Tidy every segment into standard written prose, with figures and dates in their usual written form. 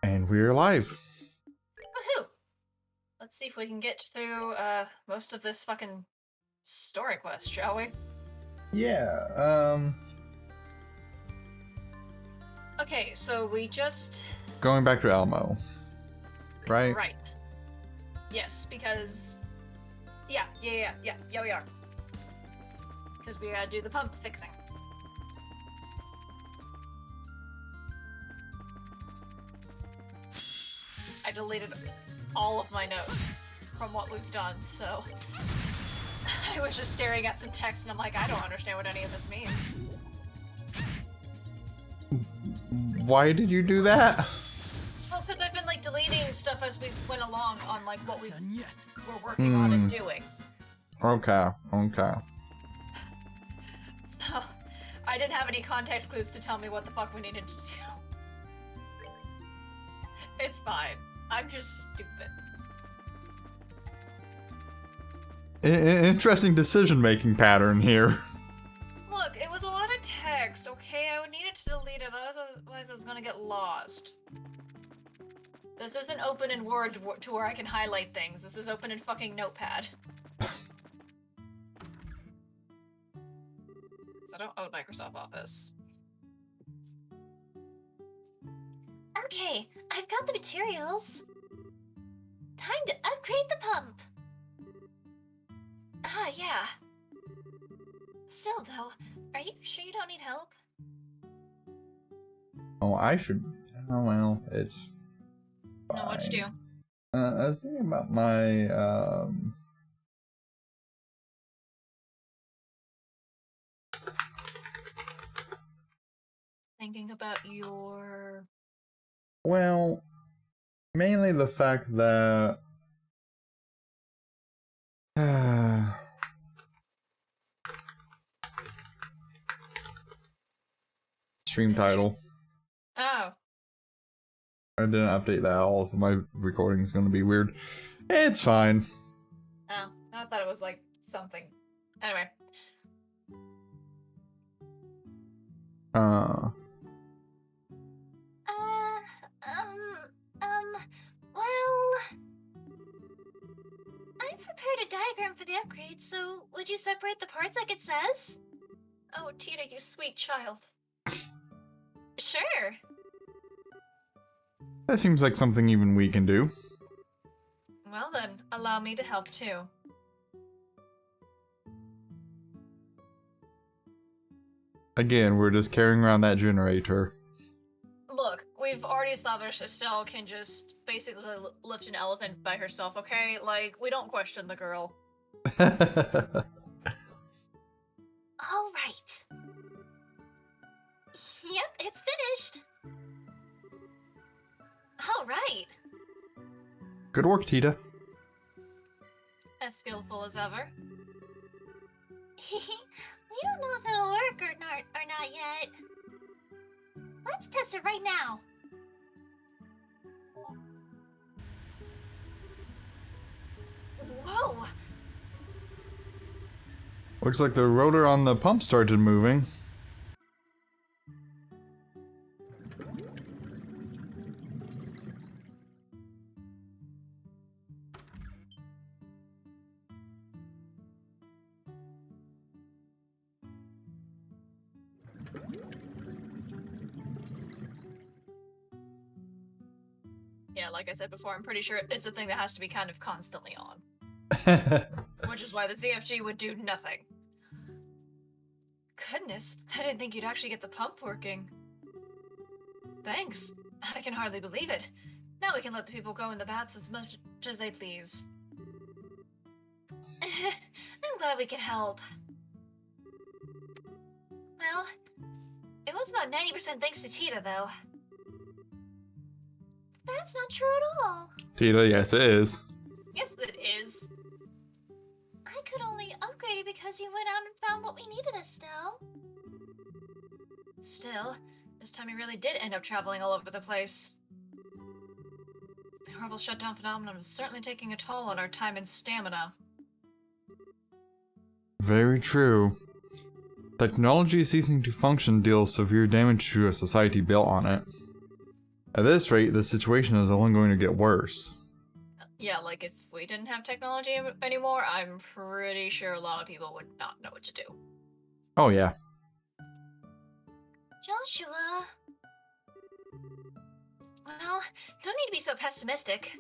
And we're live. Woohoo! Let's see if we can get through most of this fucking story quest, shall we? Yeah, Okay, so we just... going back to Elmo. Right? Right. Yes, because... Yeah, we are. Because we gotta do the pump fixing. I deleted all of my notes from what we've done, so... I was just staring at some text and I'm like, I don't understand what any of this means. Why did you do that? Well, because I've been like deleting stuff as we went along on like what we're working on and doing. Okay. So I didn't have any context clues to tell me what the fuck we needed to do. It's fine. I'm just stupid. Interesting decision-making pattern here. Look, it was a lot of text, okay? I needed to delete it, otherwise I was gonna get lost. This isn't open in Word to where I can highlight things. This is open in fucking Notepad. So I don't own Microsoft Office. Okay, I've got the materials. Time to upgrade the pump. Ah, yeah. Still, though, are you sure you don't need help? Oh, I should... Oh, well, it's fine. No, what'd you do? I was thinking about my, Thinking about your... Well, mainly the fact that... Stream title. Oh. I didn't update that at all, so my recording's gonna be weird. It's fine. Oh, I thought it was like something. Anyway. Well... I've prepared a diagram for the upgrade, so would you separate the parts like it says? Oh, Tita, you sweet child. Sure. That seems like something even we can do. Well then, allow me to help too. Again, we're just carrying around that generator. Look, we've already established Estelle can just basically lift an elephant by herself, okay? Like, we don't question the girl. All right. Yep, it's finished. All right. Good work, Tita. As skillful as ever. We don't know if it'll work or not yet. Let's test it right now. Whoa! Looks like the rotor on the pump started moving. Yeah, like I said before, I'm pretty sure it's a thing that has to be kind of constantly on. Which is why the ZFG would do nothing. Goodness, I didn't think you'd actually get the pump working. Thanks. I can hardly believe it. Now we can let the people go in the baths as much as they please. I'm glad we could help. Well, it was about 90% thanks to Tita, though. That's not true at all. Tita, yes it is. Yes, it is. I could only upgrade it because you went out and found what we needed, Estelle. Still, this time we really did end up traveling all over the place. The horrible shutdown phenomenon is certainly taking a toll on our time and stamina. Very true. Technology ceasing to function deals severe damage to a society built on it. At this rate, the situation is only going to get worse. Yeah, like if we didn't have technology anymore, I'm pretty sure a lot of people would not know what to do. Oh yeah. Joshua. Well, no need to be so pessimistic.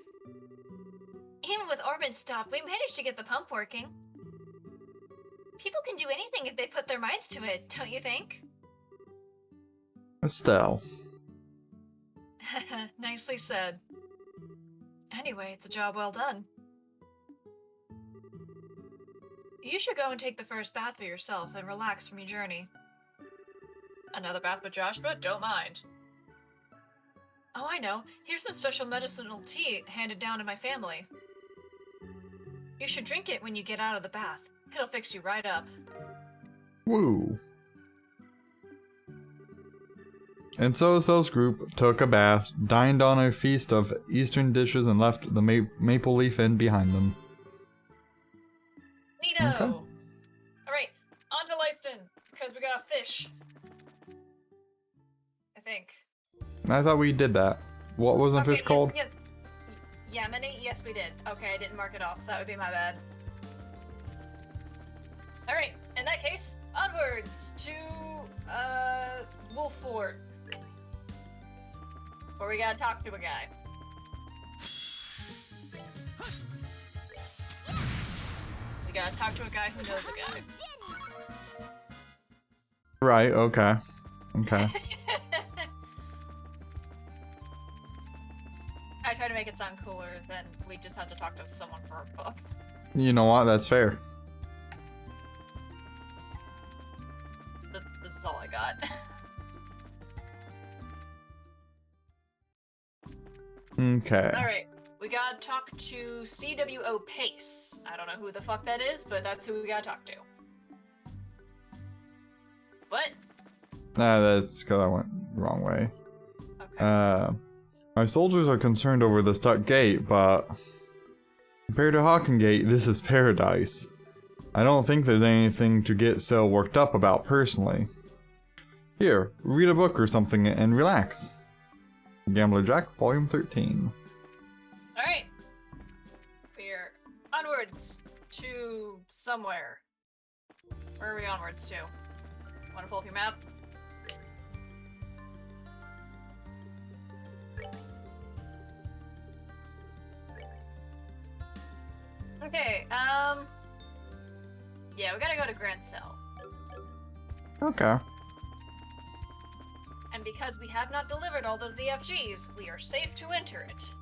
Even with orbit stop, we managed to get the pump working. People can do anything if they put their minds to it, don't you think? Estelle. Nicely said. Anyway, it's a job well done. You should go and take the first bath for yourself and relax from your journey. Another bath with Joshua? Don't mind. Oh, I know. Here's some special medicinal tea handed down in my family. You should drink it when you get out of the bath. It'll fix you right up. Woo. And so Estelle's group took a bath, dined on a feast of Eastern dishes, and left the Maple Leaf Inn behind them. Neato! Okay. Alright, on to Lightston, because we got a fish. I think. I thought we did that. What was the fish called? Yes. Yamini? Yes, we did. Okay, I didn't mark it off. That would be my bad. Alright, in that case, onwards to, Wolf Fort. Where we gotta talk to a guy. We gotta talk to a guy who knows a guy. Right, okay. Okay. I try to make it sound cooler than we just had to talk to someone for a book. You know what? That's fair. That's all I got. Okay. Alright, we gotta talk to CWO Pace. I don't know who the fuck that is, but that's who we gotta talk to. What? That's because I went the wrong way. Okay. My soldiers are concerned over the stuck gate, but compared to Hawken Gate, this is paradise. I don't think there's anything to get so worked up about personally. Here, read a book or something and relax. Gambler Jack, Volume 13. Alright. We're onwards to somewhere. Where are we onwards to? Wanna pull up your map? Okay, yeah, we gotta go to Grand Cell. Okay. And because we have not delivered all the ZFGs, we are safe to enter it.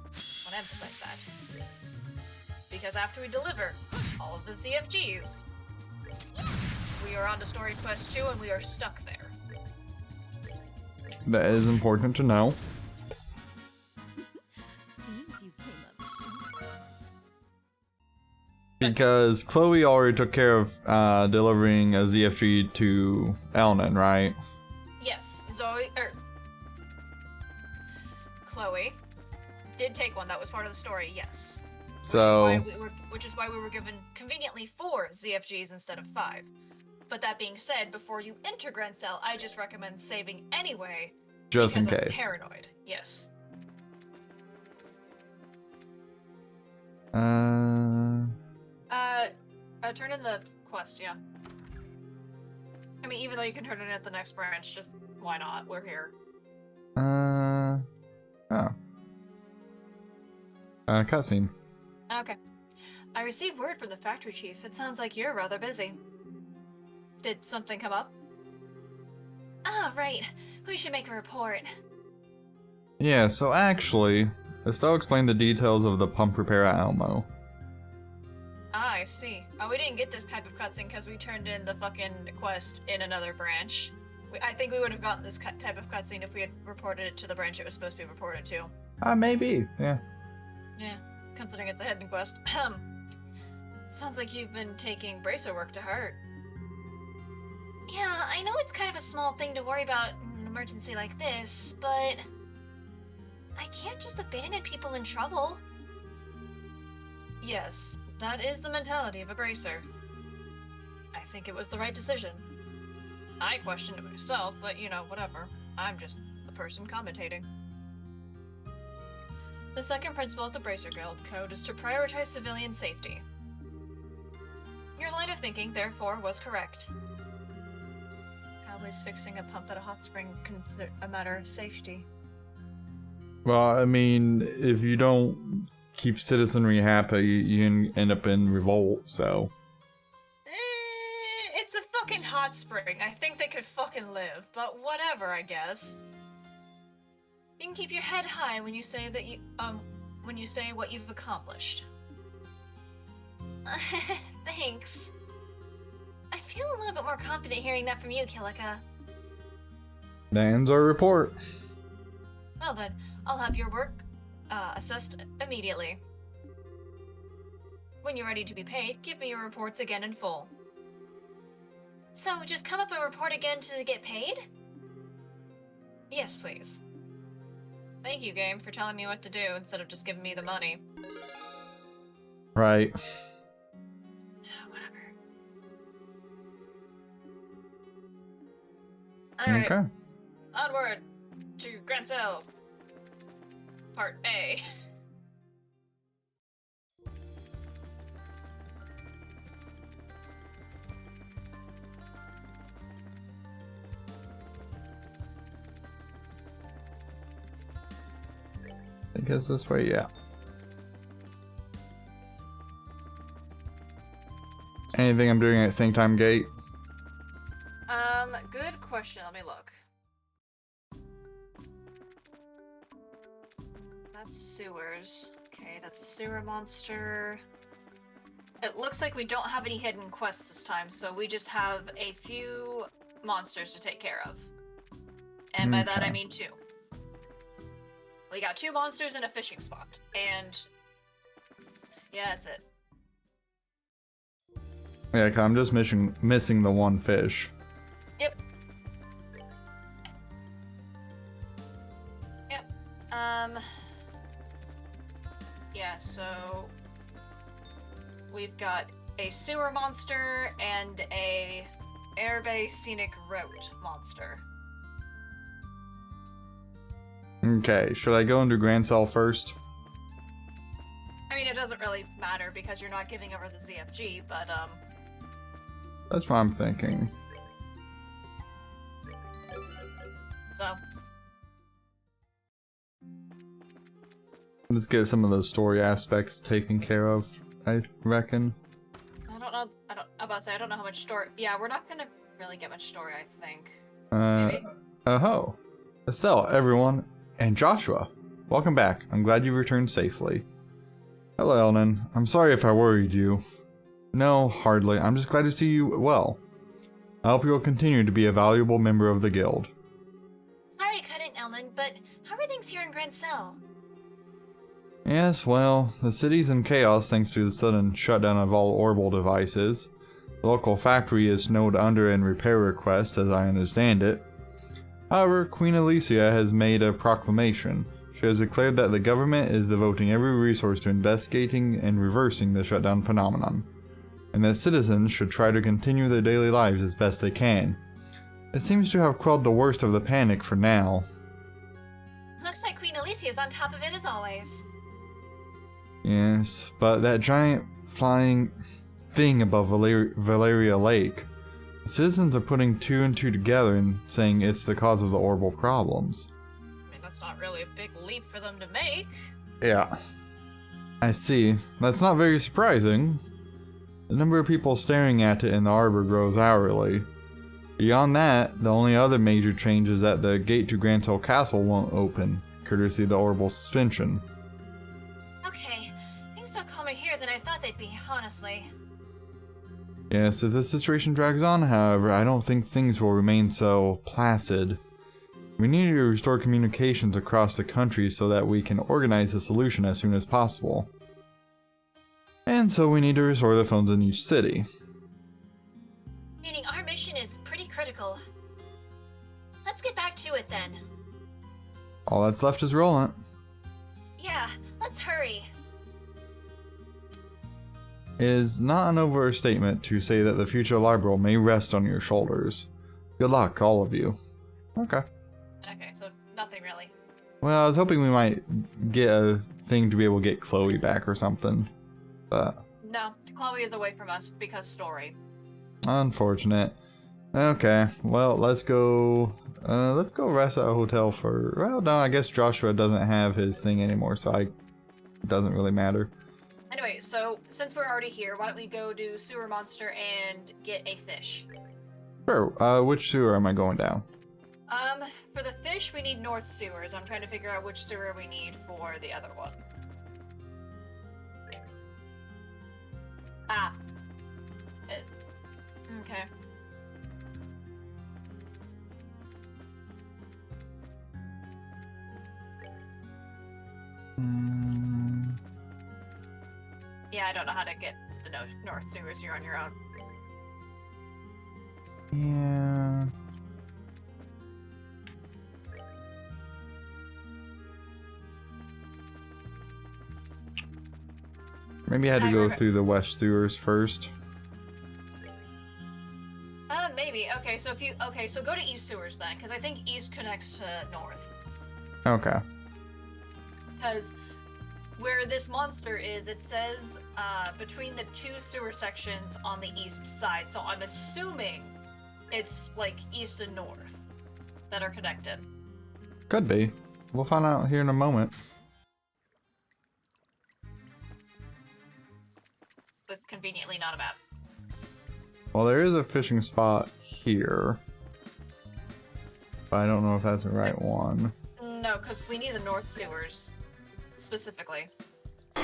I want to emphasize that. Because after we deliver all of the ZFGs, we are on to Story Quest 2 and we are stuck there. That is important to know. Seems you came up short. Because Chloe already took care of delivering a ZFG to Elnan, right? Yes, Chloe did take one. That was part of the story, yes. So, Which is why we were given conveniently 4 ZFGs instead of 5. But that being said, before you enter Grand Cell, I just recommend saving anyway. just in because I'm case. paranoid. Yes. Turn in the quest, yeah. I mean, even though you can turn it in at the next branch, just why not? We're here. Oh. Cutscene. Okay. I received word from the factory chief. It sounds like you're rather busy. Did something come up? Ah, right. We should make a report. Yeah, so actually, Estelle explained the details of the pump repair at Elmo. Ah, I see. Oh, we didn't get this type of cutscene because we turned in the fucking quest in another branch. I think we would have gotten this type of cutscene if we had reported it to the branch it was supposed to be reported to. Maybe, yeah. Yeah, considering it's a hidden quest. Sounds like you've been taking bracer work to heart. Yeah, I know it's kind of a small thing to worry about in an emergency like this, but I can't just abandon people in trouble. Yes, that is the mentality of a bracer. I think it was the right decision. I questioned it myself, but you know, whatever. I'm just the person commentating. The second principle of the Bracer Guild Code is to prioritize civilian safety. Your line of thinking, therefore, was correct. How is fixing a pump at a hot spring a matter of safety? Well, I mean, if you don't keep citizenry happy, you end up in revolt, so. It's a fucking hot spring. I think they could fucking live, but whatever, I guess. You can keep your head high when you say that when you say what you've accomplished. Thanks. I feel a little bit more confident hearing that from you, Kilika. That ends our report. Well then, I'll have your work assessed immediately. When you're ready to be paid, give me your reports again in full. So, just come up and report again to get paid? Yes, please. Thank you, game, for telling me what to do instead of just giving me the money. Right. Whatever. Alright. Okay. Onward to Grand Cell. Part A. I think it's this way, yeah. Anything I'm doing at the same time, Gate? Good question. Let me look. That's sewers. Okay, that's a sewer monster. It looks like we don't have any hidden quests this time, so we just have a few monsters to take care of. And by that I Okay. mean 2. We got 2 monsters and a fishing spot. And yeah, that's it. Yeah, 'cause I'm just missing the one fish. Yep. Yeah, so we've got a sewer monster and a airbase scenic route monster. Okay, should I go into Grand Cell first? I mean, it doesn't really matter because you're not giving over the ZFG, but That's what I'm thinking. so Let's get some of those story aspects taken care of, I reckon. I don't know. I'm about to say I don't know how much story. Yeah, we're not gonna really get much story, I think. Maybe. Oh. Estelle, everyone, and Joshua. Welcome back. I'm glad you returned safely. Hello, Elnan. I'm sorry if I worried you. No, hardly. I'm just glad to see you well. I hope you will continue to be a valuable member of the guild. Sorry to cut in, Elnan, but how are things here in Grand Cell? Yes, well, the city's in chaos thanks to the sudden shutdown of all orbital devices. The local factory is snowed under in repair requests, as I understand it. However, Queen Alicia has made a proclamation. She has declared that the government is devoting every resource to investigating and reversing the shutdown phenomenon, and that citizens should try to continue their daily lives as best they can. It seems to have quelled the worst of the panic for now. Looks like Queen Alicia's on top of it as always. Yes, but that giant flying thing above Valeria Lake, the citizens are putting 2 and 2 together and saying it's the cause of the orbital problems. I mean, that's not really a big leap for them to make. Yeah. I see. That's not very surprising. The number of people staring at it in the arbor grows hourly. Beyond that, the only other major change is that the gate to Grand Cell Castle won't open, courtesy of the orbital suspension. Okay, things are calmer here than I thought they'd be, honestly. Yes, if the situation drags on, however, I don't think things will remain so placid. We need to restore communications across the country so that we can organize a solution as soon as possible. And so we need to restore the phones in each city. Meaning our mission is pretty critical. Let's get back to it then. All that's left is Roland. Yeah, let's hurry. It is not an overstatement to say that the future Liberal may rest on your shoulders. Good luck, all of you. Okay. Okay, so nothing really. Well, I was hoping we might get a thing to be able to get Chloe back or something. But No, Chloe is away from us because story. unfortunate. Okay, well, let's go rest at a hotel for... Well, no, I guess Joshua doesn't have his thing anymore, so it doesn't really matter. Anyway, so since we're already here, why don't we go do Sewer Monster and get a fish? Sure, which sewer am I going down? For the fish, we need North Sewers. I'm trying to figure out which sewer we need for the other one. Ah. Okay. Yeah, I don't know how to get to the North Sewers. You're on your own. Yeah. Maybe I had to go through the west sewers first. Maybe. Okay, so go to East Sewers then, because I think East connects to North. Okay. Because where this monster is, it says between the two sewer sections on the east side. So I'm assuming it's like east and north that are connected. Could be. We'll find out here in a moment. With conveniently not a map. Well, there is a fishing spot here. But I don't know if that's the right one. No, because we need the North Sewers specifically. Do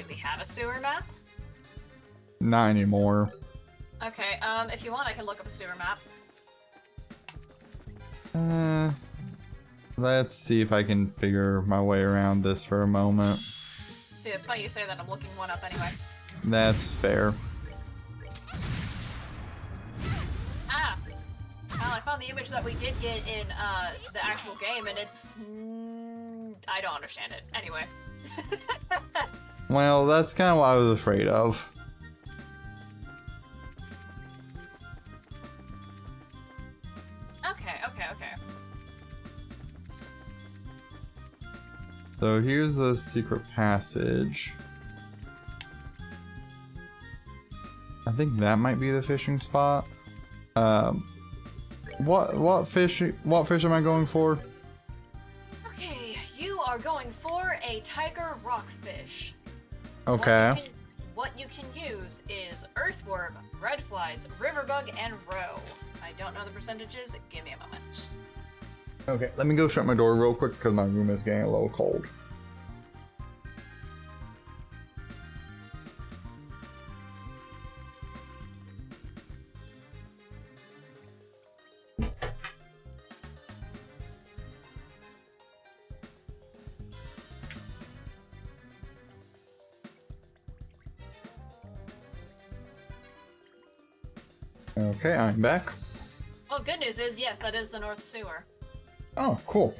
we have a sewer map? Not anymore. Okay, if you want, I can look up a sewer map. Let's see if I can figure my way around this for a moment. See, it's funny you say that. I'm looking one up anyway. That's fair. Ah! Well, I found the image that we did get in the actual game, and it's... I don't understand it. Anyway. Well, that's kind of what I was afraid of. Okay. So here's the secret passage. I think that might be the fishing spot. What fish am I going for? Okay, you are going for a tiger rockfish. Okay. What you can use is earthworm, red flies, river bug, and roe. I don't know the percentages. Give me a moment. Okay, let me go shut my door real quick because my room is getting a little cold. Okay, I'm back. Well, good news is, yes, that is the North Sewer. Oh, cool.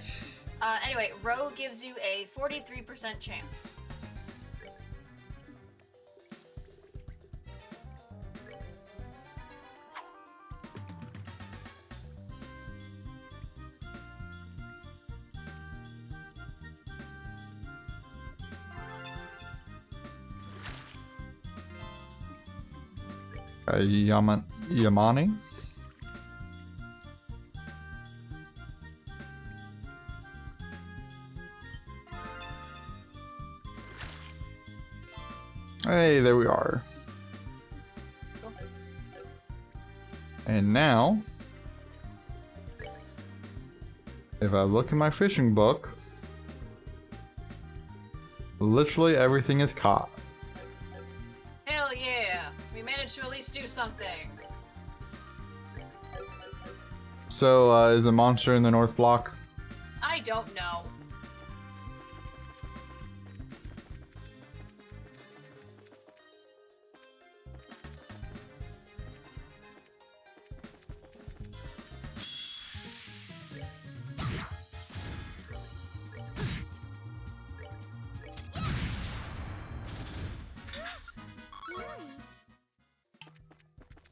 Anyway, roe gives you a 43% chance. Yamani? Hey, there we are. And now, if I look in my fishing book, literally everything is caught. Hell yeah! We managed to at least do something. So, is the monster in the north block? I don't know.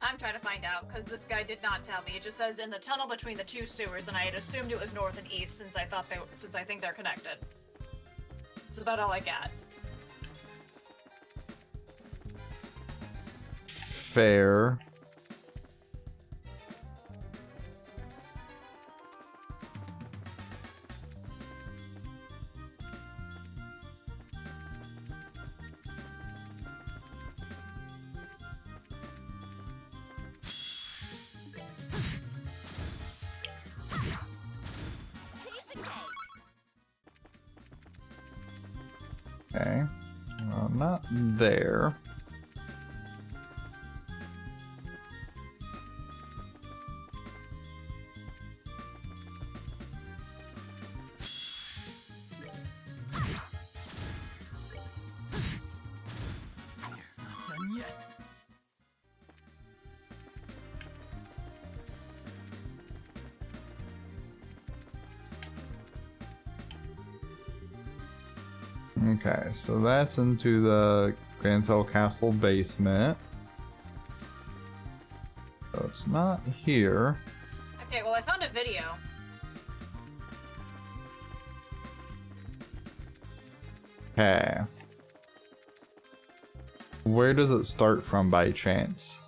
I'm trying to find out, because this guy did not tell me. It just says in the tunnel between the two sewers, and I had assumed it was north and east since I think they're connected. That's about all I got. Fair. Okay. Well, not there. Done yet. Okay, so that's into the Grancel Castle basement. So it's not here. Okay, well I found a video. Okay. Where does it start from by chance?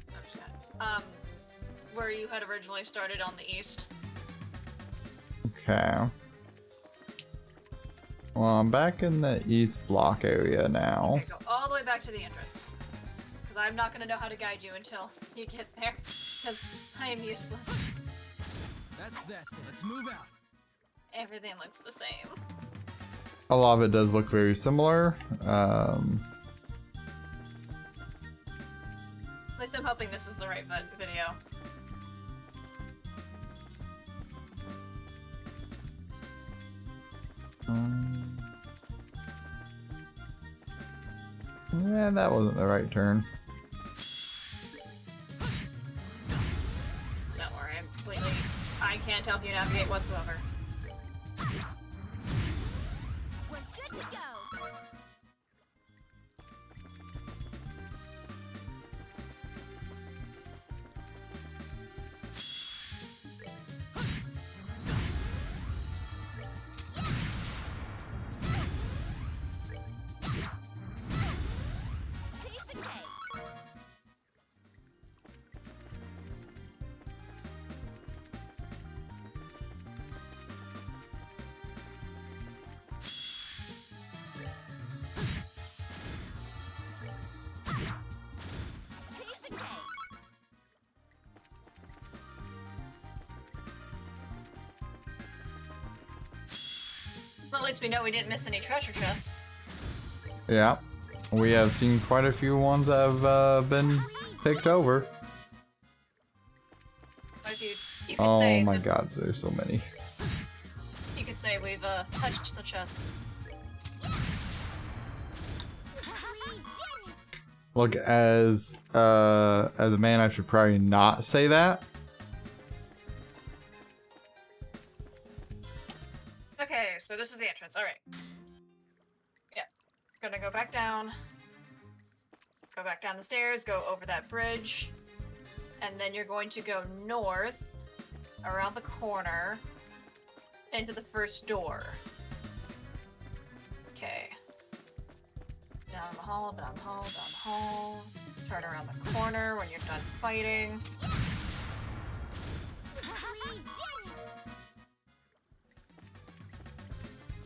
I'm just gonna, where you had originally started on the east. Okay. Well, I'm back in the east block area now. Okay, go all the way back to the entrance. Because I'm not gonna know how to guide you until you get there. Because I am useless. That's that. Let's move out. Everything looks the same. A lot of it does look very similar. At least I'm hoping this is the right video. Yeah, that wasn't the right turn. Don't worry, I'm completely... I can't help you navigate whatsoever. We're good to go. Piece of cake. Piece of cake. Well, at least we know we didn't miss any treasure chests. Yeah. We have seen quite a few ones that have been picked over. But if you could Oh say my that- god, there's so many. You could say we've touched the chests. Look, as a man, I should probably not say that. Okay, so this is the entrance. All right. Yeah, gonna go back down. Go back down the stairs. Go over that bridge, and then you're going to go north, around the corner, into the first door. Okay. Down the hall, down the hall, down the hall. Turn around the corner when you're done fighting.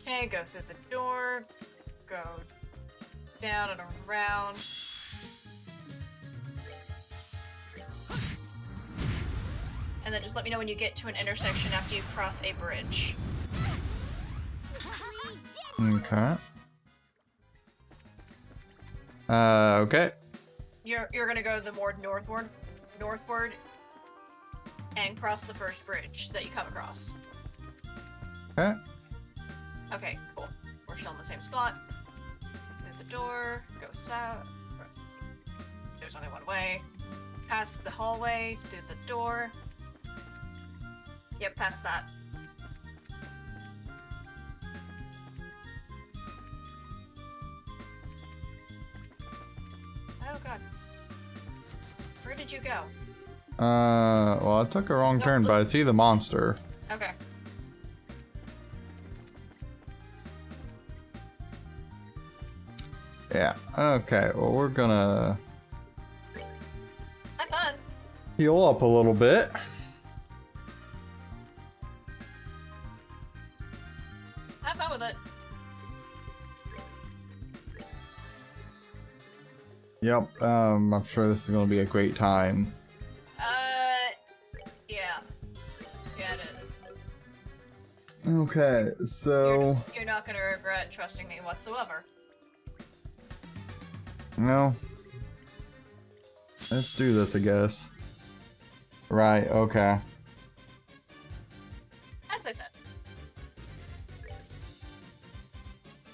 Okay, go through the door. Go down and around. And then just let me know when you get to an intersection after you cross a bridge. Okay. Okay. You're gonna go the more northward, and cross the first bridge that you come across. Okay. Okay, cool. We're still in the same spot. Through the door, go south. There's only one way. Past the hallway, through the door. Yep, past that. god. Where did you go? Well, I took a wrong turn, but I see the monster. Okay. Yeah, okay, well, we're gonna I'm fun. heal up a little bit. Have fun with it. Yep, I'm sure this is gonna be a great time. Yeah. Yeah, it is. Okay, so... You're not gonna regret trusting me whatsoever. No. Let's do this, I guess. Right, okay. As I said.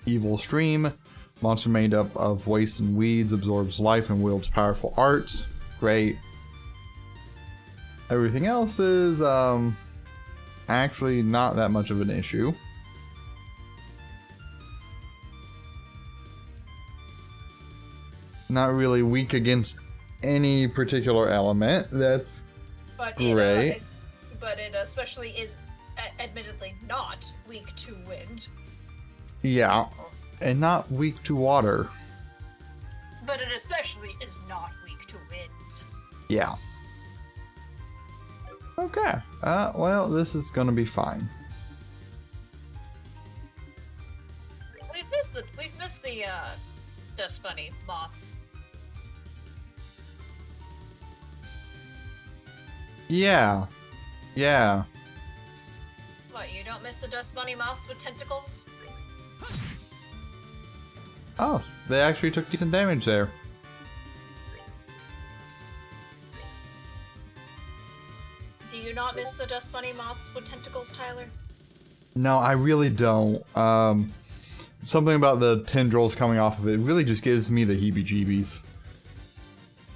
Evil Stream. Monster made up of waste and weeds, absorbs life and wields powerful arts. Great. Everything else is, actually not that much of an issue. Not really weak against any particular element. That's But great. it especially is admittedly not weak to wind. Yeah, and not weak to water. But it especially is not weak to wind. Yeah. Okay. Well, this is gonna be fine. We've missed the dust bunny moths. Yeah. Yeah. What, you don't miss the dust bunny moths with tentacles? Oh, they actually took decent damage there. Do you not miss the dust bunny moths with tentacles, Tyler? No, I really don't. Something about the tendrils coming off of it really just gives me the heebie-jeebies.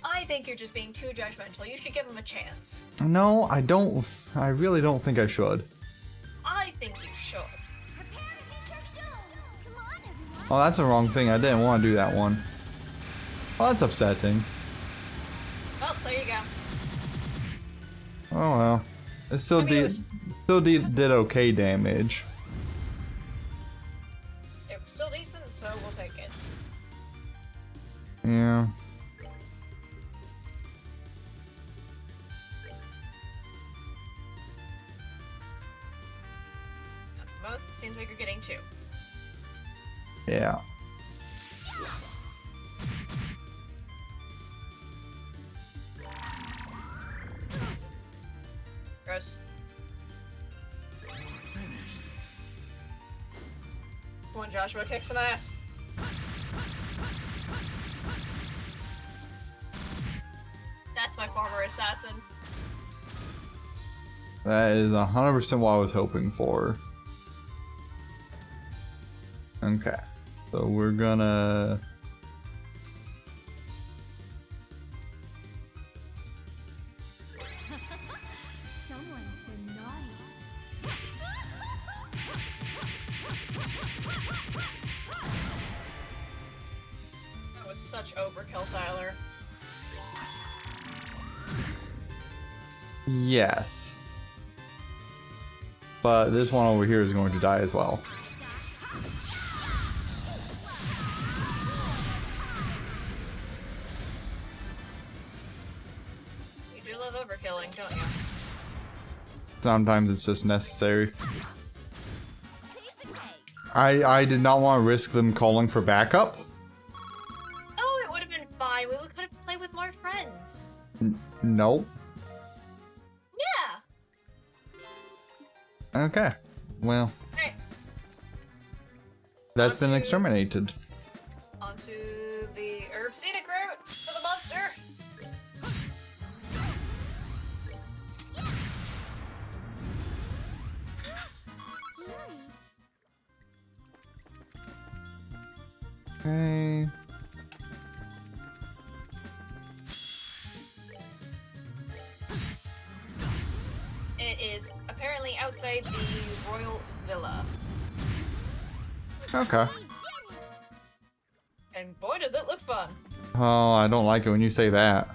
I think you're just being too judgmental. You should give him a chance. No, I don't. I really don't think I should. I think you should. Prepare to meet your doom. Come on, everyone. Oh, that's the wrong thing. I didn't want to do that one. Oh, that's upsetting. Well, there you go. Oh well. It still I mean, it did okay damage. It was still decent, so we'll take it. Yeah. At the most, it seems like you're getting 2. Yeah. Gross. Come on, Joshua, kick some ass. That's my former assassin. That is 100% what I was hoping for. Okay. So we're gonna... Someone's been naughty. That was such overkill, Tyler. Yes. But this one over here is going to die as well. You do love overkilling, don't you? Sometimes it's just necessary. Piece of cake. I did not want to risk them calling for backup. Oh, it would have been fine. We could have played with more friends. Nope. Yeah. Okay. Well, Alright, that's been Onto- exterminated. onto the herb scenic route for the monster. Scary. Okay. It is apparently outside the royal villa. Okay. We did it. And boy, does it look fun. Oh, I don't like it when you say that.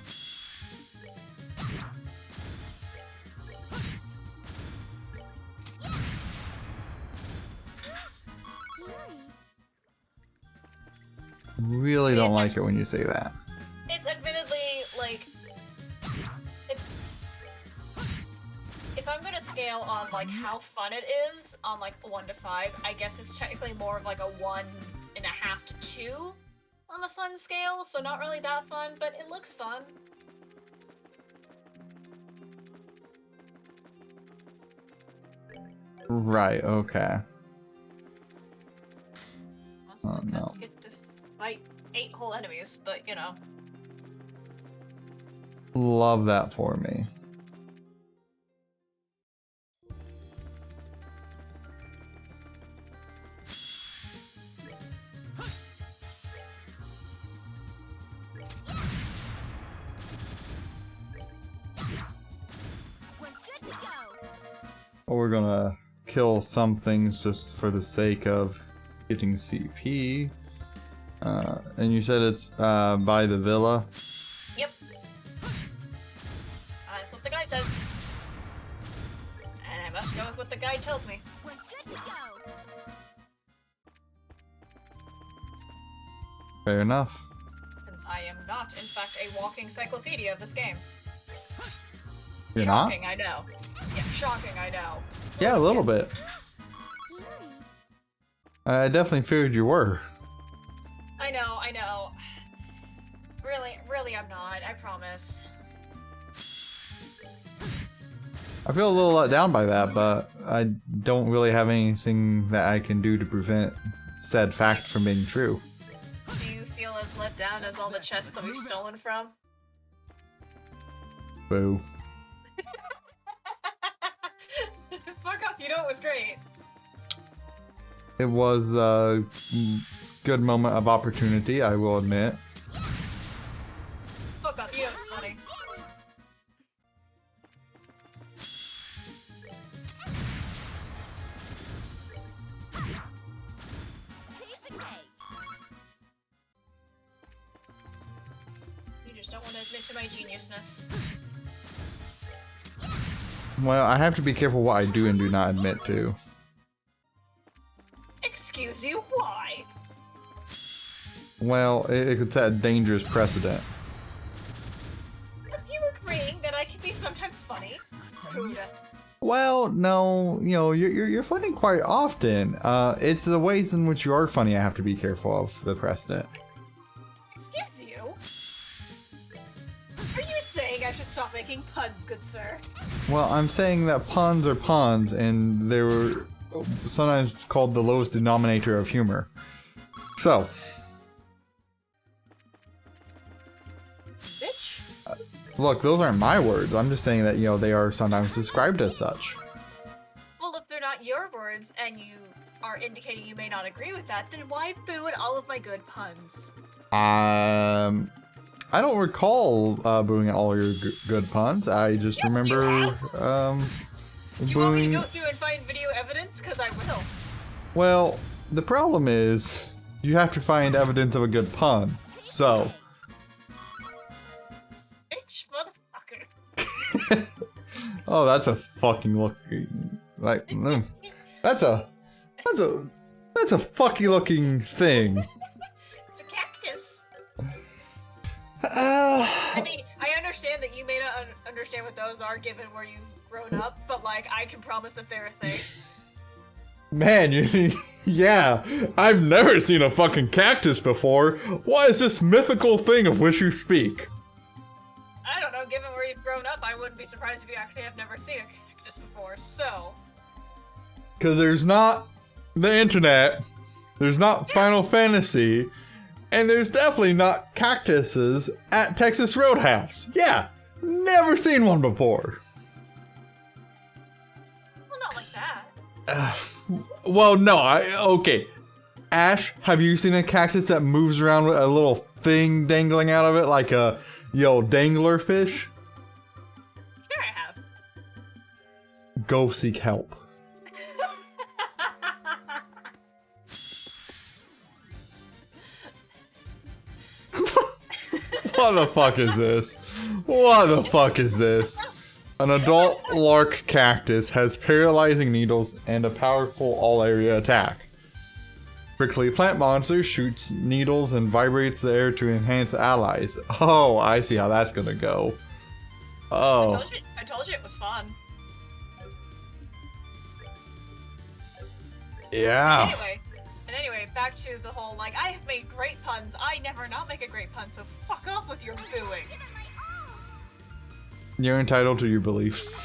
Really don't like it when you say that. It's admittedly, like, it's... If I'm gonna scale on, like, how fun it is, on, like, 1 to 5, I guess it's technically more of, like, a 1.5 to 2 on the fun scale, so not really that fun, but it looks fun. Right, okay. Also, Oh, no. you get to fight 8 whole enemies, but, you know. Love that for me. We're good to go. We're gonna kill some things just for the sake of getting CP. And you said it's by the villa? Yep. That's what the guide says. And I must go with what the guide tells me. We're good to go. Fair enough. Since I am not, in fact, a walking encyclopedia of this game. You're not? Shocking, I know. Yeah, shocking, I know. Yeah, a little bit. Scary. I definitely figured you were. I know, I know. Really, I'm not. I promise. I feel a little let down by that, but I don't really have anything that I can do to prevent said fact from being true. Do you feel as let down as all the chests that we've stolen from? Boo. Fuck off, you know it was great. It was a good moment of opportunity, I will admit. Fuck off, you know it's funny. Piece of cake. You just don't want to admit to my geniusness. Well, I have to be careful what I do and do not admit to. Excuse you, why? Well, it could set a dangerous precedent. Are you agreeing that I can be sometimes funny? Huda. Well, no, you know, you're funny quite often. It's the ways in which you are funny I have to be careful of the precedent. Excuse you? Are you saying I should stop making puns, good sir? Well, I'm saying that puns are puns, and they were sometimes called the lowest denominator of humor. So, Bitch. look, those aren't my words. I'm just saying that, you know, they are sometimes described as such. Well, if they're not your words and you are indicating you may not agree with that, then why boo at all of my good puns? I don't recall booing at all your good puns. I just Yes, you remember Do you want me to booing. go through and find video evidence? Because I will. Well, the problem is you have to find evidence of a good pun. So, Bitch, motherfucker. oh, that's a fucking looking like. That's a fucky looking thing. It's a cactus. Uh, I mean, I understand that you may not understand what those are given where you've grown up, but like, I can promise that they're a thing. man, yeah, I've never seen a fucking cactus before. What is this mythical thing of which you speak? I don't know, given where you've grown up, I wouldn't be surprised if you actually have never seen a cactus before, so... Because there's not the internet, there's not Final Fantasy, and there's definitely not cactuses at Texas Roadhouse. Yeah, never seen one before. Well, not like that. Well, no, okay. Ash, have you seen a cactus that moves around with a little thing dangling out of it like a, dangler fish? Sure I have. Go seek help. What the fuck is this? What the fuck is this? An adult lark cactus has paralyzing needles and a powerful all-area attack. Prickly plant monster shoots needles and vibrates the air to enhance allies. Oh, I see how that's gonna go. Oh. I told you it was fun. Yeah. Anyway, back to the whole, like, I have made great puns. I never not make a great pun, so fuck off with your booing. You're entitled to your beliefs.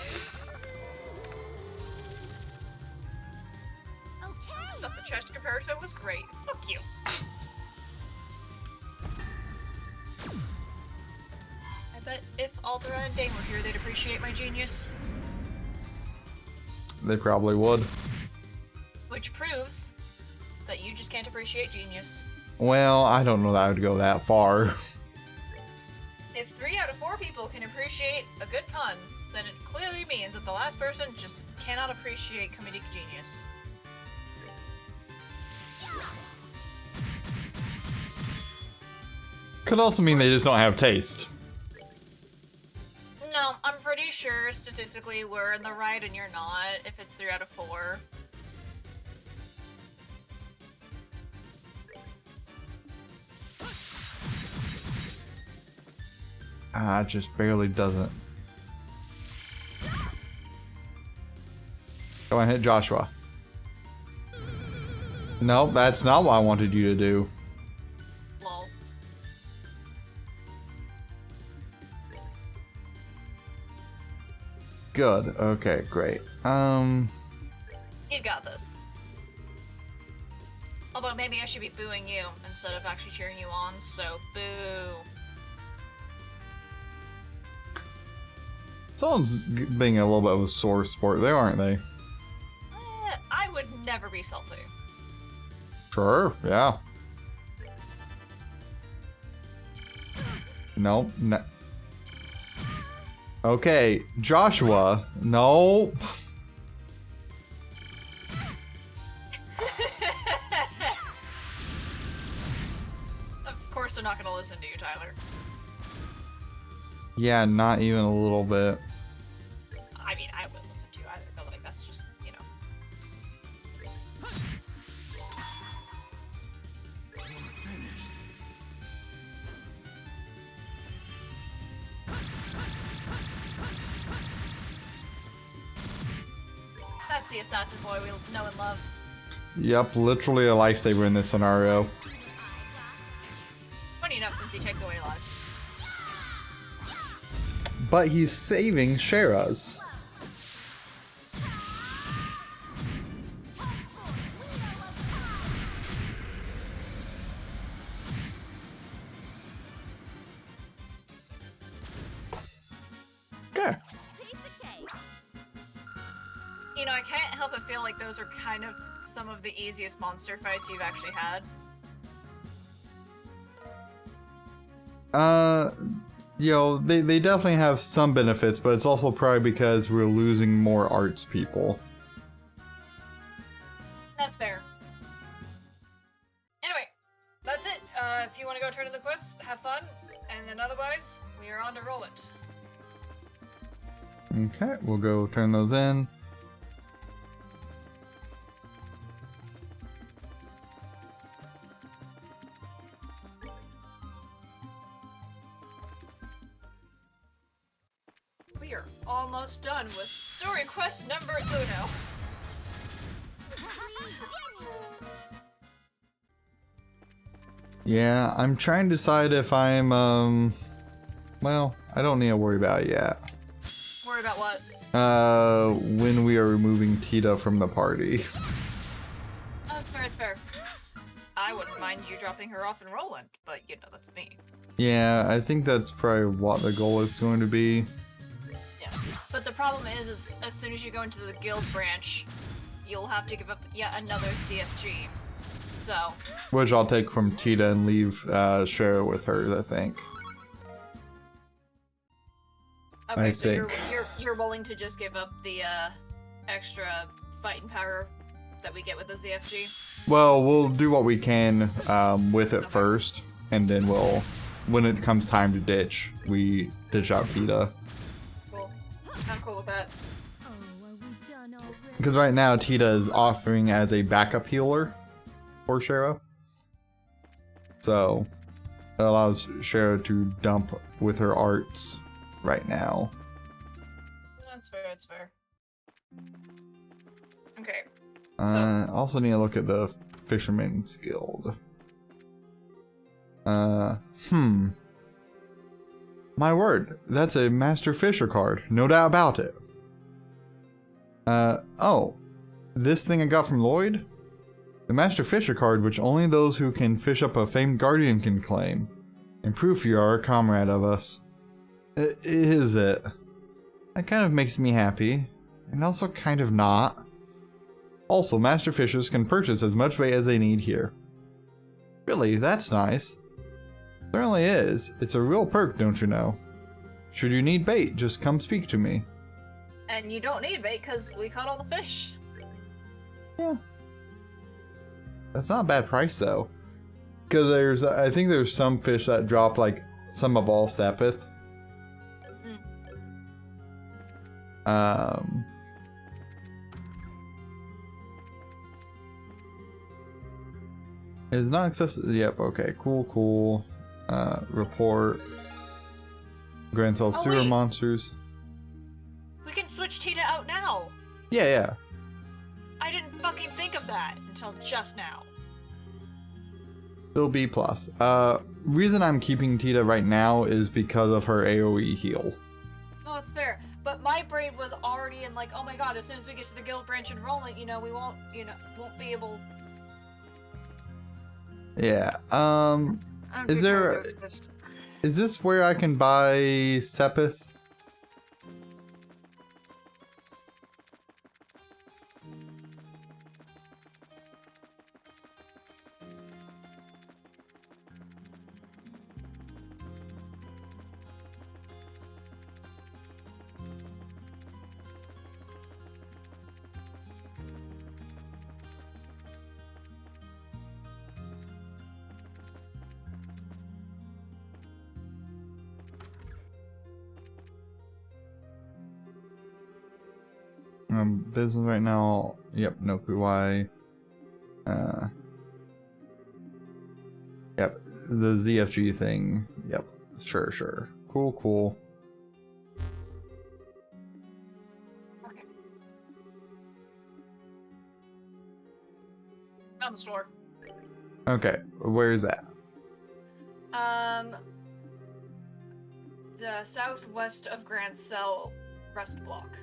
Okay. Thought the chest comparison was great. Fuck you. I bet if Altera and Dane were here, they'd appreciate my genius. They probably would. Which proves that you just can't appreciate genius. Well, I don't know that I would go that far. If 3 out of 4 people can appreciate a good pun, then it clearly means that the last person just cannot appreciate comedic genius. Could also mean they just don't have taste. No, I'm pretty sure statistically we're in the right and you're not, if it's 3 out of 4. Ah, it just barely doesn't. Go and hit Joshua. No, that's not what I wanted you to do. Lol. Good. Okay, great. You got this. Although maybe I should be booing you instead of actually cheering you on, so boo. Someone's being a little bit of a sore sport there, aren't they? I would never be salty. Sure, yeah. No. Okay, Joshua. No. Of course they're not gonna listen to you, Tyler. Yeah, not even a little bit. I mean, I wouldn't listen to you either, but like, that's just, you know. That's the assassin boy we know and love. Yep, literally a lifesaver in this scenario. Funny enough, since he takes away lives. But he's saving Shara's. Okay. Piece of cake. You know, I can't help but feel like those are kind of some of the easiest monster fights you've actually had. You know, they definitely have some benefits, but it's also probably because we're losing more arts people. That's fair. Anyway, that's it. If you want to go turn in the quest, have fun. And then otherwise, we are on to roll it. Okay, we'll go turn those in. We are almost done with story quest number uno. Yeah, I'm trying to decide if I'm, well, I don't need to worry about it yet. Worry about what? When we are removing Tita from the party. Oh, it's fair, it's fair. I wouldn't mind you dropping her off in Roland, but you know, that's me. Yeah, I think that's probably what the goal is going to be. Yeah. But the problem is as soon as you go into the guild branch, you'll have to give up yet another CFG. So. Which I'll take from Tita and leave Shara with hers, I think. Okay, I so think. you're willing to just give up the extra fighting power that we get with the ZFG? Well, we'll do what we can with it first, and then we'll when it comes time to ditch, we ditch out Tita. Cool. I'm cool with that. Oh, are we done already? Because right now Tita is offering as a backup healer for Shara. So it allows Shara to dump with her arts right now. That's fair, that's fair. Okay. Also need to look at the Fisherman's Guild. My word, that's a Master Fisher card, no doubt about it. Oh, this thing I got from Lloyd? The Master Fisher card, which only those who can fish up a famed guardian can claim. In proof you are a comrade of us. Is it? That kind of makes me happy, and also kind of not. Also, Master Fishers can purchase as much bait as they need here. Really, that's nice. Certainly is. It's a real perk, don't you know? Should you need bait, just come speak to me. And you don't need bait because we caught all the fish. Yeah. That's not a bad price though. Because I think there's some fish that drop like some of all Sepith. It's not accessible. Yep, okay, cool. Report. Grand Cell sewer wait. monsters. We can switch Tita out now. Yeah. I didn't fucking think of that until just now. Still B+. Reason I'm keeping Tita right now is because of her AoE heal. No, it's fair. But my brain was already in like, oh my god, as soon as we get to the guild branch enrollment, we won't be able. Yeah. I'm Is there? just... Is this where I can buy Sepith? Business right now. Yep, no clue why. Yep, the ZFG thing. Yep, sure. Cool. Okay. Found the store. Okay, where is that? The southwest of Grand Cell Rest Block.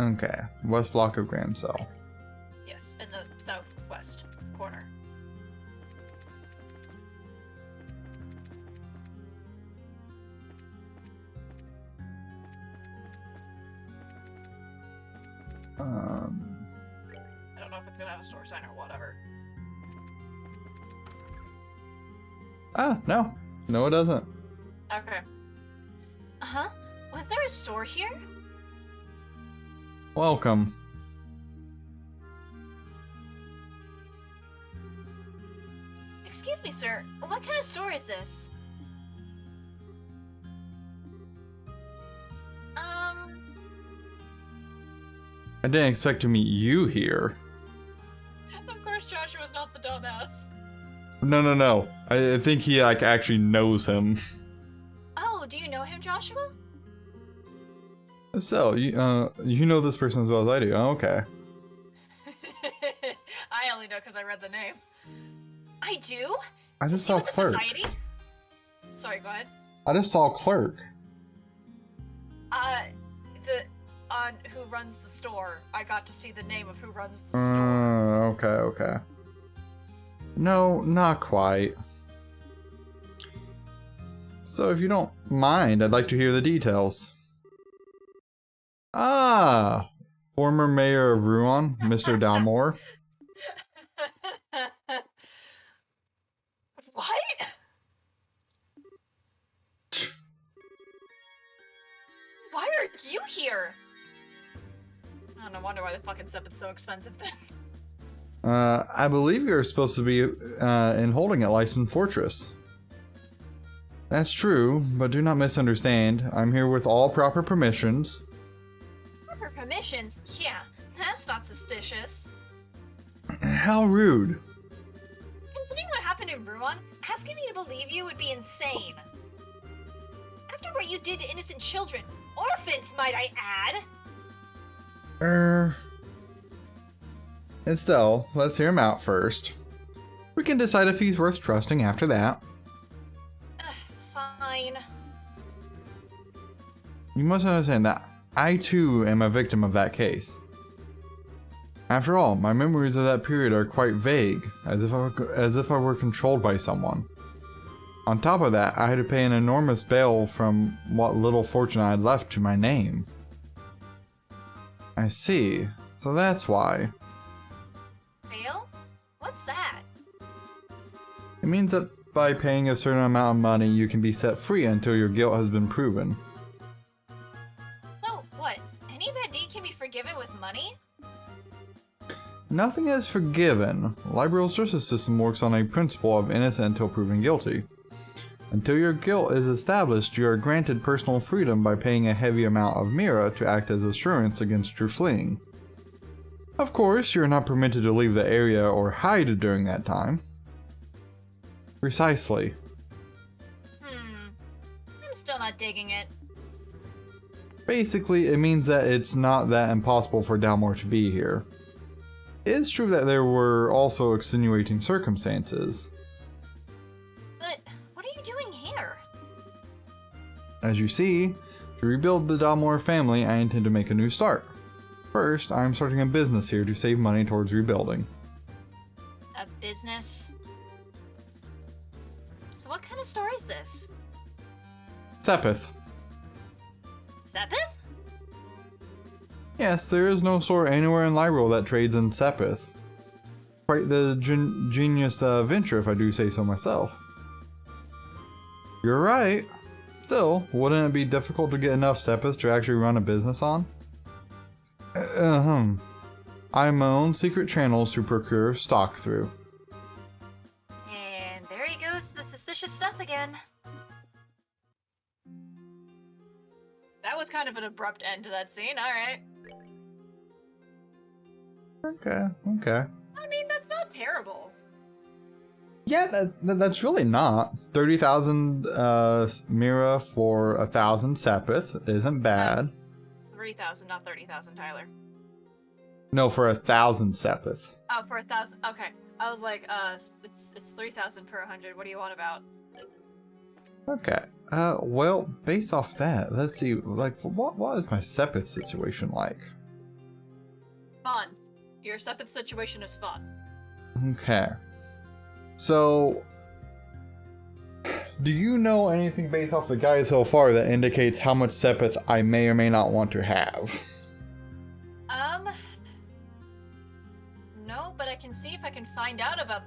Okay, west block of Grand Cell. Yes, in the southwest corner. I don't know if it's gonna have a store sign or whatever. No, it doesn't. Okay. Huh? Was there a store here? Welcome. Excuse me, sir. What kind of store is this? I didn't expect to meet you here. Of course Joshua's not the dumbass. No. I think he like actually knows him. Oh, do you know him, Joshua? So, you know this person as well as I do. Oh, okay. I only know because I read the name. I do? I just saw With the Clerk. society? Sorry, go ahead. I just saw Clerk. On who runs the store. I got to see the name of who runs the store. Okay. No, not quite. So if you don't mind, I'd like to hear the details. Former mayor of Ruan, Mr. Dalmore. What? Why are you here? Oh, no wonder why the fucking Sepith's so expensive then. I believe you're supposed to be in holding at Licensed Fortress. That's true, but do not misunderstand. I'm here with all proper permissions. Proper permissions? Yeah, that's not suspicious. How rude. Considering what happened in Ruan, asking me to believe you would be insane. After what you did to innocent children, orphans, might I add. Estelle, let's hear him out first. We can decide if he's worth trusting after that. Fine. You must understand that I too am a victim of that case. After all, my memories of that period are quite vague, as if I were controlled by someone. On top of that, I had to pay an enormous bail from what little fortune I had left to my name. I see. So that's why. Bail? What's that? It means that by paying a certain amount of money, you can be set free until your guilt has been proven. So, what? Any bad deed can be forgiven with money? Nothing is forgiven. Liberal's justice system works on a principle of innocent until proven guilty. Until your guilt is established, you are granted personal freedom by paying a heavy amount of mira to act as assurance against your fleeing. Of course, you are not permitted to leave the area or hide during that time. Precisely. I'm still not digging it. Basically, it means that it's not that impossible for Dalmor to be here. It is true that there were also extenuating circumstances. But what are you doing here? As you see, to rebuild the Dalmor family, I intend to make a new start. First, I am starting a business here to save money towards rebuilding. A business? So what kind of store is this? Sepith. Sepith? Yes, there is no store anywhere in Lyrule that trades in Sepith. Quite the genius venture, if I do say so myself. You're right. Still, wouldn't it be difficult to get enough Sepith to actually run a business on? I have my own secret channels to procure stock through. And there he goes to the suspicious stuff again. That was kind of an abrupt end to that scene, alright. Okay. I mean, that's not terrible. Yeah, that's really not. 30,000 Mira for 1,000 Sepith isn't bad. 3,000, not 30,000, Tyler. No, for 1,000 Sepith. Oh, for 1,000. Okay. I was like, it's 3,000 per 100. What do you want about? Okay. Well, based off that, let's see. Like, what is my Sepith situation like? Fun. Your Sepith situation is fun. Okay. So, do you know anything based off the guide so far that indicates how much Sepith I may or may not want to have? No, but I can see if I can find out about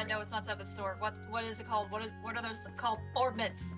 no, it's not Sepith store. What is it called? What are those called? Orbments.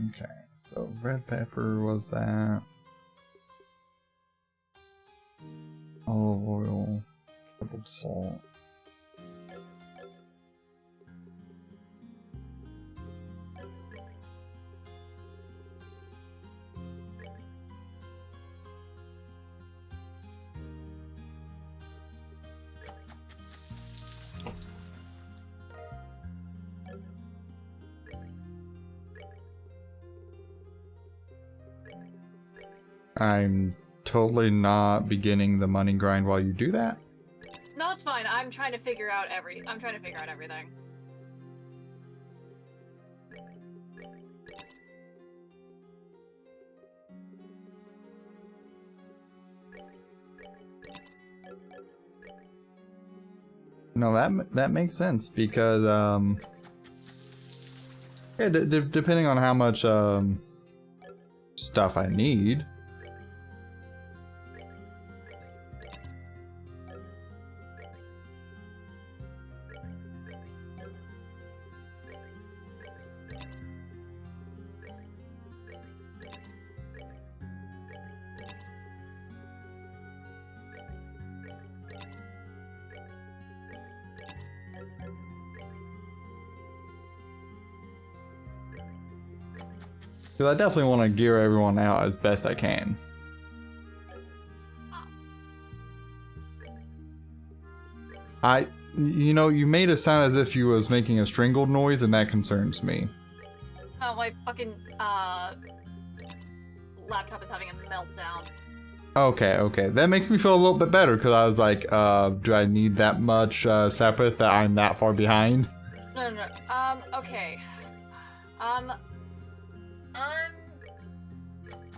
Okay, so red pepper was that. Olive oil, peppered salt. I'm totally not beginning the money grind while you do that. No, it's fine. I'm trying to figure out everything. No, that makes sense because yeah, depending on how much stuff I need. Because I definitely want to gear everyone out as best I can. You know, you made it sound as if you was making a strangled noise, and that concerns me. Oh, my fucking, laptop is having a meltdown. Okay. That makes me feel a little bit better, because I was like, do I need that much, Sepith, that I'm that far behind? No. Okay. I'm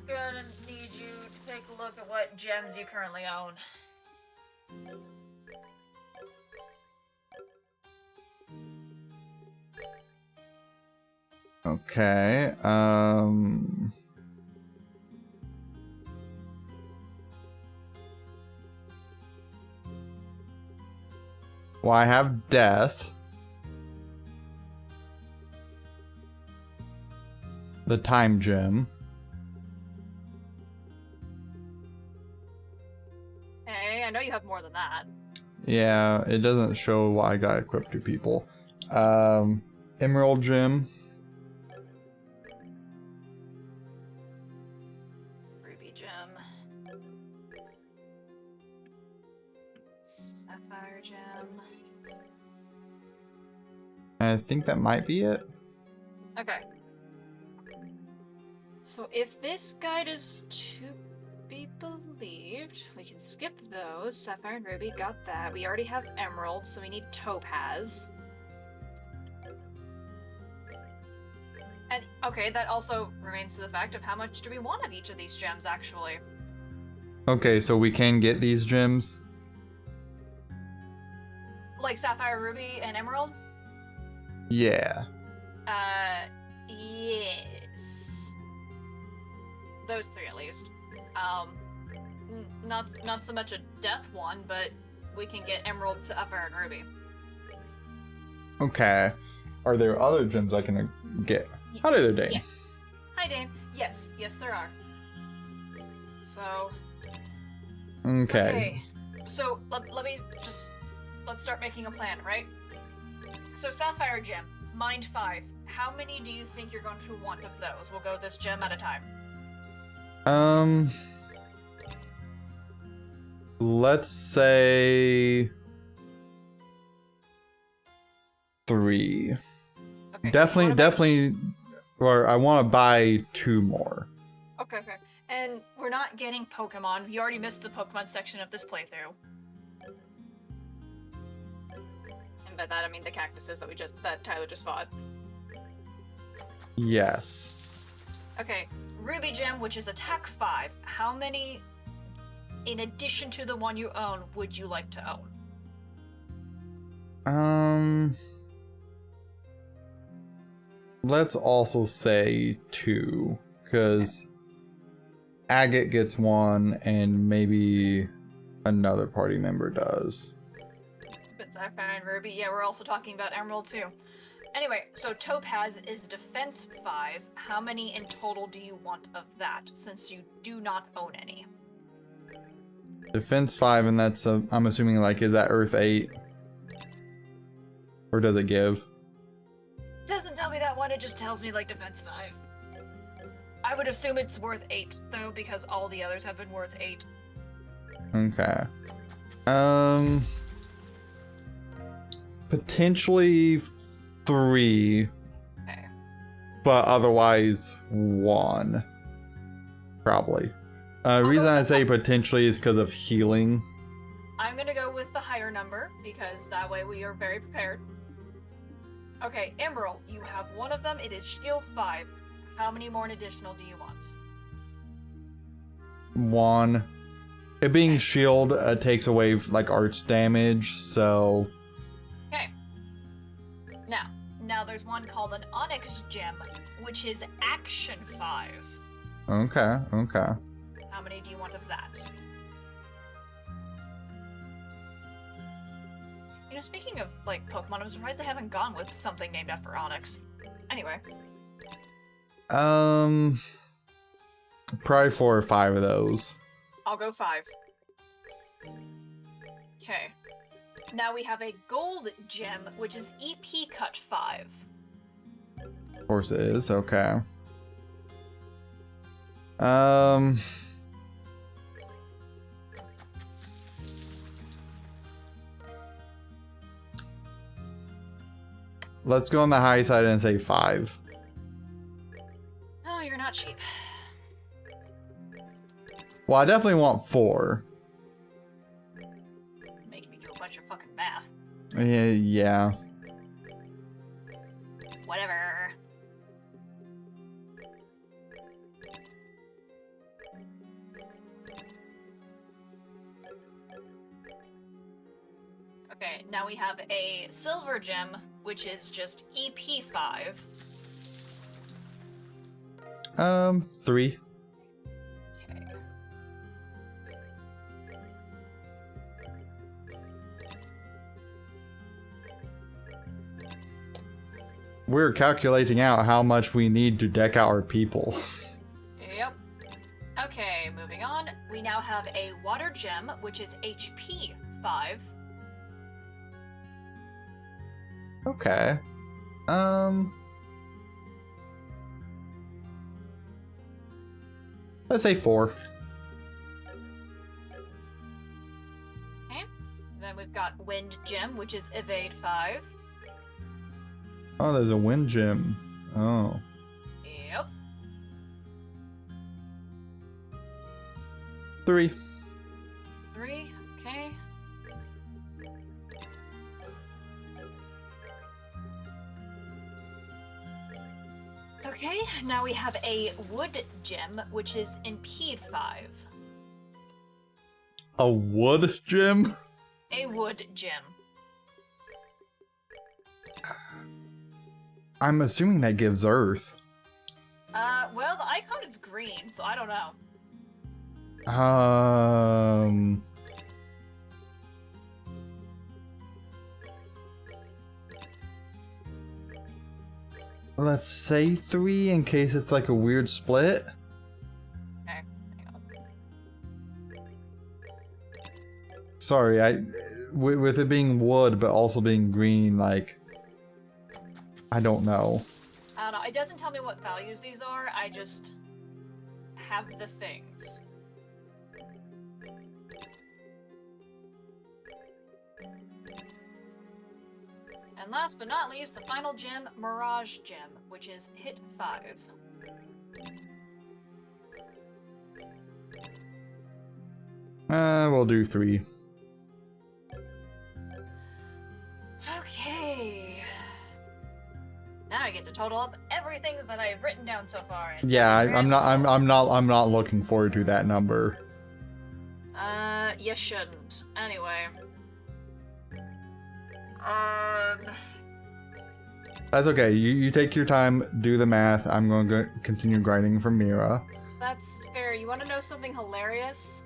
gonna need you to take a look at what gems you currently own. Okay, well, I have death. The time gem. Hey, I know you have more than that. Yeah, it doesn't show what I got equipped to people. Emerald gem. Ruby gem. Sapphire gem. I think that might be it. Okay. So if this guide is to be believed, we can skip those. Sapphire and Ruby, got that. We already have Emerald, so we need Topaz. And, okay, that also remains to the fact of how much do we want of each of these gems, actually. Okay, so we can get these gems. Like Sapphire, Ruby, and Emerald? Yeah. Yes. Those three, at least. Not so much a death one, but we can get Emerald, Sapphire, and Ruby. Okay. Are there other gems I can get? How did it, Dane? Yeah. Hi, Dane. Yes, there are. So. Okay. So let's start making a plan, right? So Sapphire gem, mind 5. How many do you think you're going to want of those? We'll go this gem at a time. Let's say 3. Okay. Definitely, or I want to buy 2 more. Okay. And we're not getting Pokemon. You already missed the Pokemon section of this playthrough. And by that I mean the cactuses that Tyler just fought. Yes. Okay, Ruby Gem, which is attack 5. How many, in addition to the one you own, would you like to own? Let's also say 2, because Agate gets 1, and maybe another party member does. But Sapphire and Ruby, yeah, we're also talking about Emerald too. Anyway, so Topaz is defense 5. How many in total do you want of that, since you do not own any? Defense 5, and that's, I'm assuming, like, is that Earth 8? Or does it give? Doesn't tell me that one, it just tells me, like, defense 5. I would assume it's worth 8, though, because all the others have been worth 8. Okay. Potentially 3. Okay. But otherwise 1. Probably. Reason I say potentially is because of healing. I'm gonna go with the higher number, because that way we are very prepared. Okay, Emerald, you have one of them. It is Shield 5. How many more in additional do you want? 1. It being shield takes away like arts damage, so Okay. Now there's one called an Onyx Gem, which is Action 5. okay. How many do you want of that? You know, speaking of like Pokemon, I'm surprised they haven't gone with something named after Onyx. Anyway. Probably 4 or 5 of those. I'll go 5. Okay. Now we have a gold gem, which is EP cut 5. Of course it is. Okay. Let's go on the high side and say 5. Oh, you're not cheap. Well, I definitely want 4. Making me do a bunch of fucking math. Yeah. Whatever. Okay, now we have a silver gem, which is just EP5. 3. Okay. We're calculating out how much we need to deck out our people. Yep. Okay, moving on. We now have a water gem, which is HP5. Okay. Let's say 4. Okay. Then we've got wind gem, which is evade 5. Oh, there's a wind gem. Oh. Yep. 3. 3. Okay. Okay, now we have a wood gem, which is impede 5. A wood gem? A wood gem. I'm assuming that gives earth. Well, the icon is green, so I don't know. Let's say 3 in case it's like a weird split. Okay, hang on. Sorry, with it being wood but also being green, like, I don't know. I don't know. It doesn't tell me what values these are. I just have the things. And last but not least, the final gem, Mirage Gem, which is hit 5. We'll do 3. Okay. Now I get to total up everything that I've written down so far. And Yeah, I'm not looking forward to that number. You shouldn't. Anyway. That's okay. You take your time, do the math. I'm going to continue grinding for Mira. That's fair. You want to know something hilarious?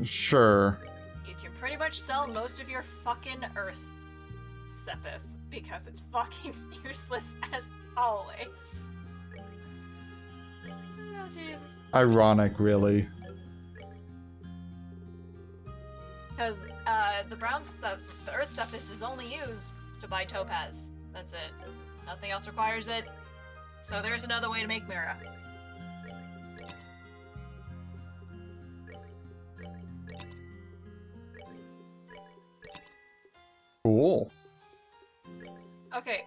Sure. You can pretty much sell most of your fucking Earth, Sepith, because it's fucking useless as always. Oh, Jesus. Ironic, really. Because the Earth Sepith is only used to buy Topaz. That's it. Nothing else requires it. So there's another way to make Mira. Cool. Okay.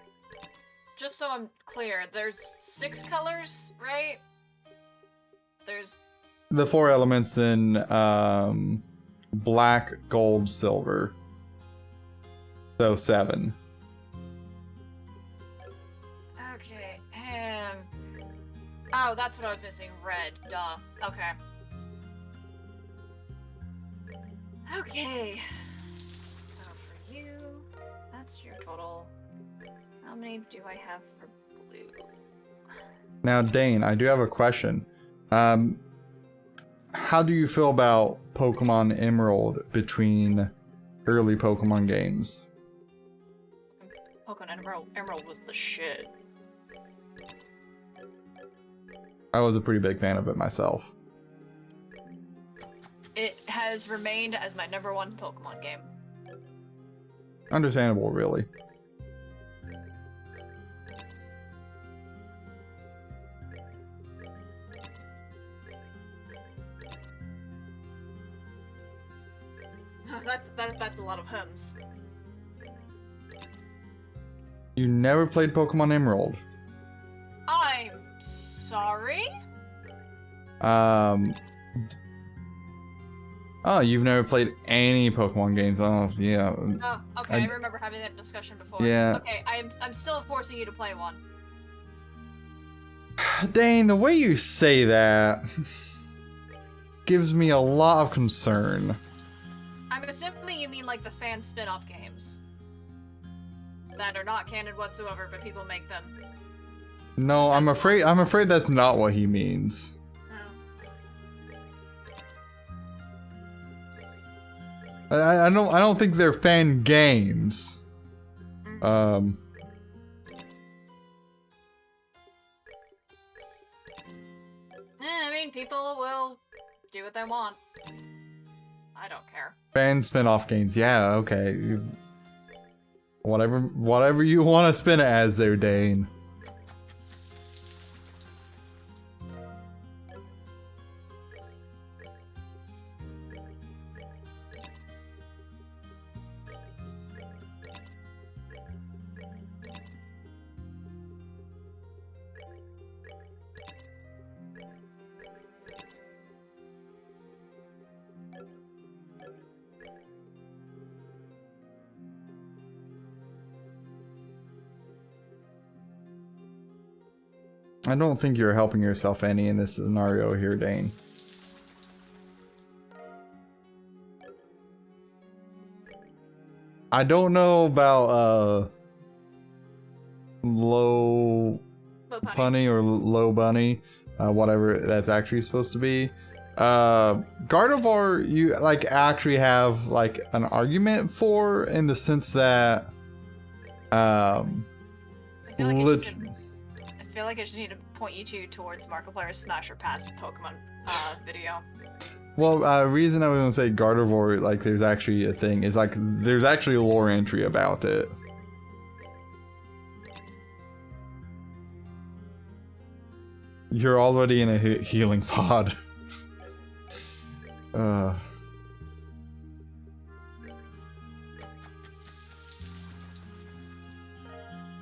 Just so I'm clear, there's 6 colors, right? There's... The 4 elements in black, gold, silver. So 7. Okay, Oh, that's what I was missing. Red. Duh. Okay. Okay. So for you, that's your total. How many do I have for blue? Now, Dane, I do have a question. How do you feel about Pokemon Emerald between early Pokemon games? Pokemon Emerald was the shit. I was a pretty big fan of it myself. It has remained as my #1 Pokemon game. Understandable, really. That's a lot of hymns. You never played Pokemon Emerald? I'm sorry? Oh, you've never played any Pokemon games? Oh, yeah. Oh, okay. I remember having that discussion before. Yeah. Okay, I'm still forcing you to play one. Dane, the way you say that gives me a lot of concern. I'm assuming you mean like the fan spin-off games. That are not canon whatsoever, but people make them. No, I'm afraid that's not what he means. Oh. I don't think they're fan games. I mean, people will do what they want. I don't care. Fan spin-off games, yeah, okay. Whatever you want to spin it as there, Dane. I don't think you're helping yourself any in this scenario here, Dane. I don't know about low punny or low bunny, whatever that's actually supposed to be. Gardevoir, you like actually have like an argument for, in the sense that I feel like I just need to point you two towards Markiplier's Smash or Pass Pokemon video. Well, reason I was gonna say Gardevoir, like, there's actually a thing, is like, there's actually a lore entry about it. You're already in a healing pod. I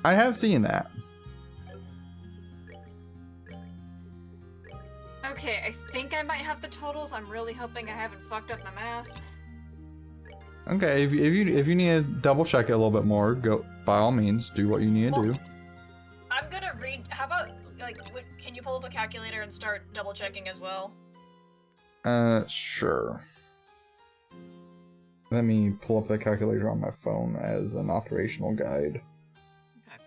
have seen that. Okay, I think I might have the totals. I'm really hoping I haven't fucked up my math. Okay, if you need to double check it a little bit more, go, by all means, do what you need to do. I'm gonna read. How about, like, can you pull up a calculator and start double checking as well? Sure. Let me pull up the calculator on my phone as an operational guide. Okay.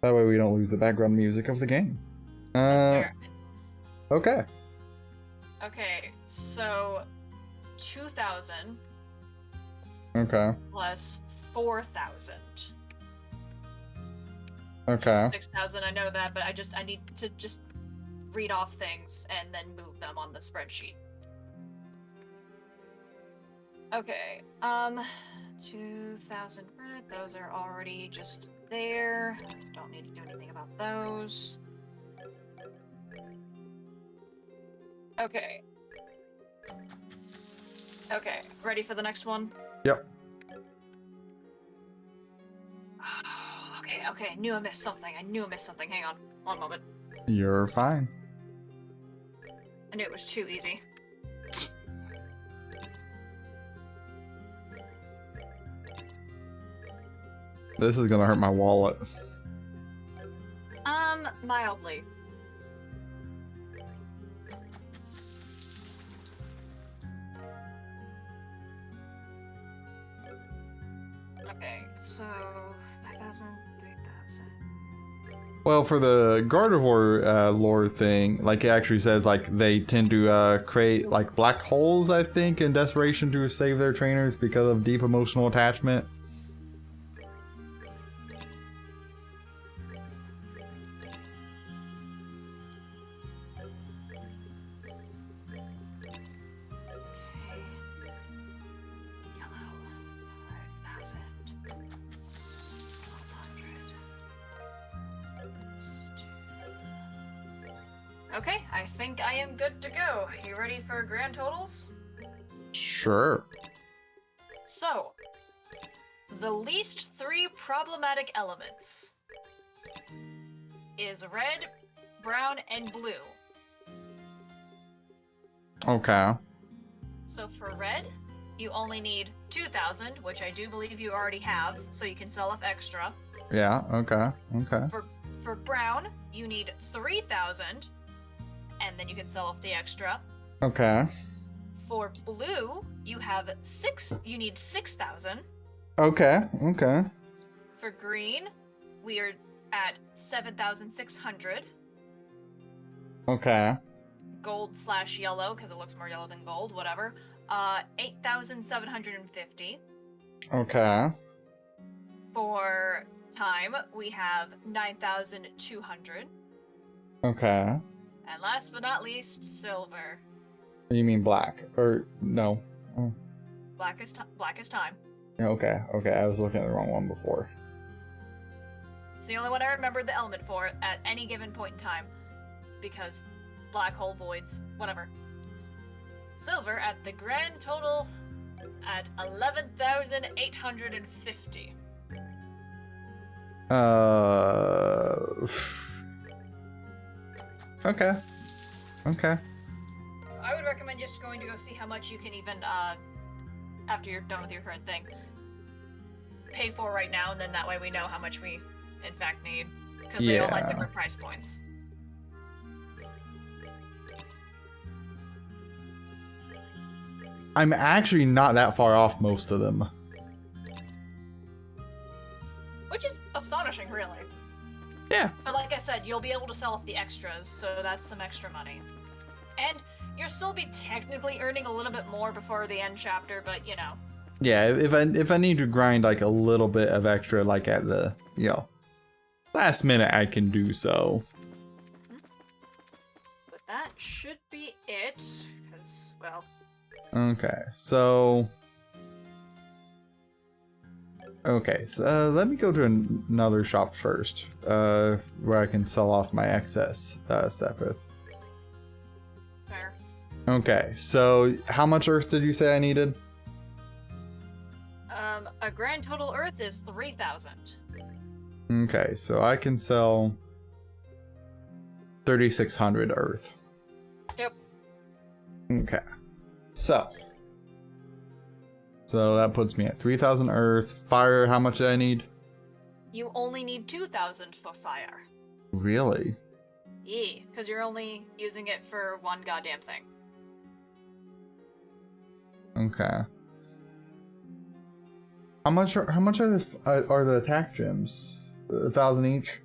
That way we don't lose the background music of the game. That's fair. Okay. Okay, so 2,000 Okay. plus 4,000. Okay. 6,000, I know that, but I need to just read off things and then move them on the spreadsheet. Okay, 2,000 red, those are already just there. Don't need to do anything about those. Okay. Okay, ready for the next one? Yep. Okay, I knew I missed something. Hang on, one moment. You're fine. I knew it was too easy. This is gonna hurt my wallet. Mildly. Okay, so 5,000, 3,000. Well, for the Gardevoir lore thing, like it actually says, like they tend to create like black holes, I think, in desperation to save their trainers because of deep emotional attachment. Okay. Yellow, 5,000. 1,200. Okay, I think I am good to go. You ready for grand totals? Sure. So, the least 3 problematic elements is red, brown, and blue. Okay. So for red, you only need 2,000, which I do believe you already have, so you can sell off extra. Yeah, okay. Okay. For brown, you need 3,000, and then you can sell off the extra. Okay. For blue, you need 6,000. Okay. Okay. For green, we are at 7,600. Okay. Gold/yellow, because it looks more yellow than gold, whatever. 8,750. Okay. For time, we have 9,200. Okay. And last but not least, silver. You mean black? Or no? Oh. Black is time. Yeah, okay. Okay. I was looking at the wrong one before. It's the only one I remember the element for at any given point in time. Because black hole voids, whatever. Silver at the grand total at 11,850. Okay. Okay. I would recommend just going to go see how much you can even, after you're done with your current thing, pay for right now, and then that way we know how much we, in fact, need. Because they all have Yeah. different price points. I'm actually not that far off most of them. Which is astonishing, really. Yeah. But like I said, you'll be able to sell off the extras, so that's some extra money. And you'll still be technically earning a little bit more before the end chapter, but you know. Yeah, if I need to grind like a little bit of extra, like at the, you know, last minute, I can do so. But that should be it, because, well... Okay, so... Okay, so let me go to another shop first, where I can sell off my excess Sepith. Fair. Okay, so how much earth did you say I needed? A grand total earth is 3,000. Okay, so I can sell 3,600 earth. Yep. Okay, so that puts me at 3,000 earth. Fire, how much do I need? You only need 2,000 for fire. Really? Yeah, because you're only using it for one goddamn thing. Okay. How much are the attack gems? 1,000 each?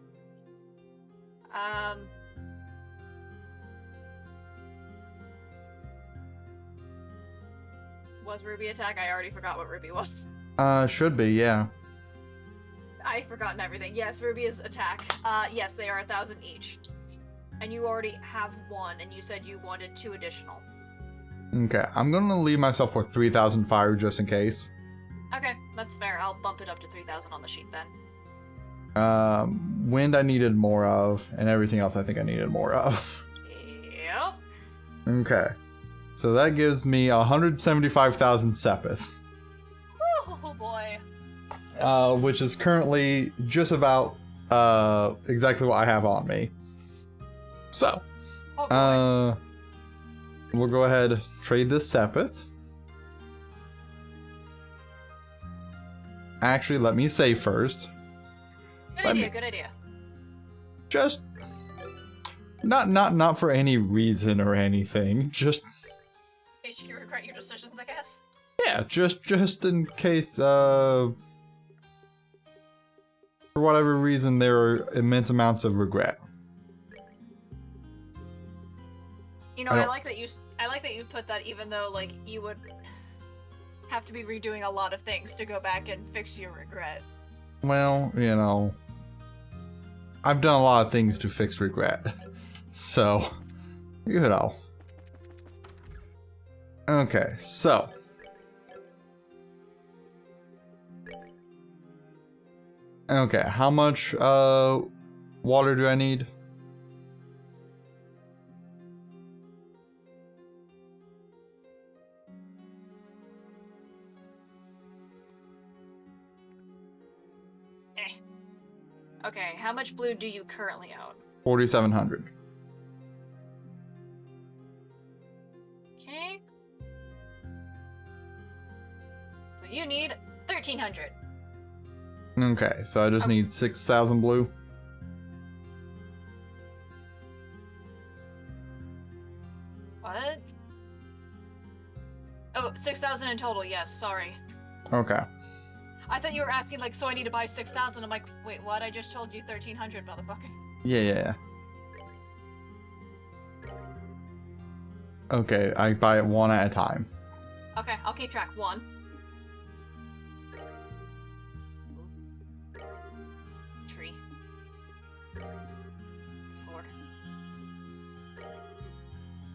Was Ruby attack? I already forgot what Ruby was. Should be, yeah. I've forgotten everything. Yes, Ruby is attack. Yes, they are 1,000 each. And you already have one, and you said you wanted 2 additional. Okay, I'm gonna leave myself with 3,000 fire just in case. Okay, that's fair. I'll bump it up to 3,000 on the sheet then. Wind I needed more of, and everything else I think I needed more of. Yep. Okay. So that gives me 175,000 Sepith. Oh boy. Which is currently just about exactly what I have on me. So, Oh boy. we'll go ahead trade this Sepith. Actually, let me save first. Good idea, good idea. Just Not for any reason or anything. Just In case you regret your decisions, I guess. yeah, just in case for whatever reason there are immense amounts of regret. You know, I I don't- like that you put that, even though like you would have to be redoing a lot of things to go back and fix your regret. Well, you know, I've done a lot of things to fix regret. So, you know. Okay, so. Okay, how much water do I need? Okay, how much blue do you currently own? 4,700. Okay. So you need 1,300. Okay, so I just Okay. need 6,000 blue. What? Oh, 6,000 in total, yes, sorry. Okay. I thought you were asking, like, so I need to buy 6,000. I'm like, wait, what? I just told you 1,300, motherfucker. Yeah. Okay, I buy it one at a time. Okay, I'll keep track. 1. 3. 4.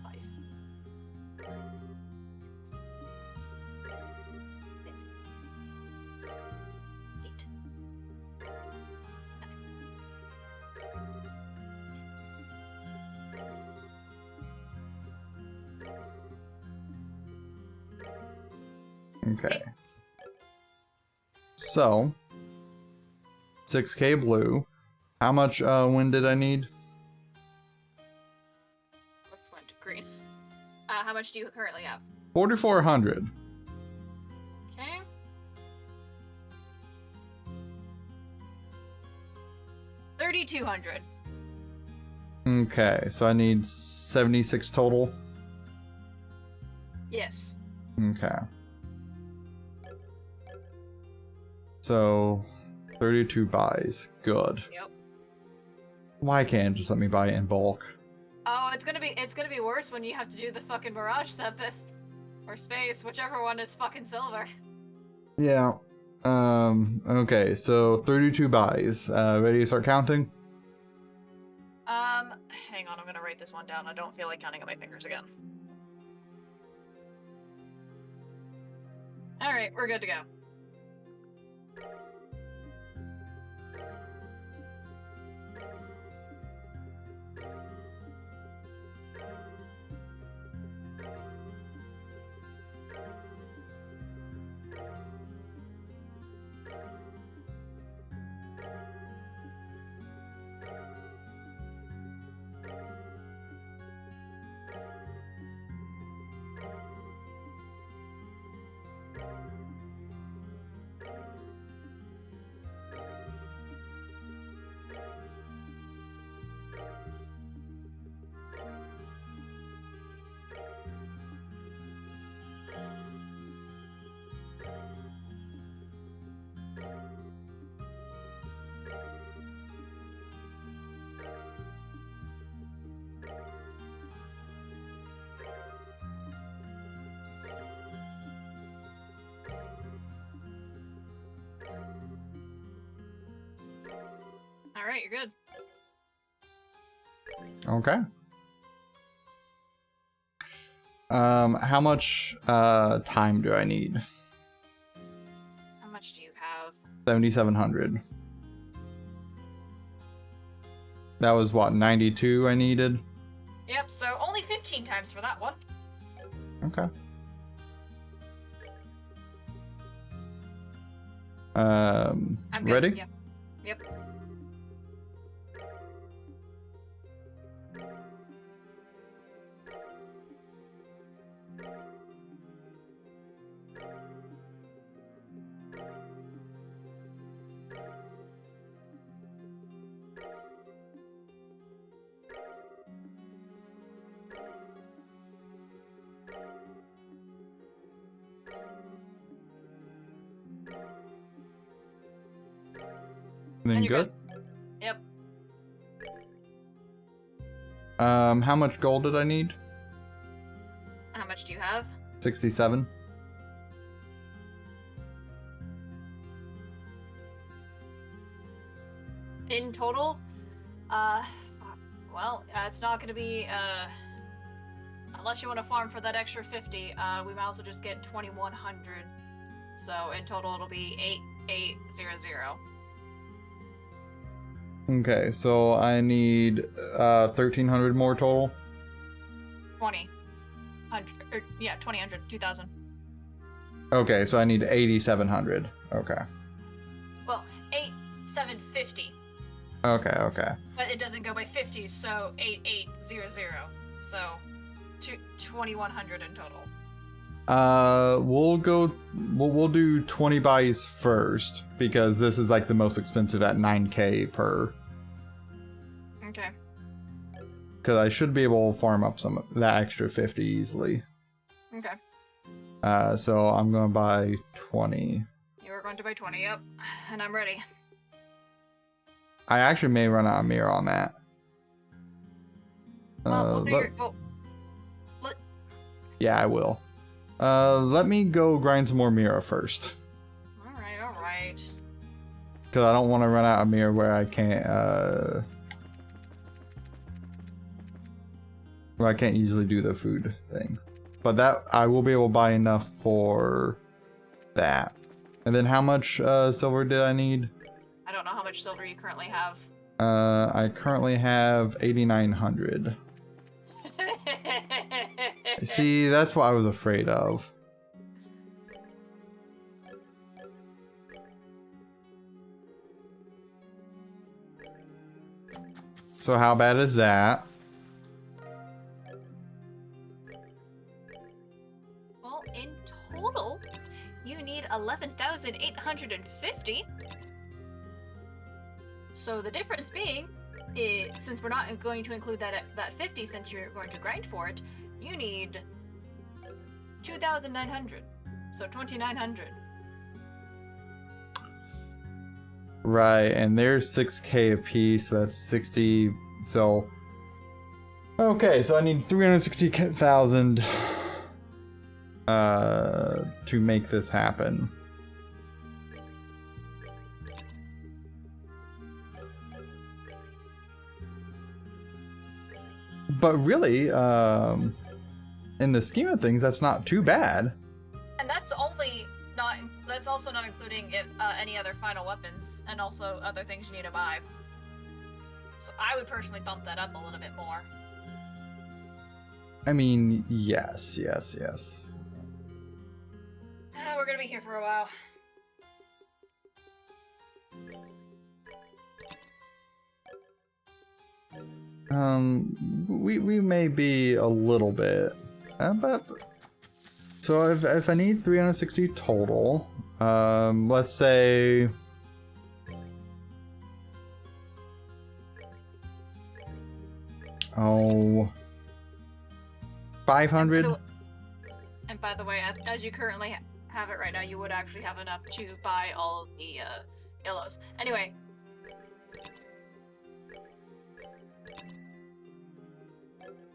5. 8. Okay. So, 6K blue. How much wind did I need? Let's went to green. How much do you currently have? 4,400. Okay. $3,200. Okay, so I need 76 total. Yes. Okay. So, 32 buys. Good. Yep. Why can't it just let me buy it in bulk? Oh, it's gonna be worse when you have to do the fucking Mirage Sepith. Or Space, whichever one is fucking silver. Yeah. Okay, so 32 buys. Ready to start counting? Hang on, I'm gonna write this one down. I don't feel like counting on my fingers again. Alright, we're good to go. Alright, you're good. Okay. How much time do I need? How much do you have? 7,700. That was what, 92 I needed? Yep, so only 15 times for that one. Okay. Um, I'm good. ready? Yep. Yep. Then And you're good. Yep. How much gold did I need? How much do you have? 67. In total? Well, it's not gonna be, unless you want to farm for that extra 50, we might as well just get 2100. So in total it'll be 8800. Okay, so I need 1300 more total. 2000. Okay, so I need 8700. Okay. Well, 8750. Okay. But it doesn't go by 50s, so 8800. So 2100 in total. We'll do 20 buys first because this is like the most expensive at 9k per. Okay. Because I should be able to farm up some of that extra 50 easily. Okay. So I'm gonna buy 20. You are going to buy 20, yep. And I'm ready. I actually may run out of mirror on that. Well, we'll figure. Yeah, I will. Let me go grind some more mirror first. Alright. Because I don't want to run out of mirror where I can't, where I can't easily do the food thing. But that, I will be able to buy enough for that. And then how much silver did I need? I don't know how much silver you currently have. I currently have 8,900. See, that's what I was afraid of. So how bad is that? Well, in total, you need 11,850. So the difference being, since we're not going to include that 50 since you're going to grind for it, you need 2,900. So 2,900. Right, and there's 6k a piece, so that's 60. So okay, so I need 360,000 to make this happen. But really, in the scheme of things, that's not too bad. And that's also not including any other final weapons and also other things you need to buy. So I would personally bump that up a little bit more. I mean, yes. We're gonna be here for a while. We may be a little bit, but so if I need 360 total, let's say, oh, 500. And by the way, as you currently have it right now, you would actually have enough to buy all of the illos. Anyway.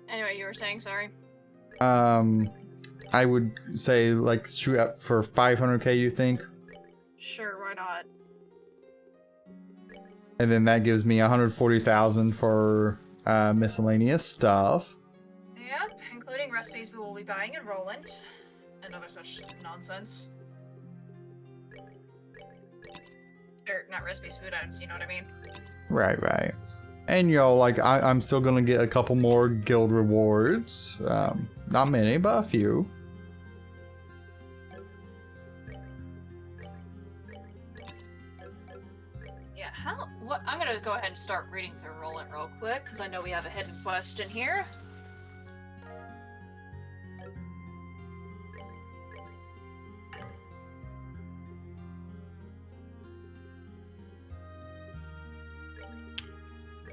Anyway, you were saying, sorry? I would say, like, shoot up for 500k, you think? Sure, why not? And then that gives me 140,000 for miscellaneous stuff. Yep, including recipes we will be buying in Roland. And other such nonsense. Or, not recipes, food items, you know what I mean? Right. And, you know, like, I'm still gonna get a couple more guild rewards. Not many, but a few. Yeah, I'm gonna go ahead and start reading through Roland real quick, because I know we have a hidden quest in here.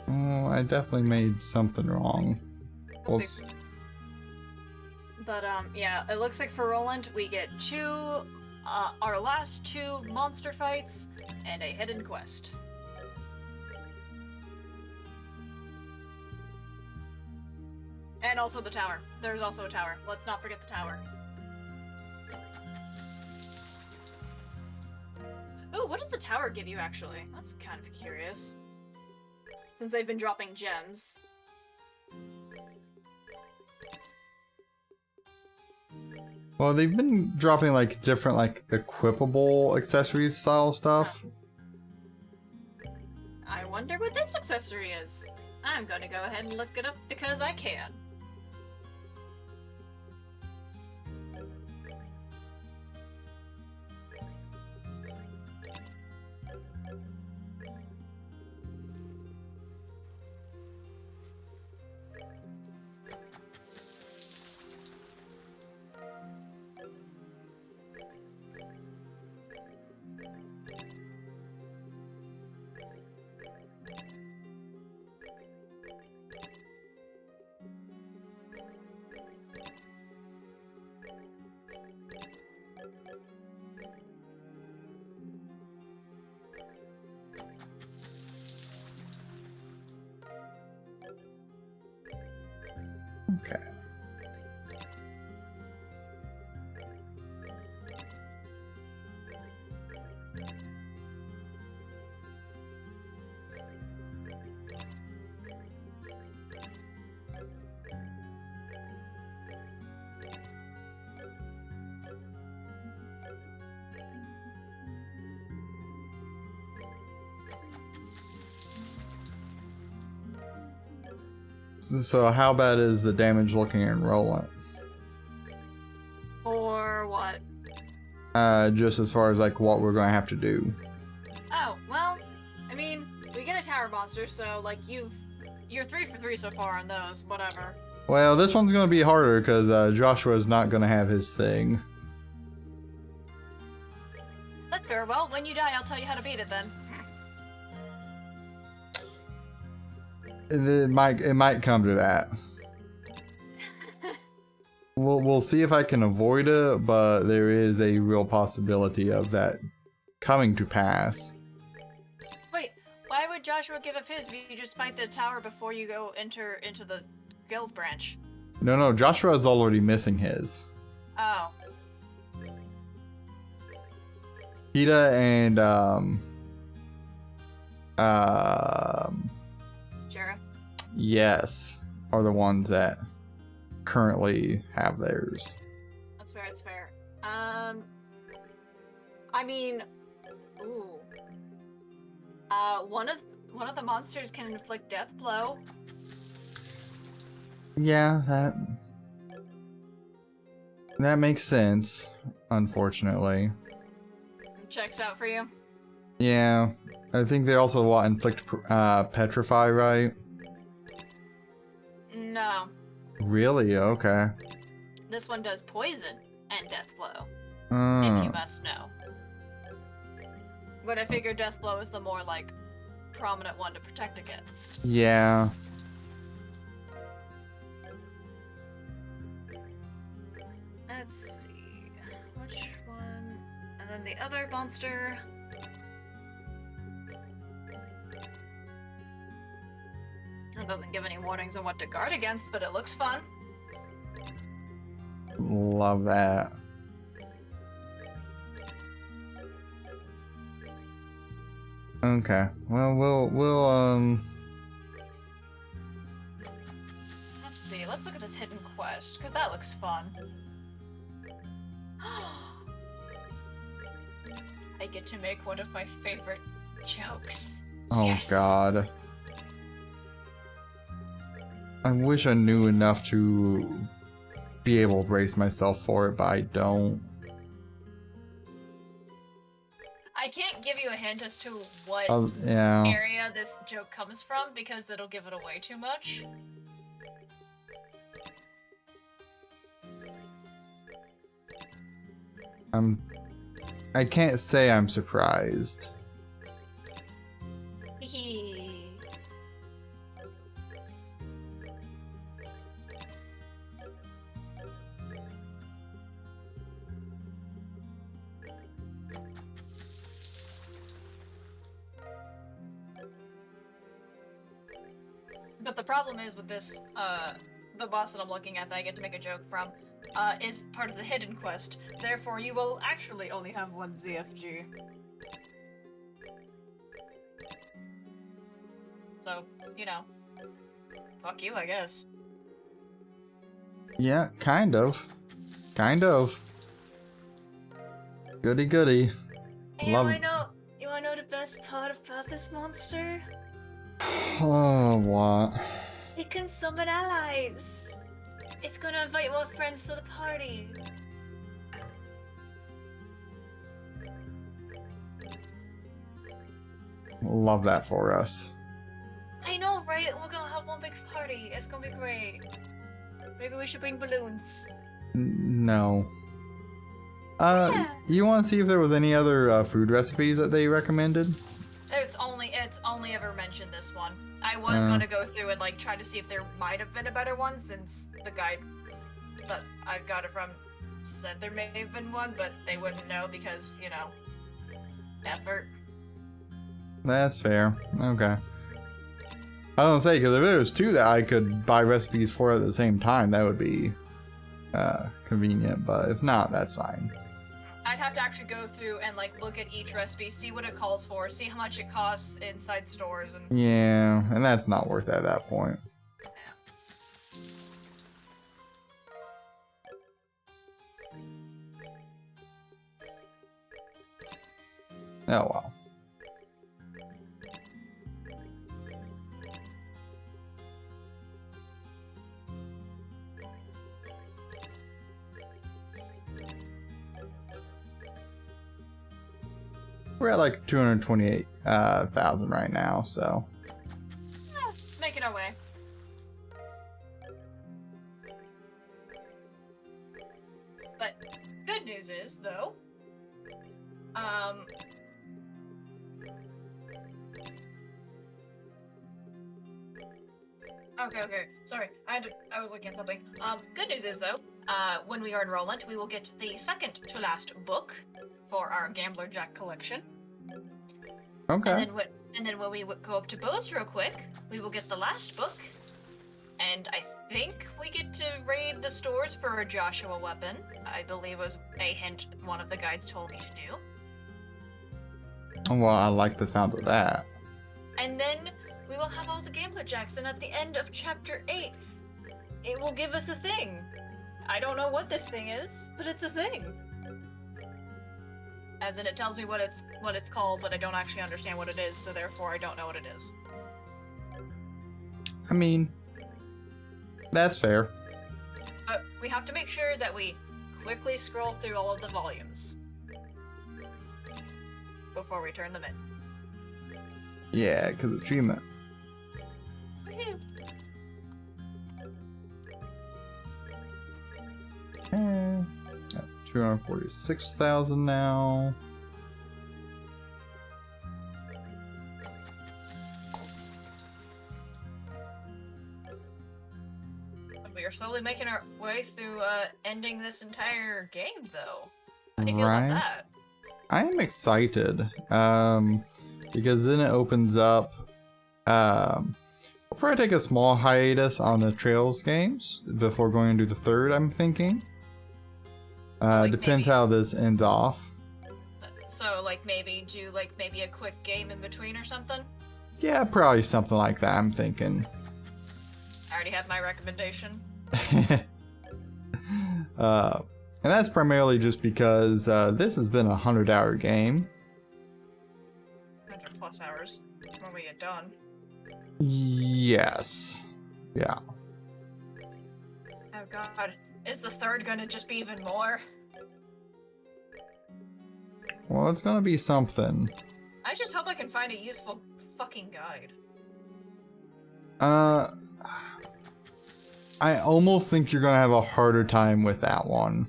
Oh, I definitely made something wrong. Oopsies. But, yeah, it looks like for Roland, we get our last two monster fights and a hidden quest. And also the tower. There's also a tower. Let's not forget the tower. Ooh, what does the tower give you, actually? That's kind of curious. Since they've been dropping gems. Well, they've been dropping like different like equipable accessories style stuff. I wonder what this accessory is. I'm gonna go ahead and look it up because I can. Okay. So how bad is the damage looking in Roland? Or what? Just as far as like what we're gonna have to do. Oh, well, I mean, we get a tower monster, so like you're 3 for 3 so far on those, whatever. Well, this one's gonna be harder because Joshua's not gonna have his thing. That's fair. Well, when you die, I'll tell you how to beat it then. It might come to that. We'll see if I can avoid it, but there is a real possibility of that coming to pass. Wait, why would Joshua give up his if you just fight the tower before you go enter into the guild branch? No, Joshua's already missing his. Oh. Kita and Jera? yes, are the ones that currently have theirs. That's fair, it's fair. I mean, ooh. One of the monsters can inflict death blow. Yeah, that makes sense, unfortunately. Checks out for you. Yeah, I think they also inflict petrify, right? No. Really? Okay. This one does poison and death blow, if you Uh, must know. But I figure death blow is the more, like, prominent one to protect against. yeah. Let's see. Which one? And then the other monster. It doesn't give any warnings on what to guard against, but it looks fun. Love that. Okay. Well, we'll Let's see. Let's look at this hidden quest, because that looks fun. I get to make one of my favorite jokes. Oh Yes. God. I wish I knew enough to be able to brace myself for it, but I don't. I can't give you a hint as to what Yeah. area this joke comes from because it'll give it away too much. I can't say I'm surprised. Hehe. But the problem is with this the boss that I'm looking at that I get to make a joke from, is part of the hidden quest. Therefore, you will actually only have one ZFG. So, you know, fuck you, I guess. Yeah, kind of. Kind of. Goody goody. Hey, Love. You wanna know the best part about this monster? Oh, what? It can summon allies! It's gonna invite more friends to the party. Love that for us. I know, right? We're gonna have one big party. It's gonna be great. Maybe we should bring balloons. No. Yeah. You want to see if there was any other food recipes that they recommended? It's only ever mentioned this one. I was gonna go through and like try to see if there might have been a better one, since the guide that I got it from said there may have been one, but they wouldn't know because, you know, effort. That's fair. Okay. I don't say, because if there was two that I could buy recipes for at the same time, that would be convenient, but if not, that's fine. I'd have to actually go through and like look at each recipe, see what it calls for, see how much it costs inside stores, and Yeah, and that's not worth it at that point. Oh well. We're at like 228,000 right now, so. making our way. But good news is, though, Okay. Sorry, I was looking at something. Good news is, though, when we are in Roland, we will get the second to last book for our Gambler Jack collection. Okay. And then when we go up to Bose real quick, we will get the last book. And I think we get to raid the stores for a Joshua weapon. I believe was a hint one of the guides told me to do. Well, I like the sound of that. And then we will have all the Gambler Jacks, and at the end of Chapter 8, it will give us a thing. I don't know what this thing is, but it's a thing. As in, it tells me what it's called, but I don't actually understand what it is, so therefore I don't know what it is. I mean, that's fair. But we have to make sure that we quickly scroll through all of the volumes before we turn them in. Yeah, because of achievement. Woohoo! Okay. Got 246,000 now. We are slowly making our way through ending this entire game, though. How do you feel Right. about that? I am excited. Because then it opens up. We'll probably take a small hiatus on the Trails games before going into the third, I'm thinking. Like Depends maybe- how this ends off. So, like, maybe do, like, maybe a quick game in between or something? Yeah, probably something like that, I'm thinking. I already have my recommendation. And that's primarily just because this has been a 100-hour game. 100 plus hours when we get done. Yes. Yeah. Oh god. Is the third gonna just be even more? Well, it's gonna be something. I just hope I can find a useful fucking guide. I almost think you're gonna have a harder time with that one.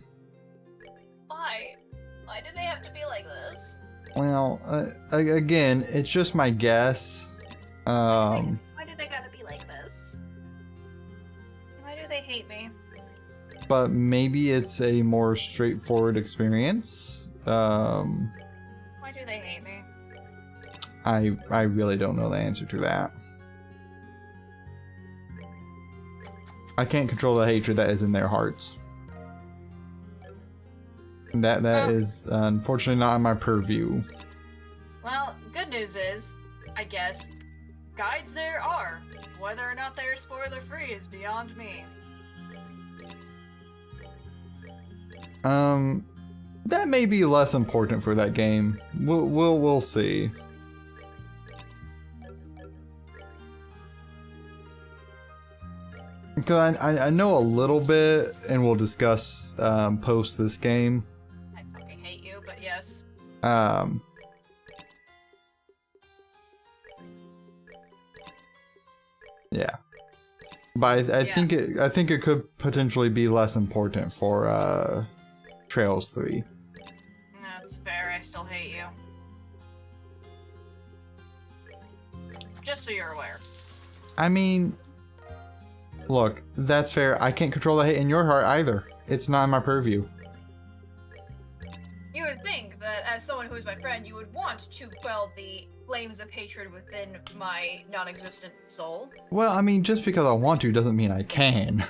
Why? Why do they have to be like this? Well, again, it's just my guess. Why do they gotta be like this? Why do they hate me? But maybe it's a more straightforward experience. Why do they hate me? I really don't know the answer to that. I can't control the hatred that is in their hearts. That Well- is unfortunately not in my purview. Well, good news is, I guess, guides there are. Whether or not they're spoiler-free is beyond me. That may be less important for that game. We'll see. Because I know a little bit, and we'll discuss post this game. I fucking hate you, but yes. Yeah, but I think it could potentially be less important for Trails 3. That's fair, I still hate you. Just so you're aware. I mean, look, that's fair. I can't control the hate in your heart either. It's not in my purview. You would think that as someone who is my friend, you would want to quell the flames of hatred within my non-existent soul. Well, I mean, just because I want to doesn't mean I can.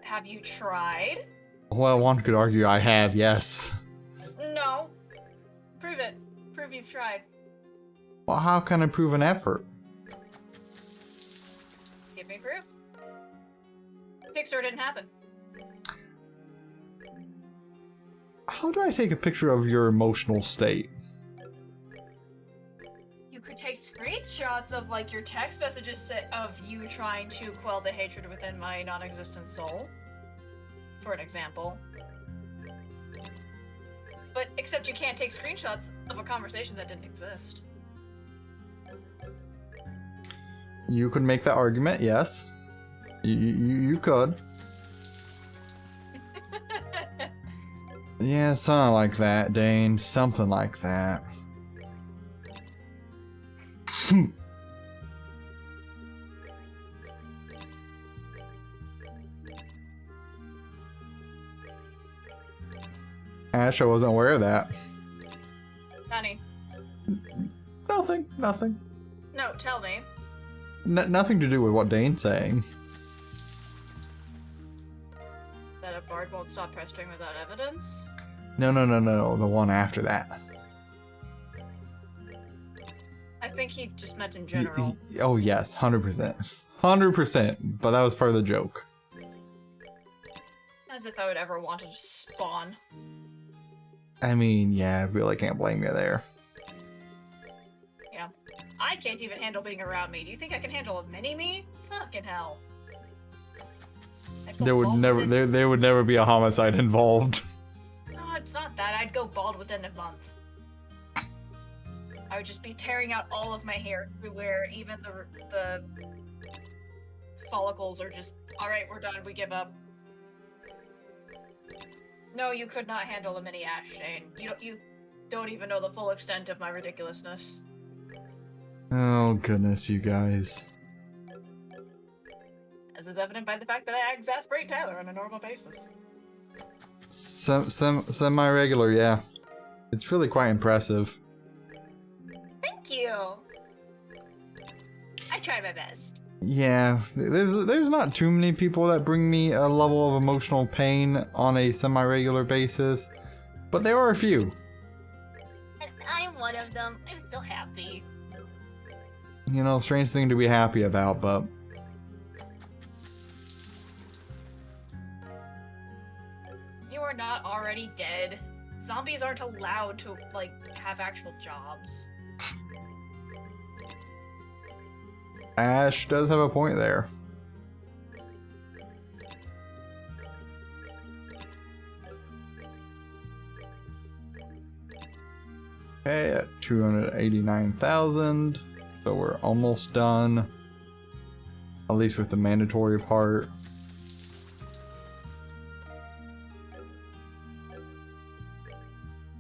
Have you tried? Well, one could argue I have, yes. No. Prove it. Prove you've tried. Well, how can I prove an effort? Give me proof. Pixar didn't happen. How do I take a picture of your emotional state? You could take screenshots of like your text messages of you trying to quell the hatred within my non-existent soul. For an example. But except you can't take screenshots of a conversation that didn't exist. You could make that argument, yes. You could. Yeah, something like that, Dane. Something like that. Ash, I wasn't aware of that. Honey. Nothing. No, tell me. Nothing to do with what Dane's saying. That a bard won't stop pestering without evidence? No. The one after that. I think he just meant in general. Oh, yes. 100%. 100%. But that was part of the joke. As if I would ever want to just spawn. I mean, yeah, I really can't blame you there. Yeah. I can't even handle being around me. Do you think I can handle a mini-me? Fucking hell. I'd go There would bald never within- there would never be a homicide involved. No, it's not that. I'd go bald within a month. I would just be tearing out all of my hair everywhere, even the follicles are just, alright, we're done, we give up. No, you could not handle a mini Ash, Shane. You don't even know the full extent of my ridiculousness. Oh goodness, you guys. As is evident by the fact that I exasperate Tyler on a normal basis. Semi-regular, yeah. It's really quite impressive. Thank you! I try my best. Yeah, there's not too many people that bring me a level of emotional pain on a semi-regular basis, but there are a few. And I'm one of them. I'm so happy. You know, strange thing to be happy about, but... You are not already dead. Zombies aren't allowed to, like, have actual jobs. Ash does have a point there. Okay, at 289,000, so we're almost done. At least with the mandatory part.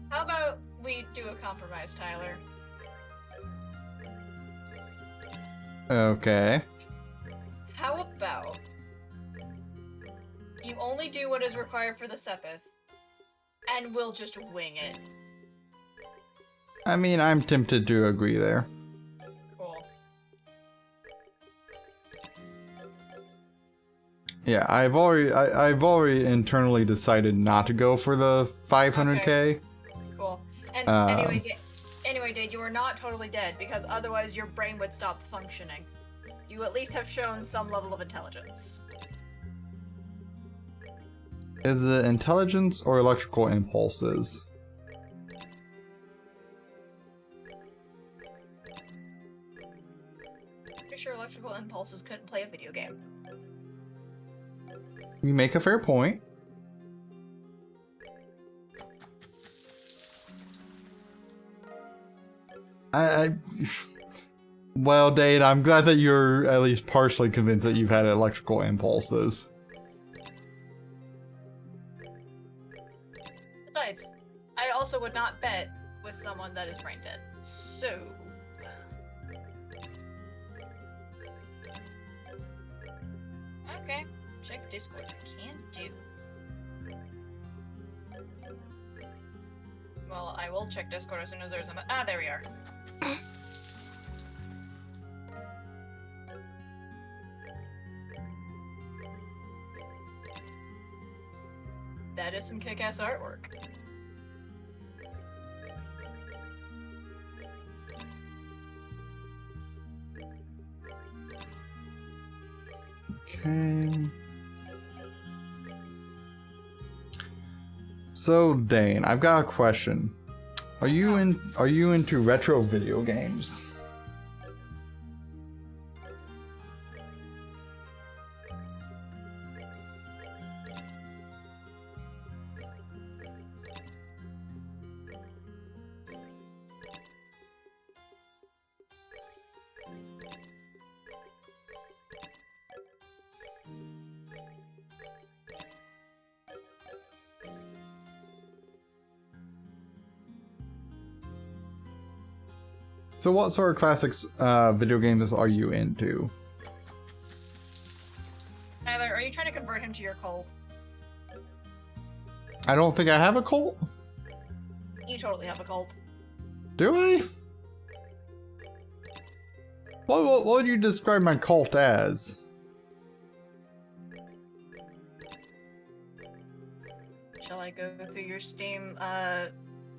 How about we do a compromise, Tyler? Okay. How about you only do what is required for the Sepith, and we'll just wing it. I mean, I'm tempted to agree there. Cool. Yeah, I've already internally decided not to go for the 500k. Cool. And Um, anyway, Dade, you are not totally dead because otherwise your brain would stop functioning. You at least have shown some level of intelligence. Is it intelligence or electrical impulses? Pretty sure electrical impulses couldn't play a video game. You make a fair point. Well, Dade, I'm glad that you're at least partially convinced that you've had electrical impulses. Besides, I also would not bet with someone that is brain dead. So... Okay, check Discord. Can do. Well, I will check Discord as soon as there's a... Ah, there we are. That is some kick-ass artwork. Okay. So, Dane, I've got a question. Are you into retro video games? So what sort of classics video games are you into? Tyler, are you trying to convert him to your cult? I don't think I have a cult. You totally have a cult. Do I? What would you describe my cult as? Shall I go through your Steam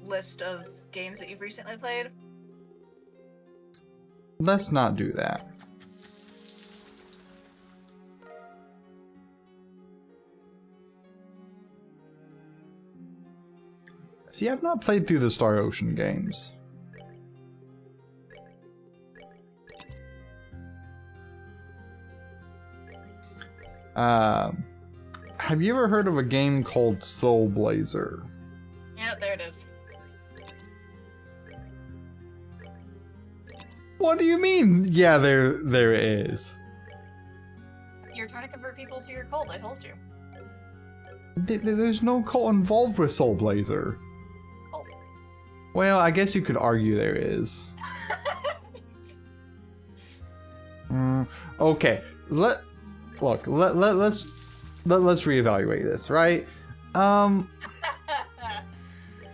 list of games that you've recently played? Let's not do that. See, I've not played through the Star Ocean games. Have you ever heard of a game called Soul Blazer? Yeah, there it is. What do you mean? Yeah, there it is. You're trying to convert people to your cult, I told you. There's no cult involved with Soul Blazer. Cult. Well, I guess you could argue there is. Okay, let's reevaluate this, right?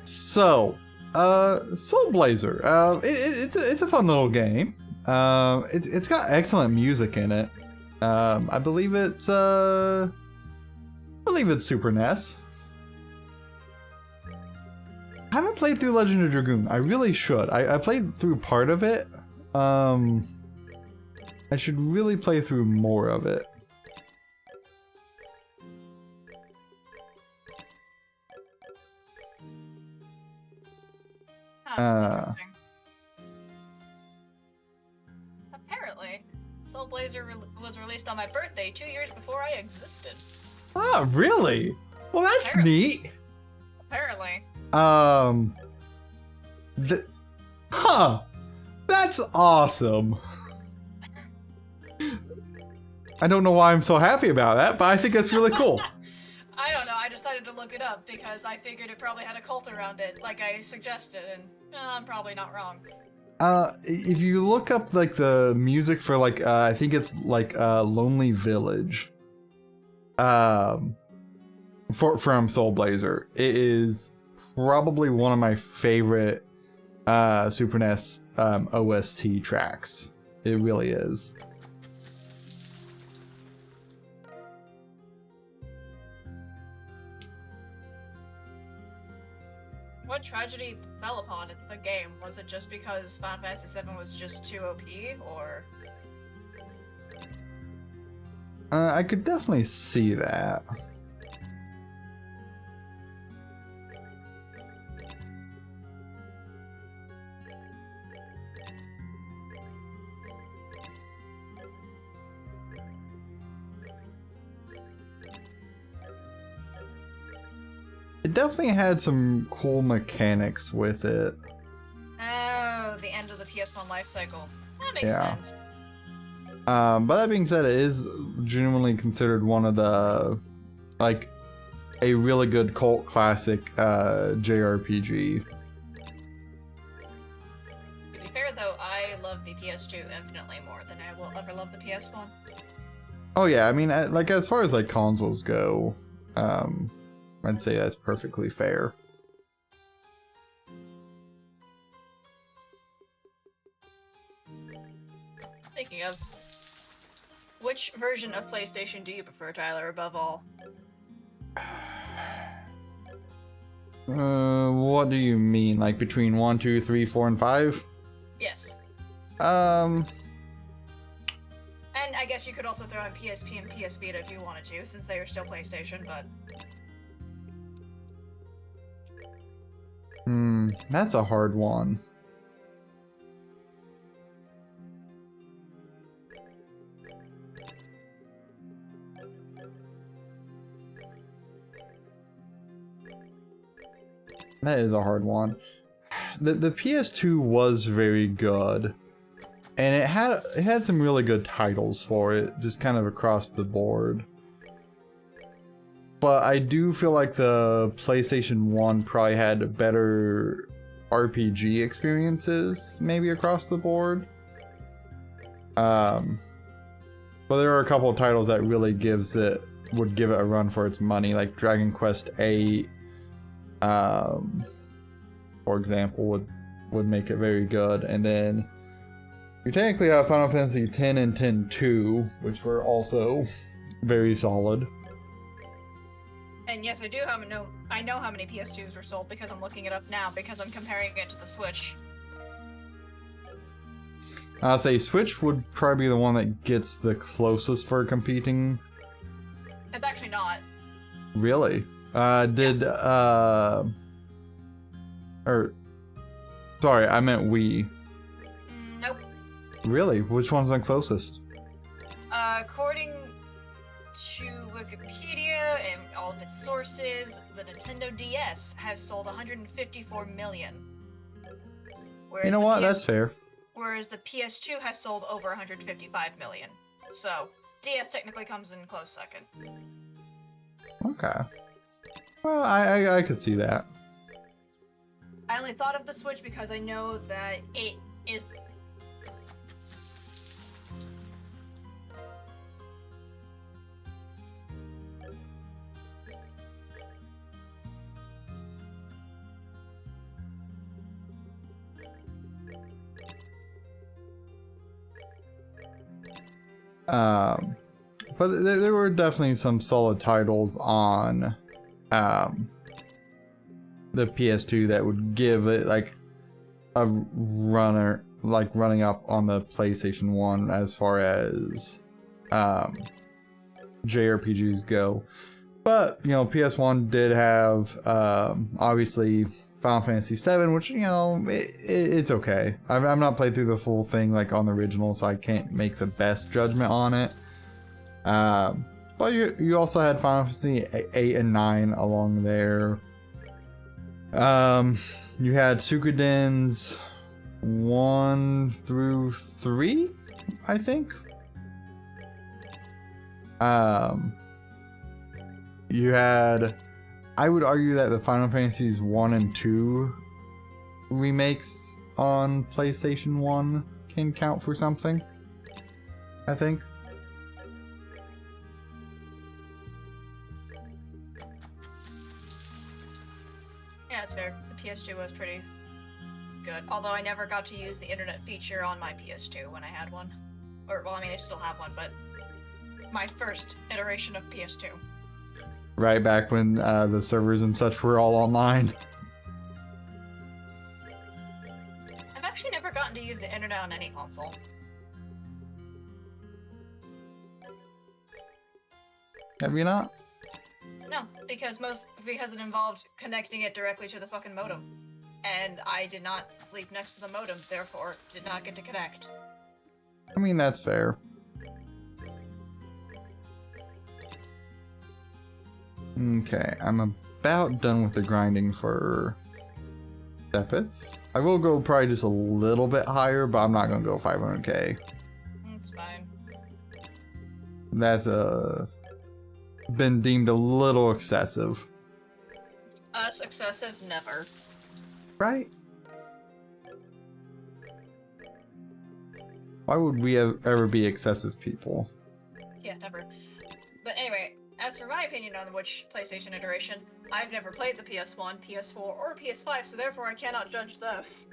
So, Soul Blazer. It's a fun little game. It's got excellent music in it. I believe it's Super NES. I haven't played through Legend of Dragoon. I really should. I played through part of it. I should really play through more of it. Interesting. Apparently, Soul Blazer was released on my birthday 2 years before I existed. Oh, really? Well, that's Apparently. neat. Apparently. That's awesome. I don't know why I'm so happy about that, but I think that's really cool. I don't know, I decided to look it up because I figured it probably had a cult around it, like I suggested, and I'm probably not wrong. If you look up like the music for like I think it's like Lonely Village, from Soul Blazer, it is probably one of my favorite Super NES OST tracks. It really is. what tragedy fell upon the game? Was it just because Final Fantasy VII was just too OP, or? I could definitely see that. It definitely had some cool mechanics with it. Oh, the end of the PS1 life cycle. That makes Yeah. sense. But that being said, it is genuinely considered one of the, like, a really good cult classic JRPG. To be fair, though, I love the PS2 infinitely more than I will ever love the PS1. Oh yeah, I mean, like, as far as like consoles go, I'd say that's perfectly fair. Speaking of, which version of PlayStation do you prefer, Tyler, above all? What do you mean? Like between 1, 2, 3, 4, and 5? Yes. Um, And I guess you could also throw in PSP and PS Vita if you wanted to, since they are still PlayStation, but... That's a hard one. That is a hard one. The PS2 was very good, and it had some really good titles for it, just kind of across the board. But I do feel like the PlayStation 1 probably had better RPG experiences, maybe across the board. But there are a couple of titles that really would give it a run for its money, like Dragon Quest VIII, for example, would make it very good. And then you technically have Final Fantasy X and X-2, which were also very solid. And yes, I know how many PS2s were sold because I'm looking it up now because I'm comparing it to the Switch. I'd say Switch would probably be the one that gets the closest for competing. It's actually not. Really? Sorry, I meant Wii. Nope. Really? Which one's the closest? According to Wikipedia and all of its sources, the Nintendo DS has sold 154 million. Whereas You know the what? That's fair. Whereas the PS2 has sold over 155 million. So, DS technically comes in close second. Okay. Well, I could see that. I only thought of the Switch because I know that it is... But there were definitely some solid titles on the PS2 that would give it like a running up on the PlayStation 1 as far as JRPGs go. But you know, PS1 did have obviously Final Fantasy VII, which, you know, it's okay. I've not played through the full thing like on the original, so I can't make the best judgment on it. But you also had Final Fantasy 8 and 9 along there. You had Suikoden's 1 through 3, I think. You had, I would argue that the Final Fantasies 1 and 2 remakes on PlayStation 1 can count for something, I think. Yeah, it's fair. The PS2 was pretty good. Although I never got to use the internet feature on my PS2 when I had one. Or, well, I mean, I still have one, but my first iteration of PS2. Right back when the servers and such were all online. use the internet on any console. Have you not? No, because it involved connecting it directly to the fucking modem. And I did not sleep next to the modem, therefore did not get to connect. I mean, that's fair. Okay, I'm about done with the grinding for Sepith. I will go probably just a little bit higher, but I'm not gonna go 500k. It's fine. That's been deemed a little excessive. Us excessive? Never. Right? Why would we ever be excessive people? Yeah, never. But anyway, as for my opinion on which PlayStation iteration, I've never played the PS1, PS4, or PS5, so therefore I cannot judge those.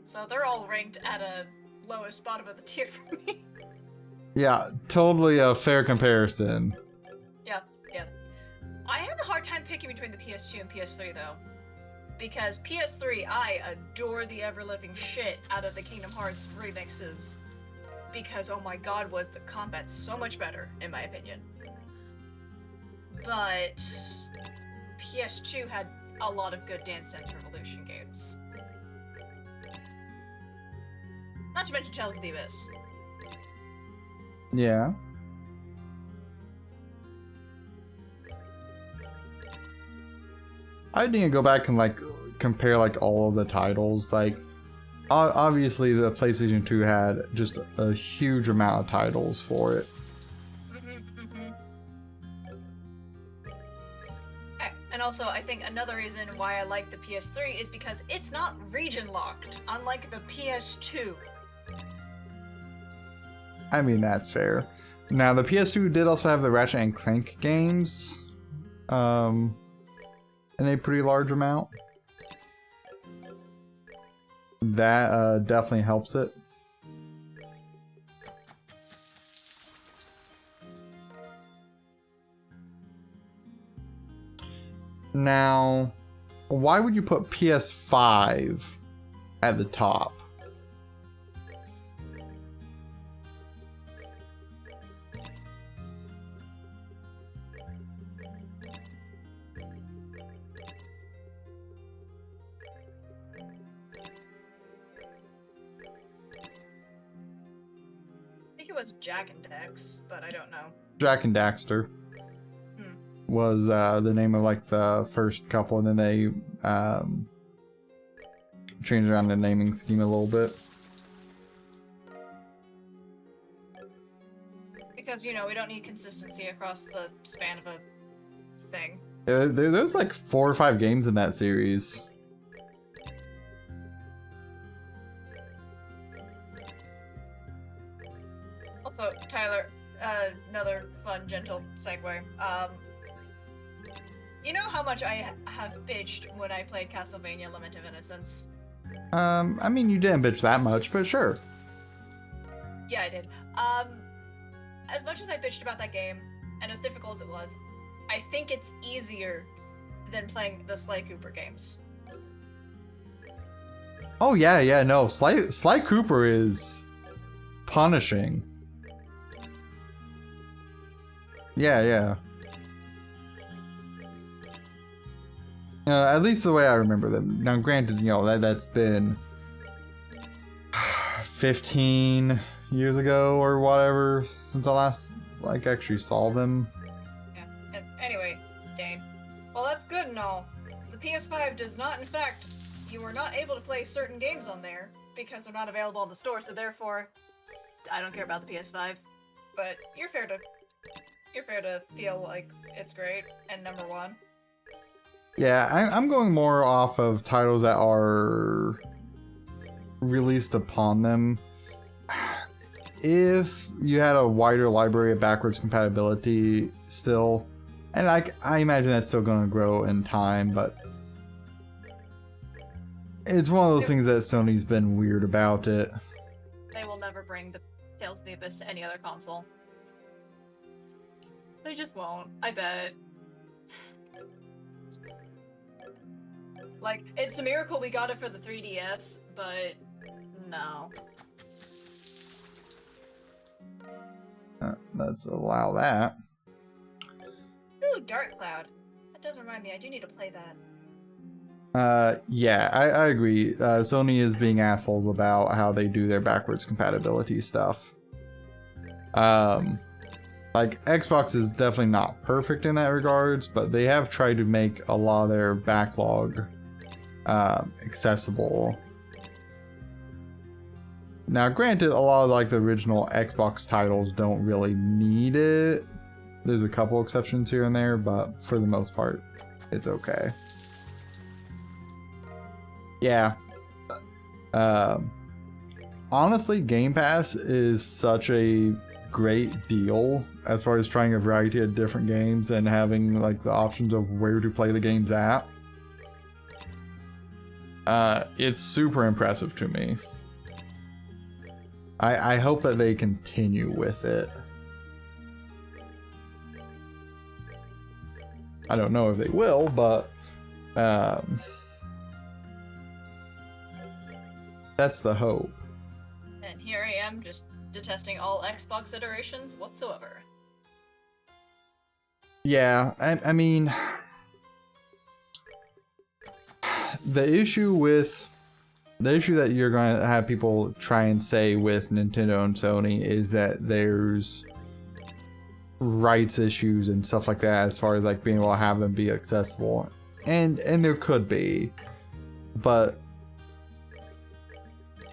So they're all ranked at a lowest bottom of the tier for me. Yeah, totally a fair comparison. Yeah. I have a hard time picking between the PS2 and PS3 though. Because PS3, I adore the ever-living shit out of the Kingdom Hearts remixes. Because, oh my god, was the combat so much better, in my opinion. But PS2 had a lot of good Dance Dance Revolution games. Not to mention Tales of the Abyss. Yeah. I need to go back and like compare like all of the titles. Like, obviously the PlayStation 2 had just a huge amount of titles for it. And also, I think another reason why I like the PS3 is because it's not region locked, unlike the PS2. I mean, that's fair. Now, the PS2 did also have the Ratchet and Clank games. In a pretty large amount. That definitely helps it. Now, why would you put PS5 at the top? Was Jack and Dex, but I don't know. Jack and Daxter was the name of like the first couple, and then they changed around the naming scheme a little bit. Because, you know, we don't need consistency across the span of a thing. There's like 4 or 5 games in that series. Also, Tyler, another fun, gentle segue. You know how much I have bitched when I played Castlevania Lament of Innocence? I mean, you didn't bitch that much, but sure. Yeah, I did. As much as I bitched about that game, and as difficult as it was, I think it's easier than playing the Sly Cooper games. Oh yeah, no. Sly Cooper is punishing. Yeah. At least the way I remember them. Now, granted, you know, that's been 15 years ago or whatever since I last, like, actually saw them. Yeah. Anyway, Dane. Well, that's good and all. The PS5 does not, in fact, you are not able to play certain games on there because they're not available in the store, so therefore, I don't care about the PS5. But you're fair to feel like it's great and number one. Yeah, I'm going more off of titles that are released upon them. If you had a wider library of backwards compatibility still, and I imagine that's still going to grow in time, but it's one of those things that Sony's been weird about it. They will never bring the Tales of the Abyss to any other console. They just won't, I bet. Like, it's a miracle we got it for the 3DS, but No. Let's allow that. Ooh, Dark Cloud. That does remind me, I do need to play that. Yeah, I agree. Sony is being assholes about how they do their backwards compatibility stuff. Like, Xbox is definitely not perfect in that regards, but they have tried to make a lot of their backlog accessible. Now, granted, a lot of like the original Xbox titles don't really need it. There's a couple exceptions here and there, but for the most part, it's okay. Yeah. Honestly, Game Pass is such a great deal as far as trying a variety of different games and having like the options of where to play the games at. It's super impressive to me. I hope that they continue with it. I don't know if they will, but that's the hope. And here I am, just detesting all Xbox iterations whatsoever. Yeah, I mean, the issue that you're going to have people try and say with Nintendo and Sony is that there's rights issues and stuff like that as far as like being able to have them be accessible, and there could be, but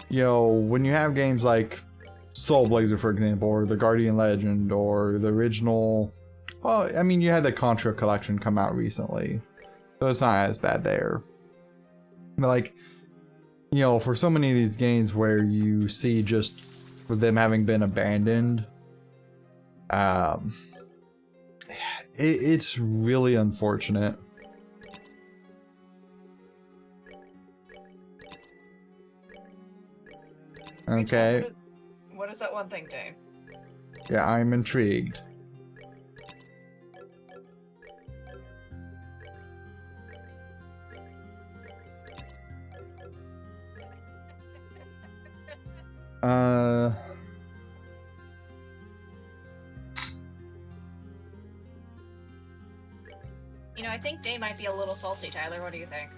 you know, when you have games like Soul Blazer, for example, or the Guardian Legend, or the original, well, I mean, you had the Contra collection come out recently, so it's not as bad there. But like, you know, for so many of these games where you see just them having been abandoned, it's really unfortunate. Okay. What is that one thing, Dane? Yeah, I'm intrigued. You know, I think Dane might be a little salty, Tyler. What do you think?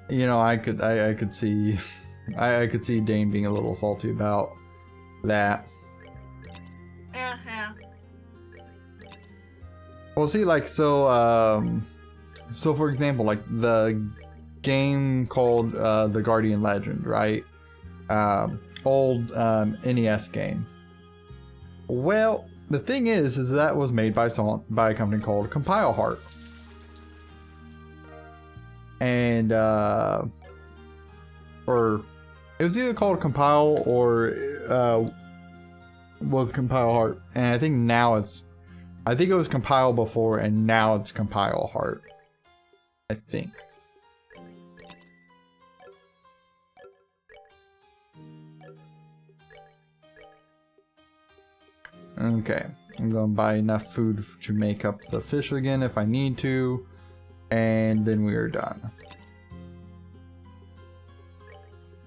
You know, I could see, I could see Dane being a little salty about that. Yeah. Well, see, like, so for example, like the game called The Guardian Legend, right? Old NES game. Well, the thing is that was made by a company called Compile Heart. And or it was either called Compile or was Compile Heart, and I think it was Compile before, and now it's Compile Heart, I think. Okay, I'm gonna buy enough food to make up the fish again if I need to, and then we are done.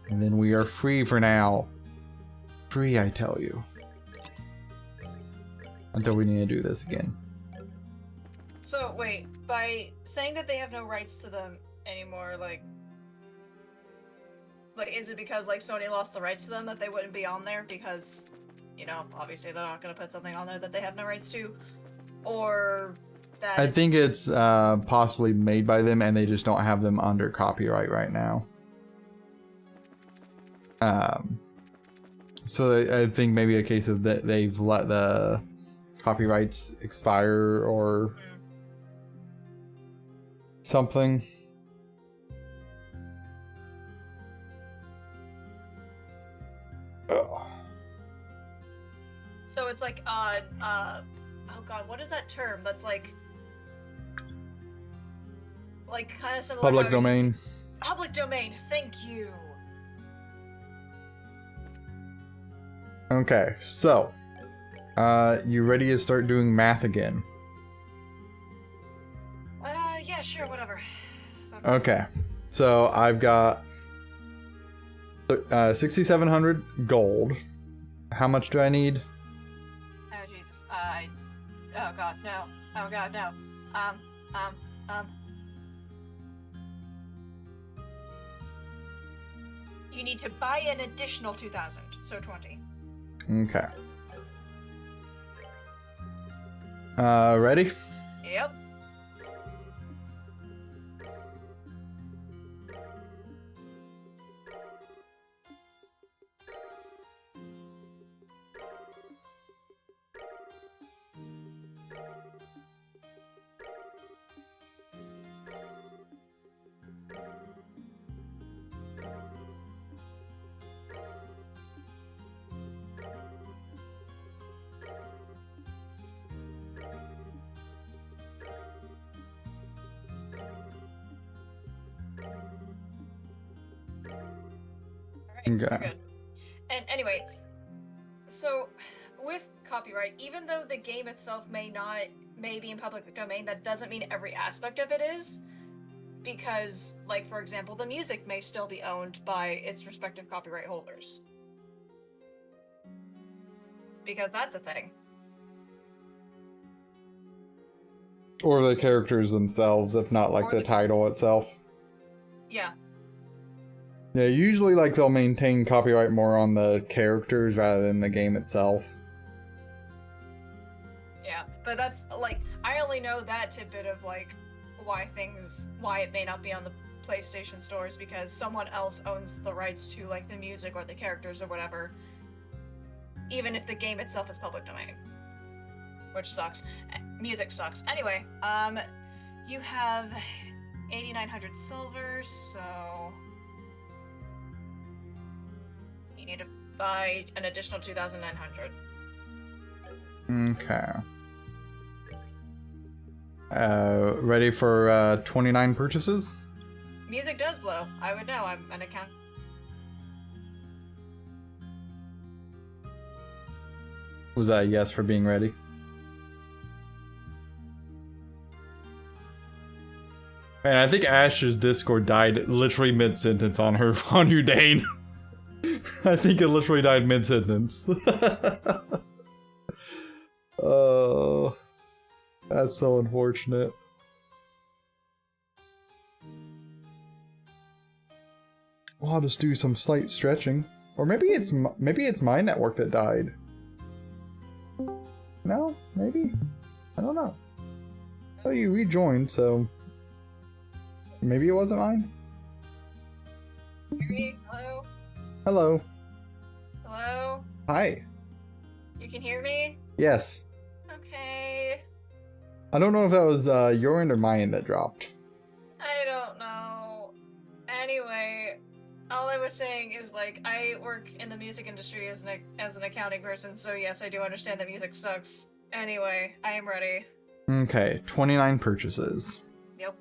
And then we are free for now. Free, I tell you. Until we need to do this again. So, wait, by saying that they have no rights to them anymore, like, is it because, like, Sony lost the rights to them that they wouldn't be on there because, you know, obviously they're not going to put something on there that they have no rights to? Or that I think it's possibly made by them and they just don't have them under copyright right now. So I think maybe a case of that they've let the copyrights expire or something. Oh. So it's like, oh god, what is that term? That's like kind of similar. Public domain. Public domain, thank you. Okay, so, you ready to start doing math again? Yeah, sure, whatever. Okay, so I've got 6,700 gold. How much do I need? Oh Jesus. Oh God, no. Oh God, no. You need to buy an additional 2,000, so 20. Okay. Ready? Yep. Alright, Okay. we're good. And anyway, so with copyright, even though the game itself may be in public domain, that doesn't mean every aspect of it is. Because, like, for example, the music may still be owned by its respective copyright holders. Because that's a thing. Or the characters themselves, if not like Or the the- title itself. Yeah. Yeah, usually like they'll maintain copyright more on the characters rather than the game itself. Yeah, but that's like I only know that tidbit of like why it may not be on the PlayStation stores because someone else owns the rights to like the music or the characters or whatever, even if the game itself is public domain, which sucks. Music sucks. Anyway, you have 8,900 silver, so you need to buy an additional 2,900. Okay. Ready for 29 purchases? Music does blow. I would know. I'm an account. Was that a yes for being ready? And I think Ash's Discord died literally mid-sentence on her on you, Dane. I think it literally died mid-sentence. Oh, that's so unfortunate. Well, I'll just do some slight stretching, or maybe it's my network that died. No, maybe I don't know. Oh, you rejoined, so maybe it wasn't mine. Hear me? Hello? Hello. Hello? Hi. You can hear me? Yes. Okay. I don't know if that was your end or my end that dropped. I don't know. Anyway, all I was saying is like I work in the music industry as an accounting person, so yes, I do understand that music sucks. Anyway, I am ready. Okay, 29 purchases. Yep.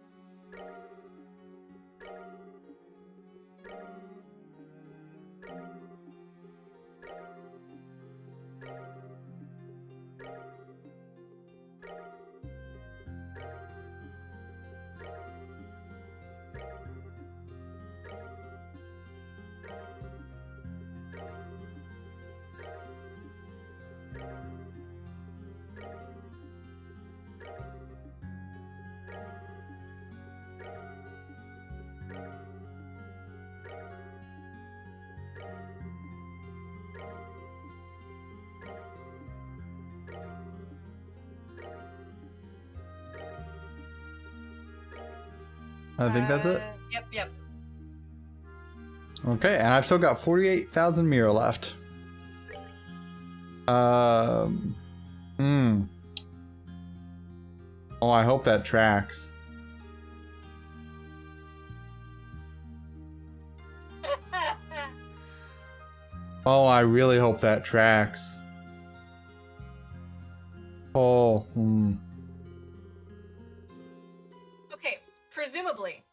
I think that's it. Yep. Okay, and I've still got 48,000 Mira left. Oh, I hope that tracks. Oh, I really hope that tracks. Oh, Okay, presumably,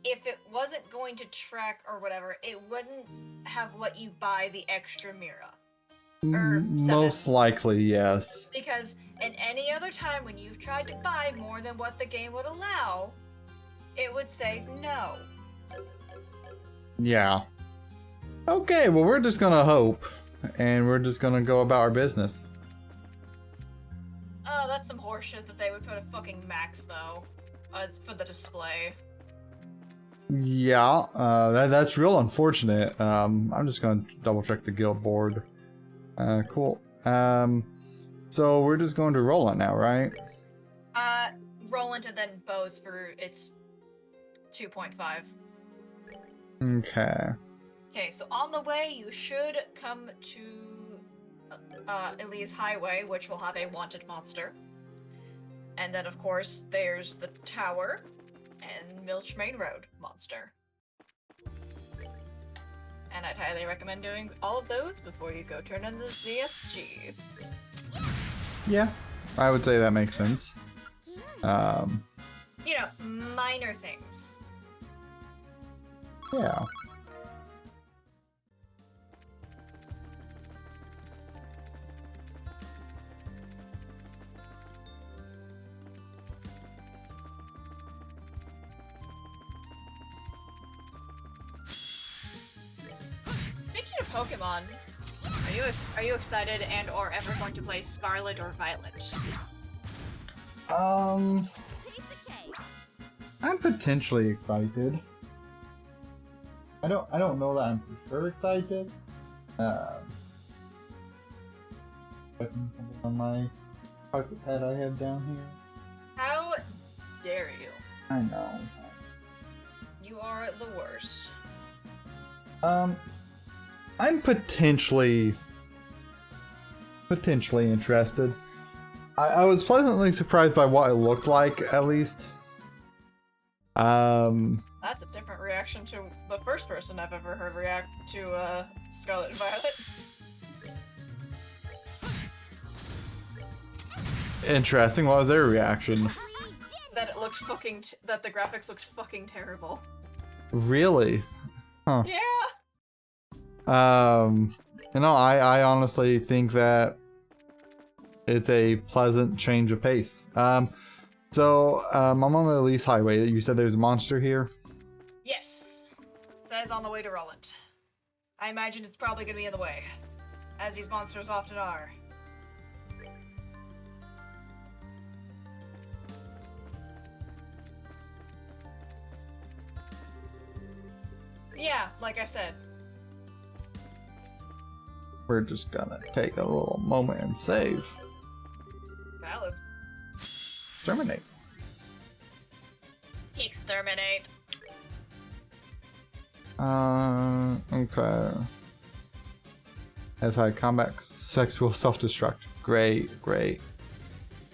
if it wasn't going to track or whatever, it wouldn't have let you buy the extra Mira. Most likely, yes. Because in any other time when you've tried to buy more than what the game would allow, it would say no. Yeah. Okay, well, we're just gonna hope. And we're just gonna go about our business. Oh, that's some horseshit that they would put a fucking max, though, as for the display. Yeah, that's real unfortunate. I'm just gonna double check the guild board. Cool. So we're just going to roll it now, right? Roland and then Bose for its 2.5. Okay. Okay, so on the way, you should come to Elise Highway, which will have a wanted monster. And then, of course, there's the tower and Milch Main Road monster. And I'd highly recommend doing all of those before you go turn in the ZFG. Yeah, I would say that makes sense. You know, minor things. Yeah. Speaking of Pokemon, are you excited and or ever going to play Scarlet or Violet? I'm potentially excited. I don't know that I'm for sure excited. Checking something on my carpet pad I have down here. How dare you? I know. You are the worst. I'm potentially interested. I was pleasantly surprised by what it looked like, at least. That's a different reaction to the first person I've ever heard react to Scarlet and Violet. Interesting. What was their reaction? That it looked fucking that the graphics looked fucking terrible. Really? Huh. Yeah. You know, I honestly think that it's a pleasant change of pace. So I'm on the Elise Highway. You said there's a monster here? Yes. It says on the way to Roland. I imagine it's probably gonna be in the way, as these monsters often are. Yeah, like I said. We're just gonna take a little moment and save. Valid. Exterminate. Exterminate. Okay. As high combat sex will self-destruct. Great, great.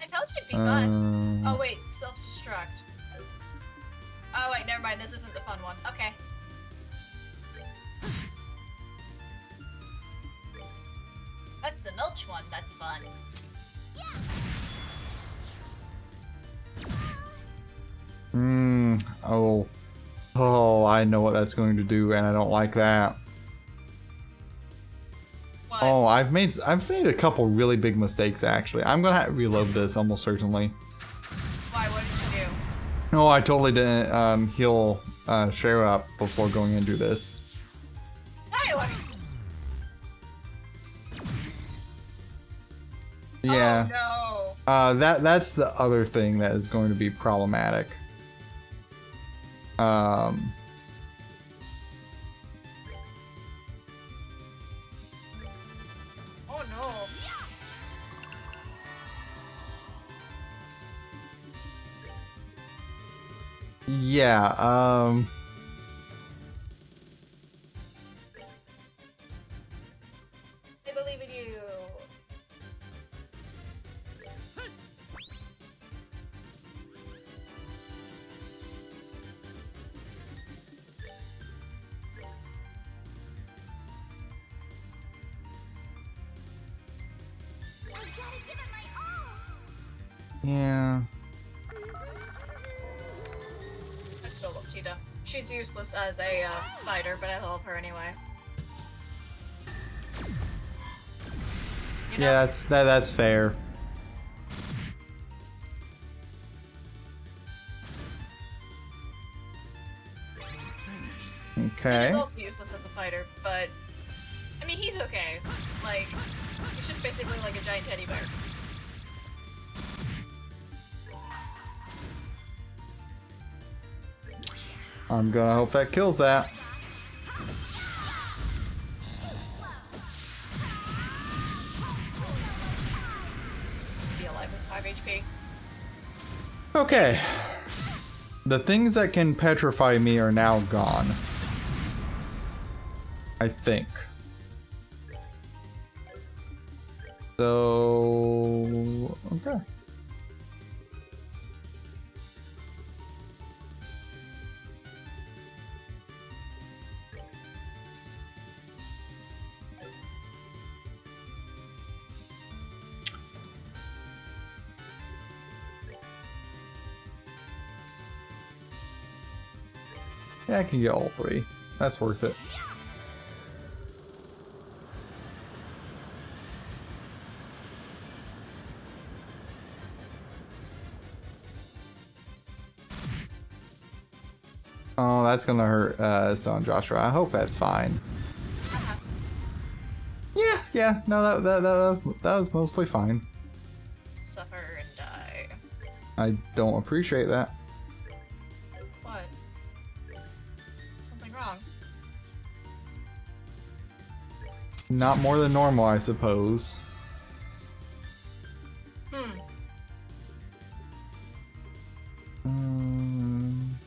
I told you it'd be fun. Oh wait, self-destruct. Oh wait, never mind, this isn't the fun one. Okay. That's the Milch one, that's fun. Oh. Oh, I know what that's going to do, and I don't like that. What? Oh, I've made a couple really big mistakes, actually. I'm gonna have to reload this, almost certainly. Why, what did you do? No, I totally didn't heal Share up before going into this. Tyler! Yeah. Oh no! That's the other thing that is going to be problematic. Oh no! Yeah, I believe in you! I gotta give it my all. yeah. I still love Tita. She's useless as a fighter, but I love her anyway. You know? Yeah, that's fair. Okay. He's also useless as a fighter, but I mean, he's okay. Like, he's just basically like a giant teddy bear. I'm gonna hope that kills that. Be alive with 5 HP. Okay. The things that can petrify me are now gone. I think. So... okay. Yeah, I can get all 3. That's worth it. Oh, that's gonna hurt Stone Joshua. I hope that's fine. Yeah. No, that was mostly fine. Suffer and die. I don't appreciate that. What? Something wrong? Not more than normal, I suppose. Um,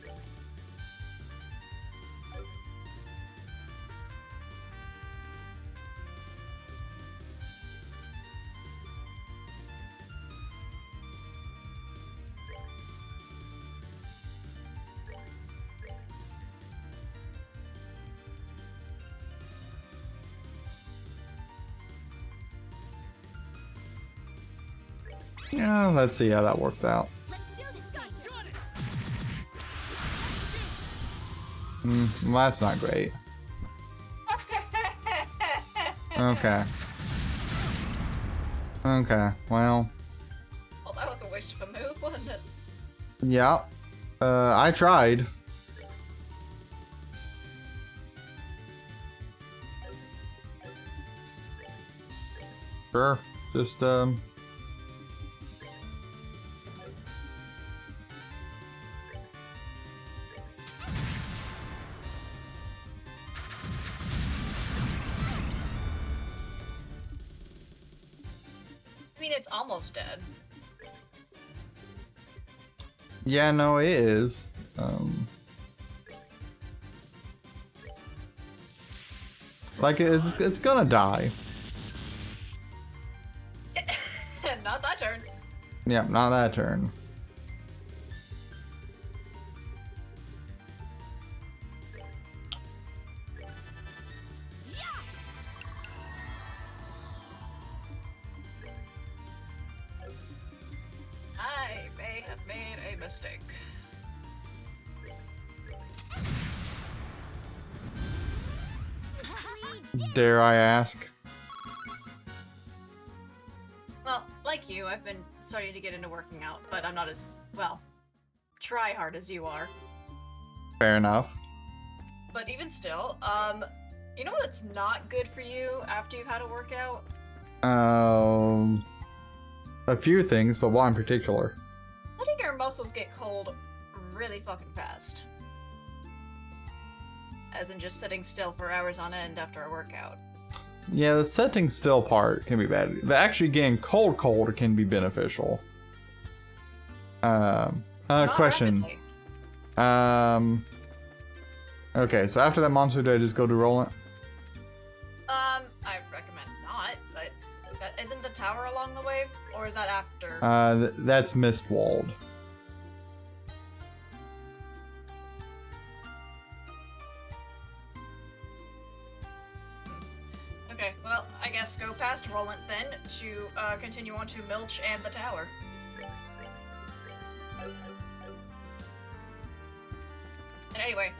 yeah, let's see how that works out. Let's do this, gotcha. Well, that's not great. Okay. Okay, well, Well, that was a waste of a move, wasn't it? yeah. I tried. Sure, just, I mean, it's almost dead. yeah, no, it is. Like, it's gonna die. Not that turn. Yeah, not that turn. I may have made a mistake. Dare I ask? Well, like you, I've been starting to get into working out, but I'm not as, well, try hard as you are. Fair enough. But even still, you know what's not good for you after you've had a workout? A few things, but one in particular. Letting your muscles get cold really fucking fast. As in just sitting still for hours on end after a workout. Yeah, the sitting still part can be bad. The actually getting cold can be beneficial. Not Question. rapidly. Okay, so after that monster, do I just go to Roland? I recommend not, but isn't the tower along the way? Or is that after? That's Mistwald. Okay, well, I guess go past Roland then to continue on to Milch and the tower. And anyway,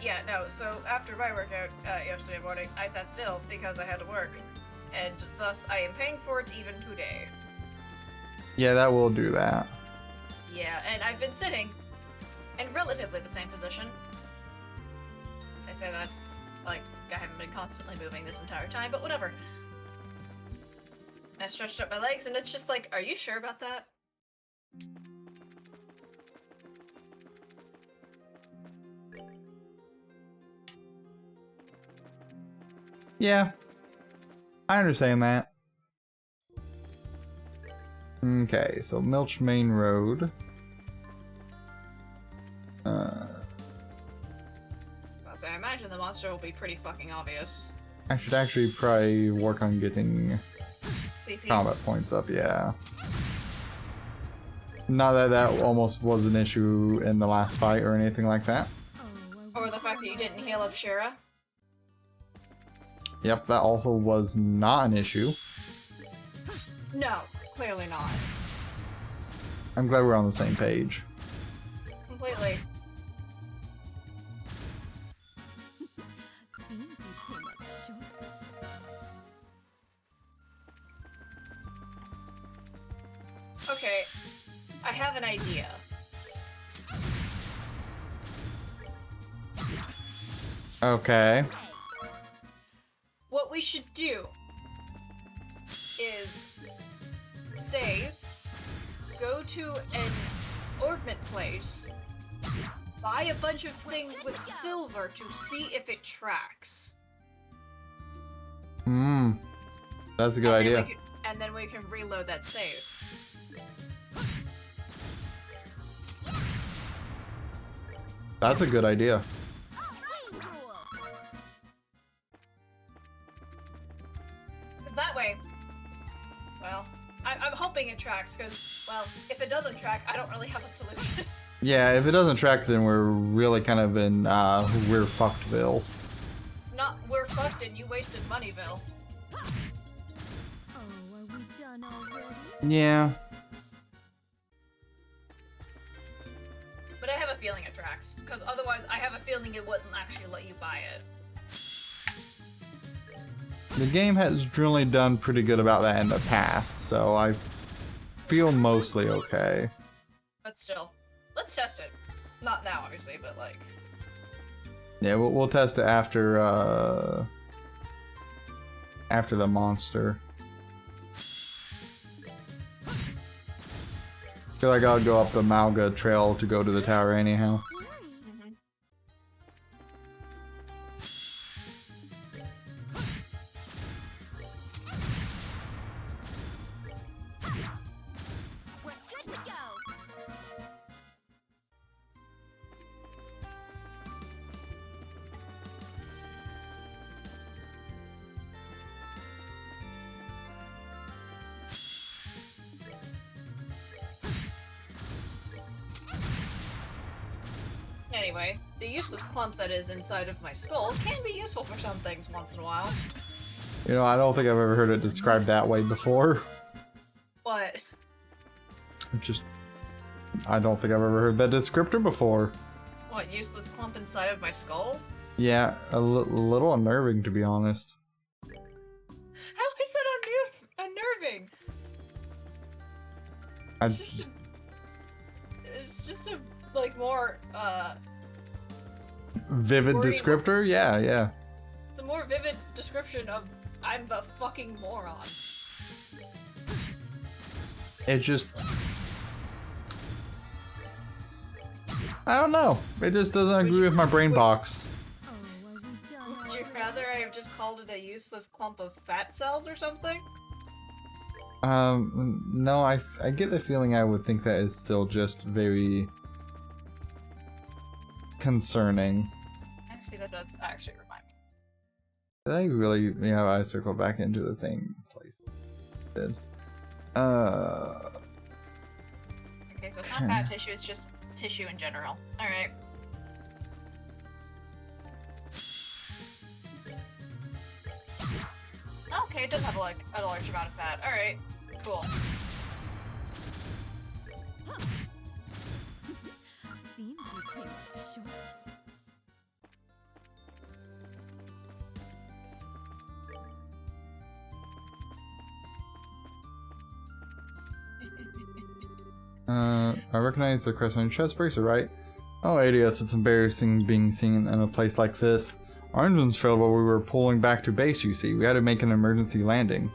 yeah, no, so after my workout yesterday morning, I sat still because I had to work, and thus I am paying for it even today. Yeah, that will do that. Yeah, and I've been sitting in relatively the same position. I say that. Like, I haven't been constantly moving this entire time, but whatever. I stretched up my legs, and it's just like, are you sure about that? Yeah. I understand that. Okay, so Milch Main Road. I imagine the monster will be pretty fucking obvious. I should actually probably work on getting CP. combat points up, yeah. Not that that almost was an issue in the last fight or anything like that. Or the fact that you didn't heal up Shira. Yep, that also was not an issue. No, clearly not. I'm glad we're on the same page. Completely. Seems you came up short. Okay, I have an idea. Okay. What we should do is save, go to an ornament place, buy a bunch of things with silver to see if it tracks. That's a good idea. And then we can reload that save. That's a good idea. Because that way, well, I'm hoping it tracks, because, well, if it doesn't track, I don't really have a solution. Yeah, if it doesn't track, then we're really kind of in we're fuckedville. Not we're fucked and you wasted money, Bill. Oh, are we done already? Yeah. But I have a feeling it tracks, because otherwise I have a feeling it wouldn't actually let you buy it. The game has generally done pretty good about that in the past, so I feel mostly okay. But still, let's test it. Not now, obviously, but like... Yeah, we'll test it after the monster. Feel like I'll go up the Malga trail to go to the tower anyhow. Mhm. We're good to go. Anyway, the useless clump that is inside of my skull can be useful for some things once in a while. You know, I don't think I've ever heard it described that way before. But, I don't think I've ever heard that descriptor before. what, useless clump inside of my skull? Yeah, a little unnerving, to be honest. How is that unnerving? It's just a, like, more, Vivid worry- descriptor? Yeah. it's a more vivid description of I'm the fucking moron. It just... I don't know. It just doesn't agree with my brain box. Oh, are we done Would you already? rather I have just called it a useless clump of fat cells or something? No, I get the feeling I would think that is still just very concerning. Actually, that does actually remind me. Did I really, I circled back into the same place. Did. Okay, so it's not fat tissue, it's just tissue in general. Alright. Okay, it does have like a large amount of fat. Alright, cool. Seems you came up short. I recognize the crest on your chest bracer, right? Oh, ADS, it's embarrassing being seen in a place like this. Our engines failed while we were pulling back to base, you see. We had to make an emergency landing.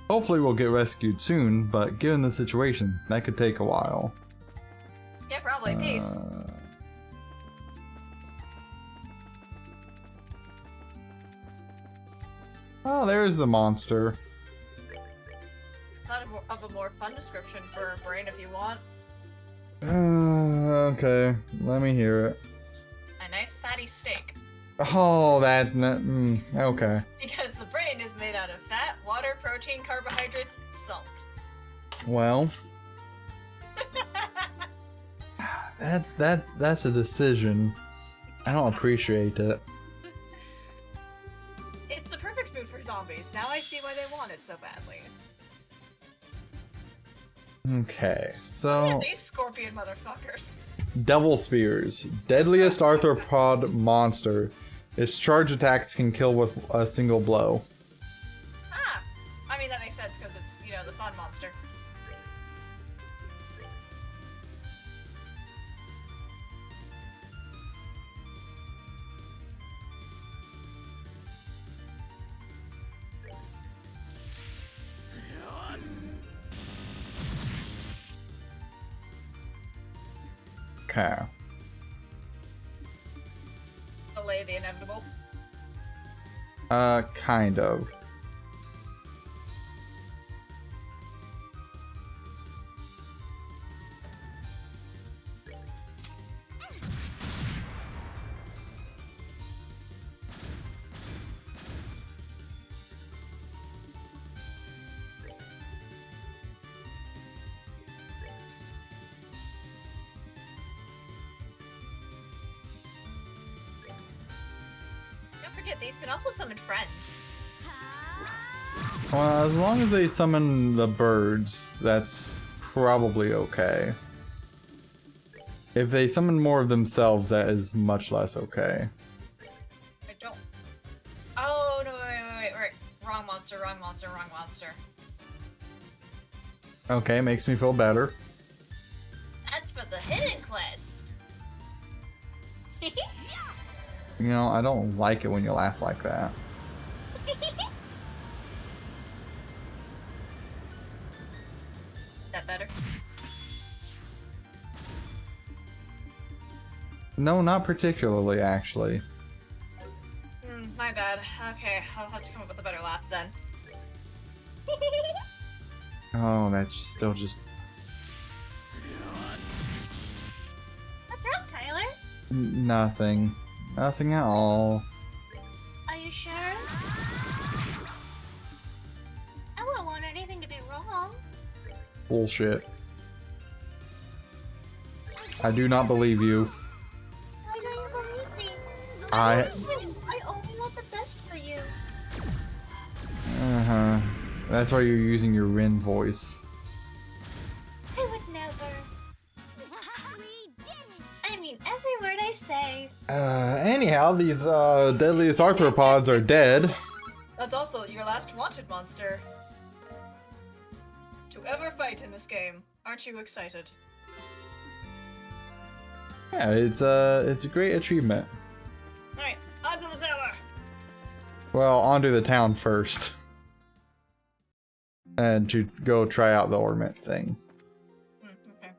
Hopefully we'll get rescued soon, but given the situation, that could take a while. Yeah, probably. Peace. Oh, there's the monster. Thought of a more fun description for a brain if you want. Okay, let me hear it. A nice fatty steak. Oh, okay. Because the brain is made out of fat, water, protein, carbohydrates, and salt. Well, that's a decision. I don't appreciate it. It's the perfect food for zombies. Now I see why they want it so badly. Okay, Look so at these scorpion motherfuckers. Devil Spears, deadliest arthropod monster. Its charge attacks can kill with a single blow. Ah! I mean, that makes sense because it's, you know, the fun monster. Okay. Delay the inevitable. Kind of. Don't forget, these can also summon friends. Well, as long as they summon the birds, that's probably okay. If they summon more of themselves, that is much less okay. I don't. Oh, no, wait. Wrong monster, wrong monster, wrong monster. Okay, makes me feel better. That's for the hidden quest. You know, I don't like it when you laugh like that. That better? No, not particularly, actually. My bad. Okay, I'll have to come up with a better laugh then. Oh, that's still just... What's wrong, Tyler? nothing. Nothing at all. Are you sure? I wouldn't want anything to be wrong. Bullshit. I do not believe you. Why don't you believe me? I only want the best for you. Uh-huh. That's why you're using your Rin voice. I would never. We did it! I mean every word I say. Anyhow, these deadliest arthropods are dead. That's also your last wanted monster to ever fight in this game. Aren't you excited? Yeah, it's a great achievement. Alright, onto the tower! Well, onto the town first. And to go try out the ornament thing. Okay.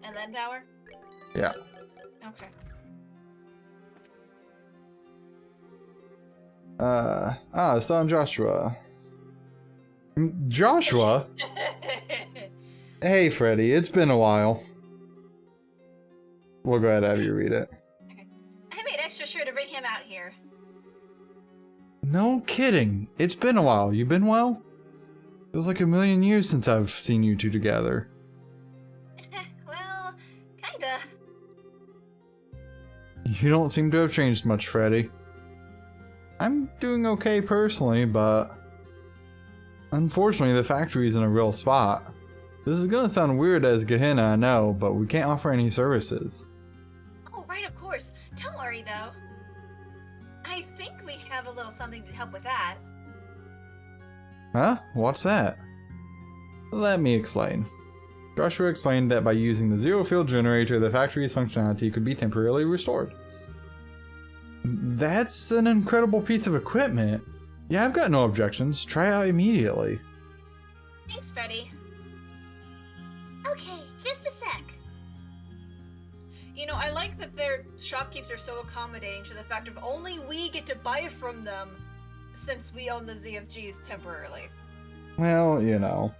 And then tower? Yeah. Okay. It's on Joshua. Joshua? Hey, Freddy, it's been a while. We'll go ahead and have you read it. I made extra sure to bring him out here. No kidding. It's been a while. You been well? Feels like a million years since I've seen you two together. Well, kinda. You don't seem to have changed much, Freddy. I'm doing okay personally, but unfortunately the factory's in a real spot. This is gonna sound weird as Gehenna, I know, but we can't offer any services. Oh, right, of course. Don't worry, though. I think we have a little something to help with that. Huh? What's that? Let me explain. Joshua explained that by using the zero field generator, the factory's functionality could be temporarily restored. That's an incredible piece of equipment. Yeah, I've got no objections. Try it out immediately. Thanks, Freddy. Okay, just a sec. You know, I like that their shopkeepers are so accommodating to the fact of only we get to buy from them since we own the ZFGs temporarily. Well, you know.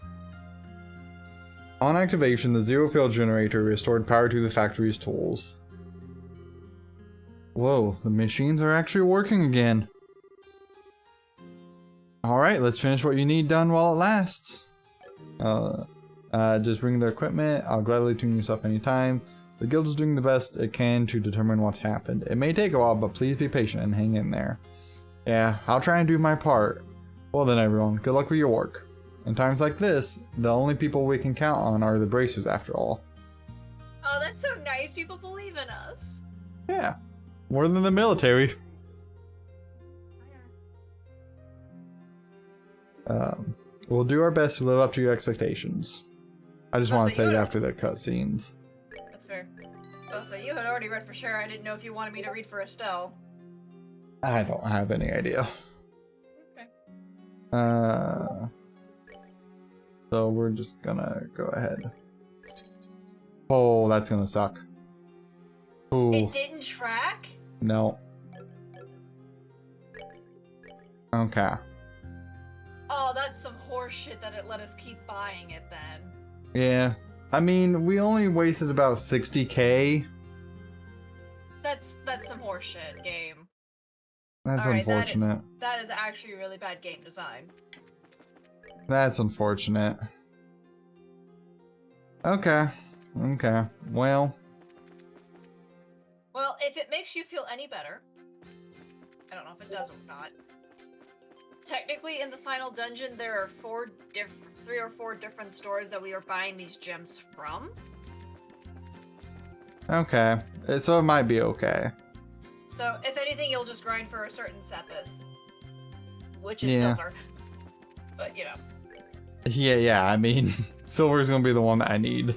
On activation, the zero field generator restored power to the factory's tools. Whoa, the machines are actually working again. Alright, let's finish what you need done while it lasts. Just bring the equipment. I'll gladly tune yourself anytime. The guild is doing the best it can to determine what's happened. It may take a while, but please be patient and hang in there. Yeah, I'll try and do my part. Well then everyone, good luck with your work. In times like this, the only people we can count on are the bracers after all. Oh, that's so nice. People believe in us. Yeah, more than the military. We'll do our best to live up to your expectations. I just want to say it after the cutscenes. That's fair. Also, you had already read for sure. I didn't know if you wanted me to read for Estelle. I don't have any idea. Okay. So we're just gonna go ahead. Oh, that's gonna suck. Ooh, It didn't track? no. Okay. Oh, that's some horse shit that it let us keep buying it then. Yeah. I mean, we only wasted about 60k. That's some horse shit, game. That's Alright, unfortunate. That is actually really bad game design. That's unfortunate. Okay. Okay. Well, Well, if it makes you feel any better, I don't know if it does or not. Technically, in the final dungeon, there are 3 or 4 different stores that we are buying these gems from. okay. So it might be okay. So, if anything, you'll just grind for a certain Sepith, which is Yeah. silver. But, you know. Yeah, I mean, silver is gonna be the one that I need.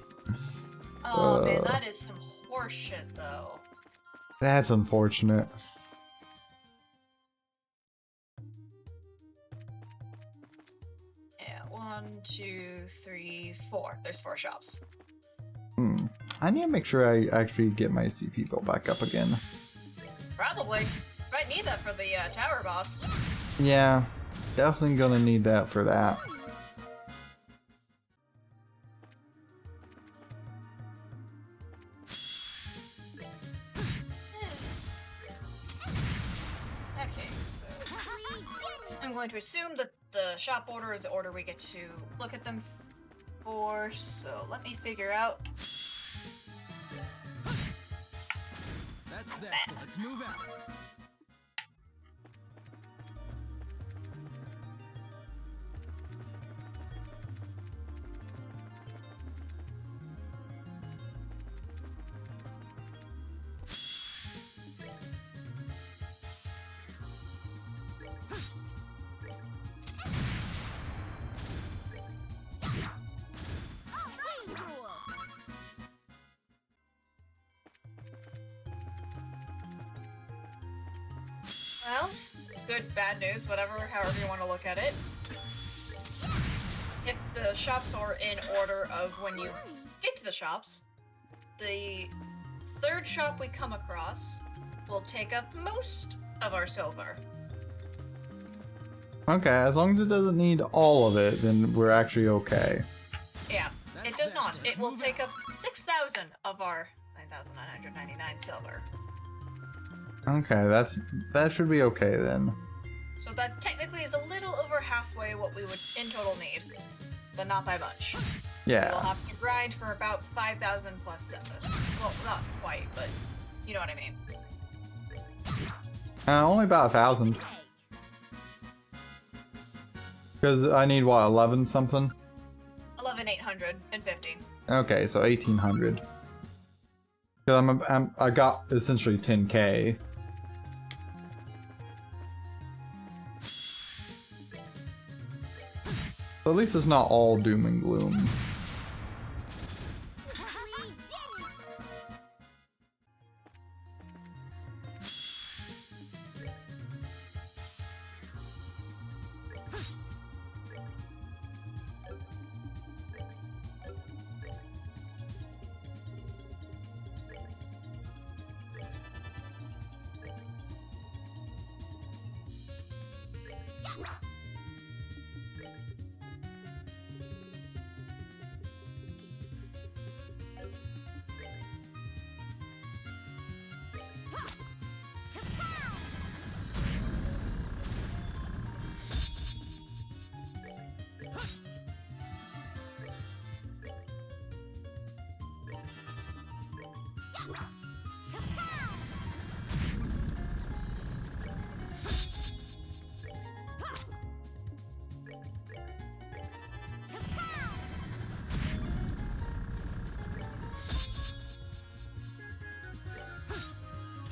Oh, man, that is some horse shit, though. That's unfortunate. Yeah, 1, 2, 3, 4. There's 4 shops. I need to make sure I actually get my CP bill back up again. Probably. Might need that for the tower boss. Yeah, definitely gonna need that for that. Okay, so I'm going to assume that the shop order is the order we get to look at them for, so let me figure out. That's that. Let's move out. Well, good, bad news, whatever, however you want to look at it. If the shops are in order of when you get to the shops, the 3rd shop we come across will take up most of our silver. Okay, as long as it doesn't need all of it, then we're actually okay. Yeah, it That's does that. not. Let's It will move take up 6,000 of our 9,999 silver. Okay, that should be okay then. So that technically is a little over halfway what we would in total need, but not by much. We'll Yeah. have to grind for about 5,000 plus 7. Well, not quite, but you know what I mean. Only about 1,000. Because I need what, 11 something? 11,850. Okay, so 1,800. Because I got essentially 10k. So at least it's not all doom and gloom. You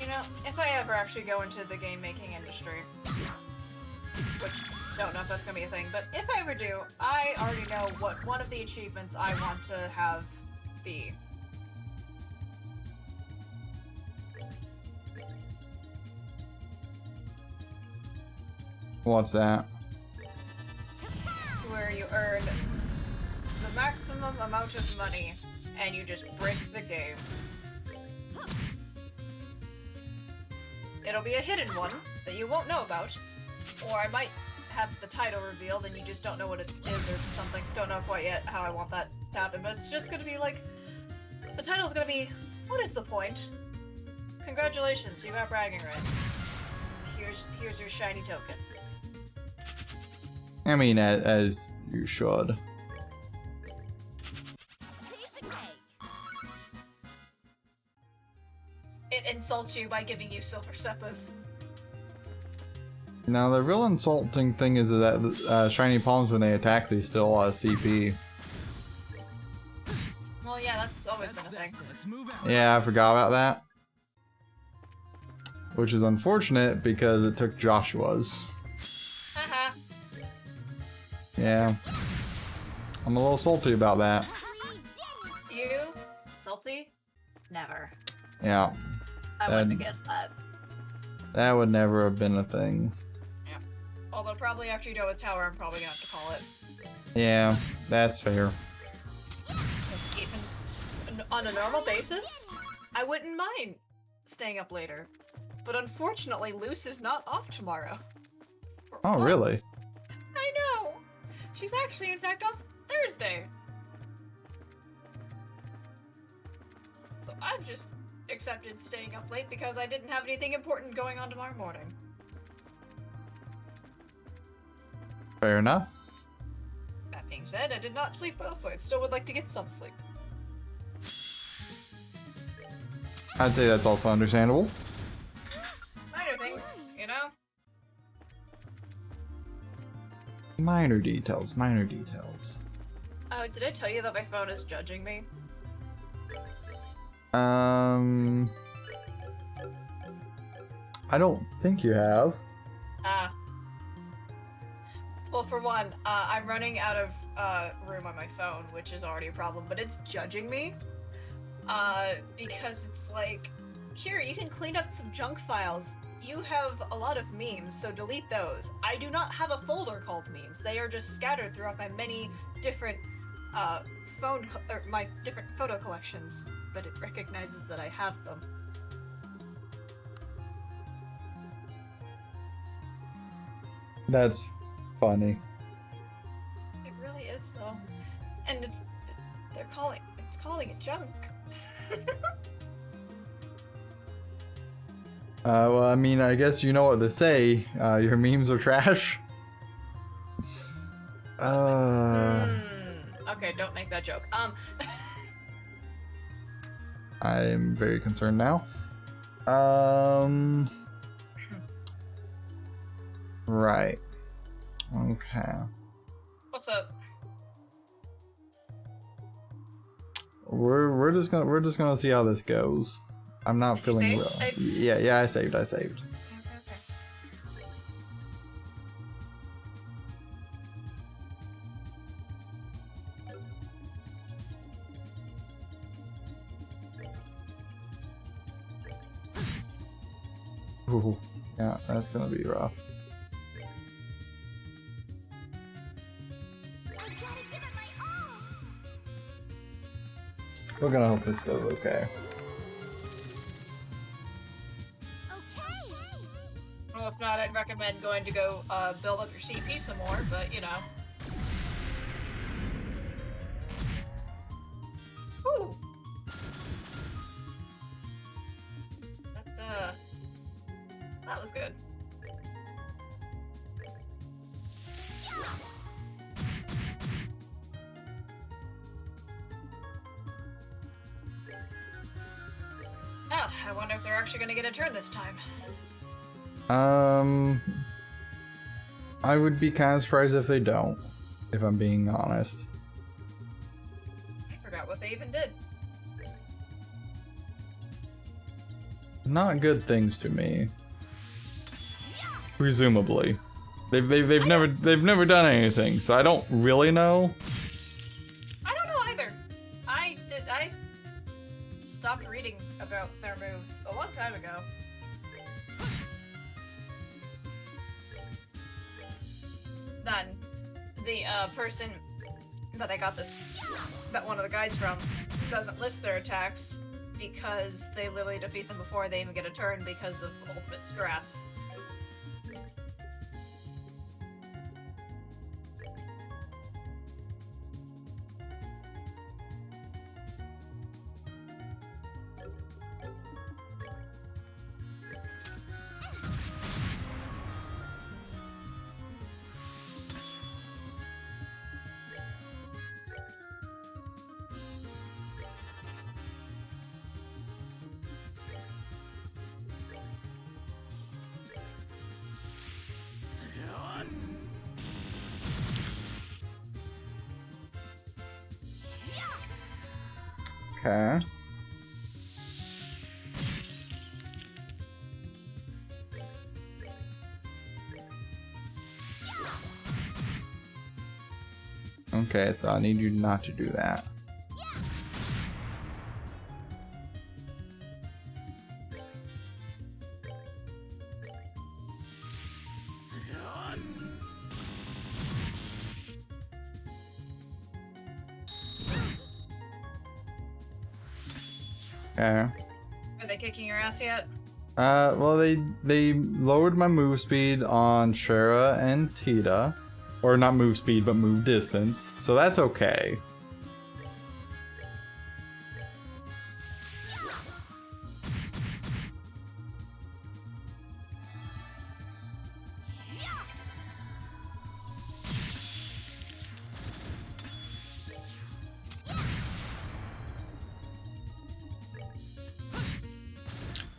know, if I ever actually go into the game making industry, which don't know if that's gonna be a thing, but if I ever do, I already know what one of the achievements I want to have be. What's that? Where you earn the maximum amount of money and you just break the game. It'll be a hidden one that you won't know about, or I might have the title revealed and you just don't know what it is or something. Don't know quite yet how I want that to happen, but it's just gonna be like, the title's gonna be, what is the point? Congratulations, you got bragging rights. Here's your shiny token. I mean, as you should. It insults you by giving you silver Sepith. Now, the real insulting thing is that shiny palms, when they attack, they still CP. Well, yeah, that's always been a thing. Let's move out. Yeah, I forgot about that. Which is unfortunate because it took Joshua's. Haha. Yeah. I'm a little salty about that. You? Salty? Never. Yeah. I wouldn't have guessed that. That would never have been a thing. Yeah. Although probably after you do a tower, I'm probably gonna have to call it. Yeah, that's fair. Because even on a normal basis, I wouldn't mind staying up later. But unfortunately, Luce is not off tomorrow. For Oh, really? once. I know! She's actually, in fact, off Thursday. So I've just accepted staying up late because I didn't have anything important going on tomorrow morning. Fair enough. That being said, I did not sleep well, so I still would like to get some sleep. I'd say that's also understandable. Minor things, you know? Minor details, minor details. Oh, did I tell you that my phone is judging me? I don't think you have. Well, for one, I'm running out of room on my phone, which is already a problem, but it's judging me. Because it's like, here, you can clean up some junk files. You have a lot of memes, so delete those. I do not have a folder called memes. They are just scattered throughout my many different my different photo collections, but it recognizes that I have them. That's funny. It really is, though. And it's calling it junk. Well, I mean, I guess you know what to say. Your memes are trash. Okay, don't make that joke. I'm very concerned now. Right. Okay. What's up? We're just gonna see how this goes. I'm not Did you feeling save? well. Yeah, I saved. Okay. Ooh, yeah, that's gonna be rough. We're gonna hope this goes okay. Well, if not, I'd recommend going to go build up your CP some more, but you know. Whew. That was good. Yeah, I wonder if they're actually gonna get a turn this time. I would be kind of surprised if they don't, if I'm being honest. I forgot what they even did. Not good things to me. Presumably. They've never done anything, so I don't really know. I don't know either. I stopped reading about their moves a long time ago. Then the person that I got that one of the guides from doesn't list their attacks because they literally defeat them before they even get a turn because of ultimate strats. Okay. Okay, so I need you not to do that. Okay. Are they kicking your ass yet? Well, they lowered my move speed on Shara and Tita. Or not move speed, but move distance. So that's okay.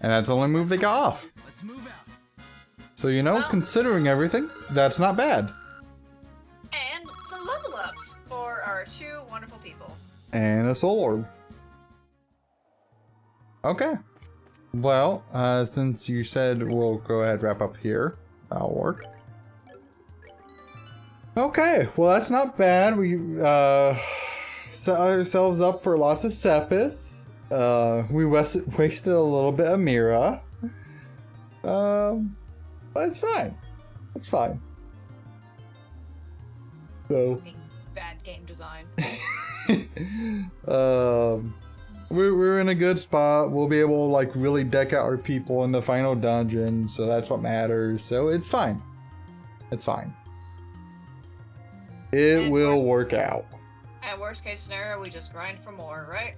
And that's the only move they got off. Let's move out. So, you know, Well- considering everything, that's not bad. And some level ups for our two wonderful people. And a soul orb. Okay. Well, since you said we'll go ahead and wrap up here, that'll work. Okay, well that's not bad. We set ourselves up for lots of Sepith. We wasted a little bit of Mira. But it's fine. It's fine. So Bad game design. we're in a good spot. We'll be able to like really deck out our people in the final dungeon, so that's what matters. So it's fine. It's fine. It And will work out. At worst case scenario, we just grind for more, right?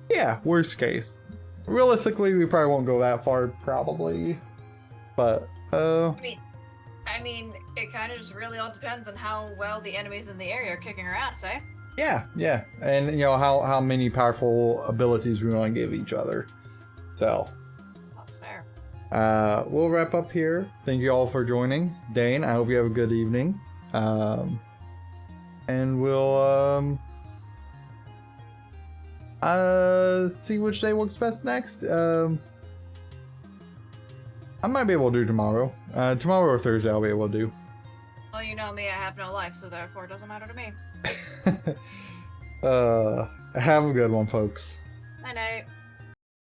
Yeah, worst case. Realistically, we probably won't go that far, probably. But I mean, it kind of just really all depends on how well the enemies in the area are kicking our ass, eh? yeah, and you know how many powerful abilities we want to give each other. So. That's fair. We'll wrap up here. Thank you all for joining. Dane, I hope you have a good evening. And we'll see which day works best next. I might be able to do tomorrow. Tomorrow or Thursday I'll be able to do. Well, you know me, I have no life, so therefore it doesn't matter to me. Have a good one, folks. Night night.